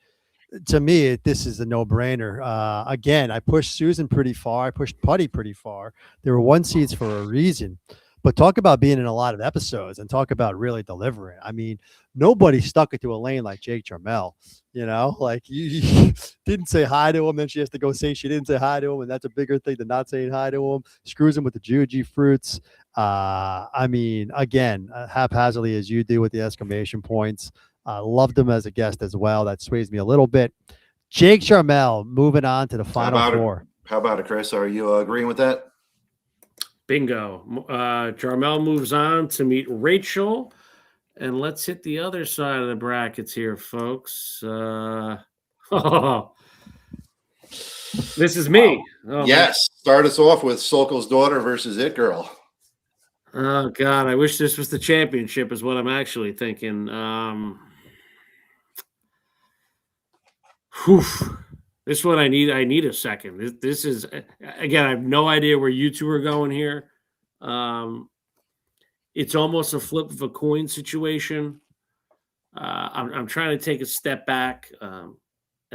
to me, this is a no-brainer. Again, I pushed Susan pretty far. I pushed Putty pretty far. There were 1 seeds for a reason. But talk about being in a lot of episodes and talk about really delivering. I mean, nobody stuck it to a lane like Jake Jarmel. Like you didn't say hi to him, then she has to go say she didn't say hi to him, and that's a bigger thing than not saying hi to him. Screws him with the Juji fruits. I mean, again, haphazardly as you do with the exclamation points. Loved him as a guest as well. That sways me a little bit. Jake Jarmel moving on to the final 4. How about it, Chris? Are you agreeing with that? Bingo. Jarmel moves on to meet Rachel. And let's hit the other side of the brackets here, folks. Oh, this is me. Oh, Yes. Start us off with Sokol's daughter versus It Girl. Oh God, I wish this was the championship. Is what I'm actually thinking. Whew. This one I need a second. This is again. I have no idea where you two are going here. It's almost a flip of a coin situation. I'm trying to take a step back and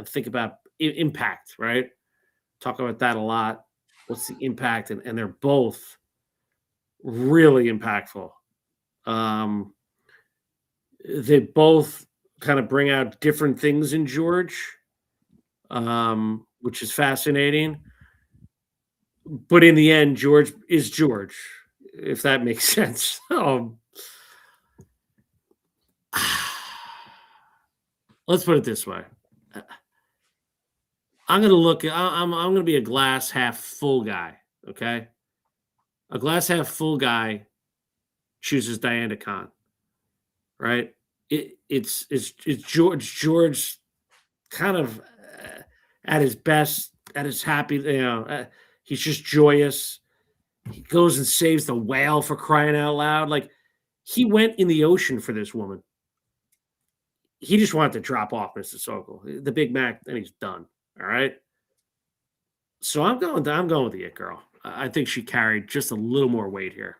think about impact. Right, talk about that a lot. What's the impact? And they're both really impactful. They both kind of bring out different things in George, which is fascinating. But in the end, George is George, if that makes sense. Let's put it this way. I'm going to look. I'm going to be a glass half full guy. Okay, a glass half full guy chooses Diana Khan. Right? It's George. George kind of at his best, at his happy. He's just joyous. He goes and saves the whale, for crying out loud. Like, he went in the ocean for this woman. He just wanted to drop off Mr. Sokol, the Big Mac, and he's done. All right. So I'm going with the It Girl. I think she carried just a little more weight here.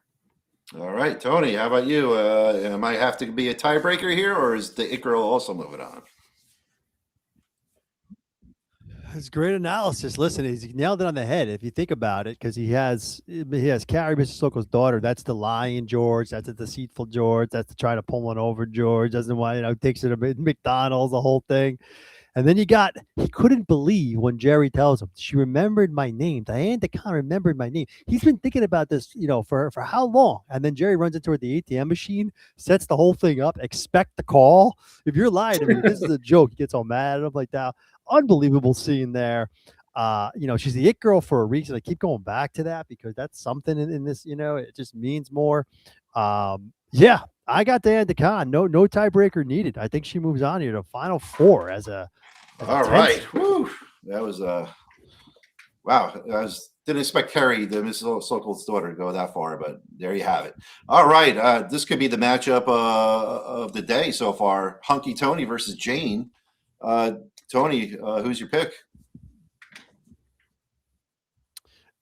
All right, Tony, how about you? Am I have to be a tiebreaker here, or is the It Girl also moving on? It's great analysis. Listen, he's nailed it on the head if you think about it, because he has Carrie, Mrs. Sokol's daughter. That's the lying George. That's the deceitful George. That's the trying to pull one over George. Doesn't want, takes it to McDonald's, the whole thing. And then he couldn't believe when Jerry tells him, she remembered my name. Diane DeCon remembered my name. He's been thinking about this, for how long? And then Jerry runs into her at the ATM machine, sets the whole thing up, expect the call. If you're lying to me, this is a joke. He gets all mad at him like that. Unbelievable scene there. She's the It Girl for a reason. I keep going back to that because that's something in this, it just means more. Yeah, I got Diane DeCon. No tiebreaker needed. I think she moves on here to Final Four as a all right. Woo. That was wow. Didn't expect Carrie, the Mrs. Sokol's daughter, to go that far, but there you have it. All right. This could be the matchup of the day so far. Hunky Tony versus Jane. Tony, who's your pick?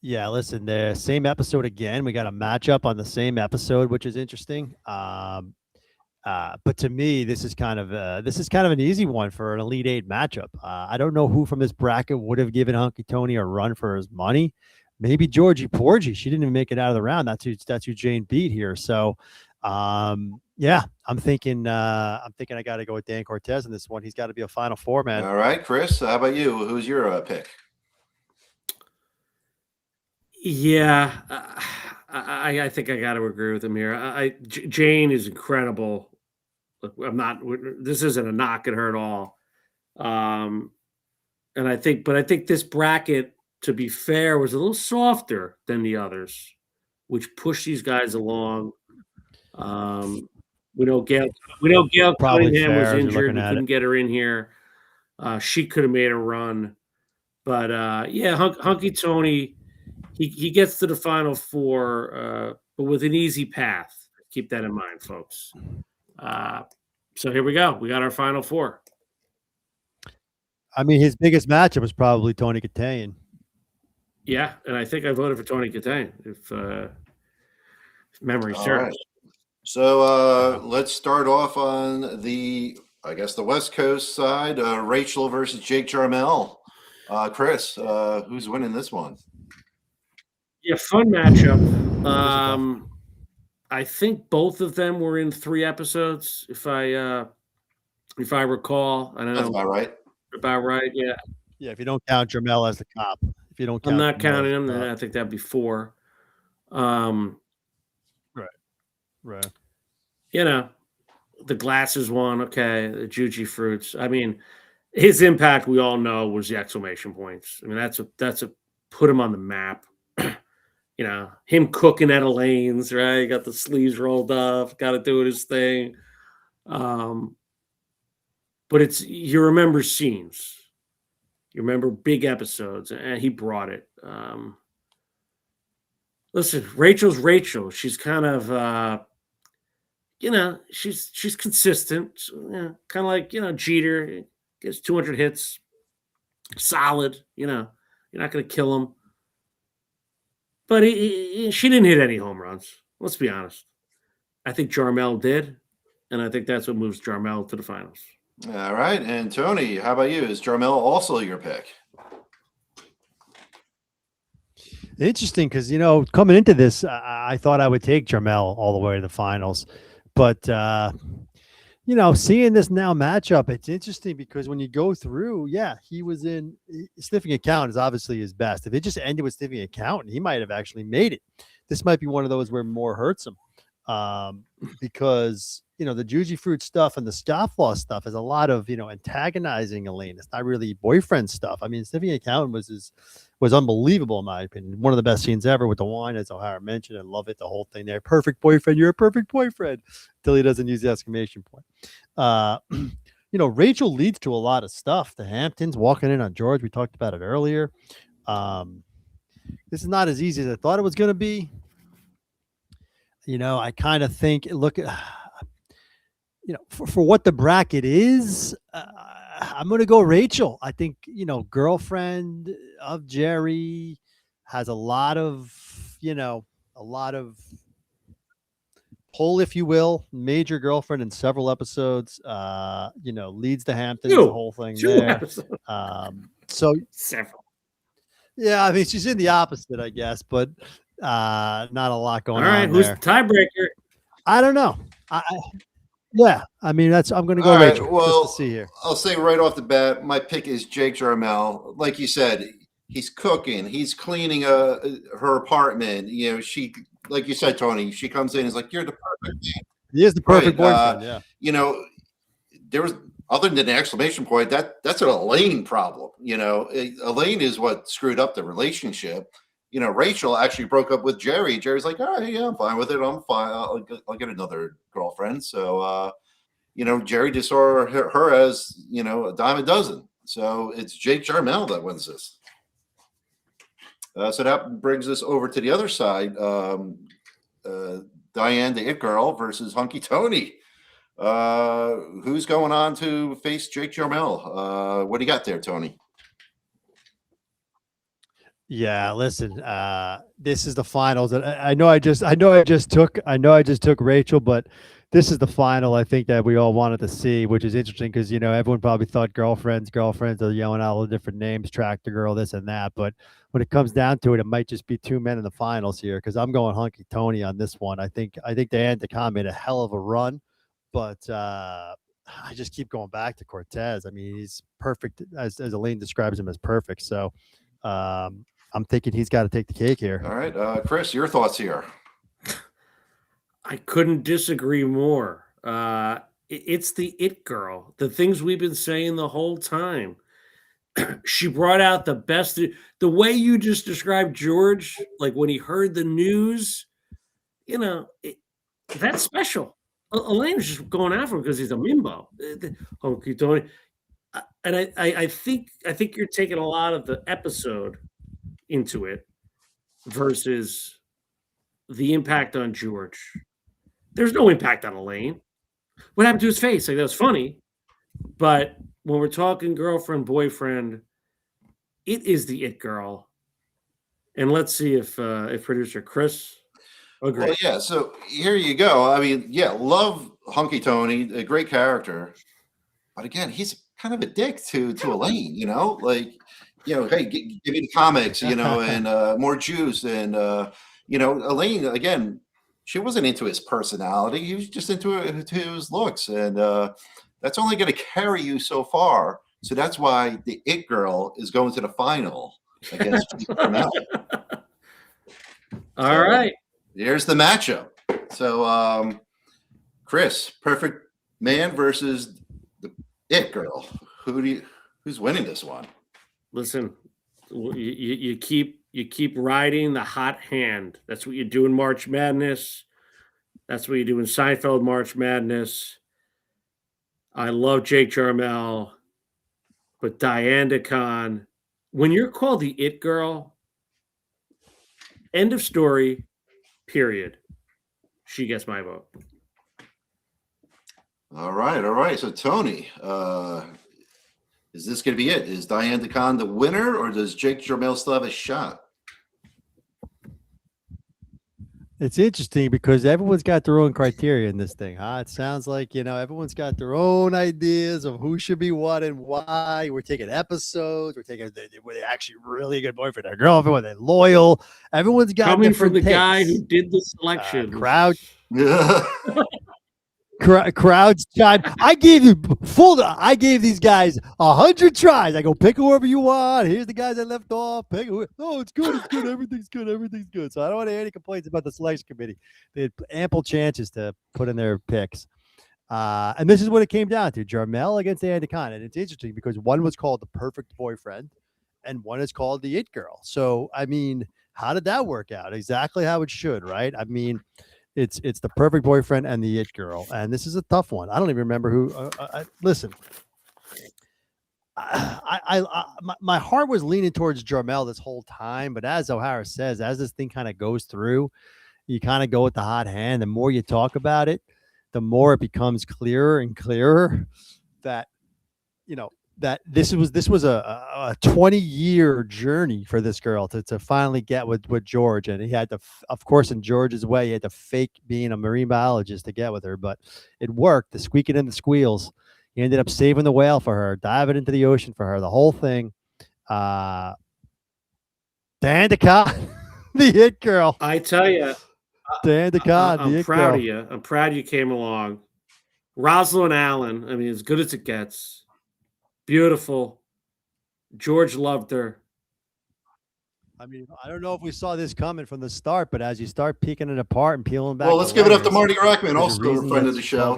Yeah, listen, the same episode again. We got a matchup on the same episode, which is interesting. But to me, this is kind of an easy one for an Elite Eight matchup. I don't know who from this bracket would have given Hunky Tony a run for his money. Maybe Georgie Porgy. She didn't even make it out of the round. That's who Jane beat here. So, yeah, I'm thinking I got to go with Dan Cortez in this one. He's got to be a Final Four, man. All right, Chris, how about you? Who's your pick? Yeah, I think I got to agree with him here. Jane is incredible. This isn't a knock at her at all. And I think this bracket, to be fair, was a little softer than the others, which pushed these guys along. We know Gail Cunningham was injured and couldn't get her in here. She could have made a run, but yeah, Hunky Tony, he gets to the Final Four, but with an easy path. Keep that in mind, folks. So here we go. We got our Final Four. I mean, his biggest matchup was probably Tony Catanian. Yeah, and I think I voted for Tony Catanian, if memory serves. Right. So let's start off on the West Coast side. Rachel versus Jake Jarmel. Chris, who's winning this one? Yeah, fun matchup. I think both of them were in 3 episodes, if I recall. I don't know. That's about right. About right, yeah. Yeah, if you don't count Jarmel as the cop. If you don't count I'm not counting him, then I think that'd be 4. Right. The glasses one, okay, the Juji fruits. I mean, his impact, we all know, was the exclamation points. I mean, that's a put him on the map. Him cooking at Elaine's, right? Got the sleeves rolled up, got to do his thing. But you remember scenes. You remember big episodes, and he brought it. Listen, Rachel's Rachel. She's kind of, she's consistent. Kind of like Jeter gets 200 hits, solid. You're not going to kill him. But she didn't hit any home runs. Let's be honest. I think Jarmel did, and I think that's what moves Jarmel to the finals. All right, and Tony, how about you? Is Jarmel also your pick? Interesting, because coming into this, I thought I would take Jarmel all the way to the finals, but seeing this now matchup, it's interesting because when you go through, he was in sniffing account is obviously his best. If it just ended with sniffing account, he might have actually made it. This might be one of those where more hurts him, because the Juji Fruit stuff and the scofflaw stuff is a lot of antagonizing Elaine. It's not really boyfriend stuff. I mean, sniffing account was unbelievable in my opinion. One of the best scenes ever with the wine, as O'Hara mentioned. I love it. The whole thing there. Perfect boyfriend. You're a perfect boyfriend. Till he doesn't use the exclamation point. Rachel leads to a lot of stuff. The Hamptons walking in on George. We talked about it earlier. This is not as easy as I thought it was going to be. I kind of think, look at, for what the bracket is, I'm going to go Rachel. I think, girlfriend of Jerry has a lot of pull, if you will, major girlfriend in several episodes, leads the Hamptons, the whole thing there. So several. Yeah, I mean, she's in the opposite, I guess, but not a lot going on. All right, who's the tiebreaker? I don't know. I mean, I'm going to go All right, Rachel. well, just to see here. I'll say right off the bat, my pick is Jake Jarmel. Like you said, he's cooking, he's cleaning her apartment. She, like you said, Tony, she comes in and is like, "You're the perfect man." He is the perfect boyfriend. There was, other than the exclamation point, that's an Elaine problem. Elaine is what screwed up the relationship. Rachel actually broke up with Jerry. Jerry's like, "All right, yeah, I'm fine with it. I'm fine. I'll get another girlfriend." So, Jerry just saw her as, a dime a dozen. So it's Jake Jarmel that wins this. So that brings us over to the other side. Diane, the It Girl, versus Hunky Tony. Who's going on to face Jake Jarmel? What do you got there, Tony? Yeah, listen. This is the finals. I know I just took Rachel, but this is the final I think that we all wanted to see, which is interesting because everyone probably thought girlfriends are yelling out all the different names, tractor girl, this and that. But when it comes down to it, it might just be two men in the finals here because I'm going Hunky Tony on this one. I think Diane DeCon made a hell of a run, but I just keep going back to Cortez. I mean, he's perfect as Elaine describes him as perfect. So I'm thinking he's got to take the cake here. All right, Chris, your thoughts here. I couldn't disagree more. It's the It Girl. The things we've been saying the whole time. She brought out the best. The way you just described George, like when he heard the news, that's special. Elaine was just going after him because he's a mimbo. Hunky Tony. And I think you're taking a lot of the episode into it versus the impact on George. There's no impact on Elaine. What happened to his face? Like, that was funny. But when we're talking girlfriend, boyfriend, it is the It Girl. And let's see if producer Chris agrees. Well, yeah, so here you go. I mean, love Hunky Tony, a great character. But again, he's kind of a dick to Elaine, hey, give me the comics, and more juice. And, Elaine, again, she wasn't into his personality. He was just into his looks. And that's only going to carry you so far. So that's why the It Girl is going to the final against Jarmel. All right. Here's the matchup. So, Chris, perfect man versus the It Girl. Who's winning this one? Listen, you keep riding the hot hand. That's what you do in March Madness. That's what you do in Seinfeld March Madness. I love Jake Jarmel, But Diane DeCon, when you're called the it girl, end of story, period. She gets my vote. All right. So Tony, is this going to be it? Is Diane DeCon the winner, or does Jake Jarmel still have a shot? It's interesting because everyone's got their own criteria in this thing, huh? It sounds like, everyone's got their own ideas of who should be what and why. We're taking episodes. Were they actually really a good boyfriend or girlfriend? Were they loyal? Everyone's got coming from the takes. guy who did the selection. Crowds chime. I gave these guys 100 tries. I go, pick whoever you want. Here's the guys I left off. Pick who. Oh, it's good. Everything's good. So I don't want to hear any complaints about the selection committee. They had ample chances to put in their picks. And this is what it came down to: Jarmel against Diane DeCon. And it's interesting because one was called the perfect boyfriend, and one is called the it girl. So I mean, how did that work out? Exactly how it should, right? I mean. It's the perfect boyfriend and the it girl, and this is a tough one. I don't even remember who. Listen, my heart was leaning towards Jarmel this whole time, but as O'Hara says, as this thing kind of goes through, you kind of go with the hot hand. The more you talk about it, the more it becomes clearer and clearer that that this was a 20-year journey for this girl to finally get with George. And he had to, of course, in George's way, he had to fake being a marine biologist to get with her, but it worked. The squeaking and the squeals. He ended up saving the whale for her, diving into the ocean for her, the whole thing. Dan DeCon, the hit girl. I tell you, Dan DeCon, I'm proud of you. I'm proud you came along. Rosalind Allen, I mean, as good as it gets. Beautiful. George loved her. I mean, I don't know if we saw this coming from the start, but as you start picking it apart and peeling back, well, let's give it up to Marty Rackman, also a friend of the show.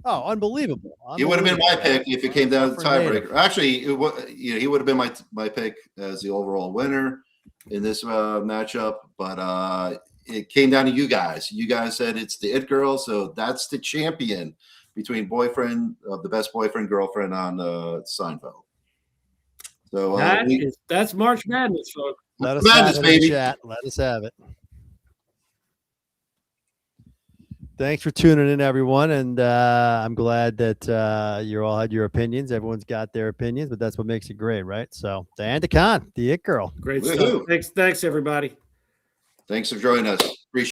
Oh, unbelievable! He would have been my pick if it came down to the tiebreaker. Actually, he would have been my pick as the overall winner in this matchup, but it came down to you guys. You guys said it's the it girl, so that's the champion between the best boyfriend girlfriend on Seinfeld. So that's March Madness, folks. Let us have it, baby. Chat. Let us have it. Thanks for tuning in, everyone, and I'm glad that you all had your opinions. Everyone's got their opinions, but that's what makes it great, right? So, Diane DeCon, the it girl. Great stuff. Thanks, everybody. Thanks for joining us.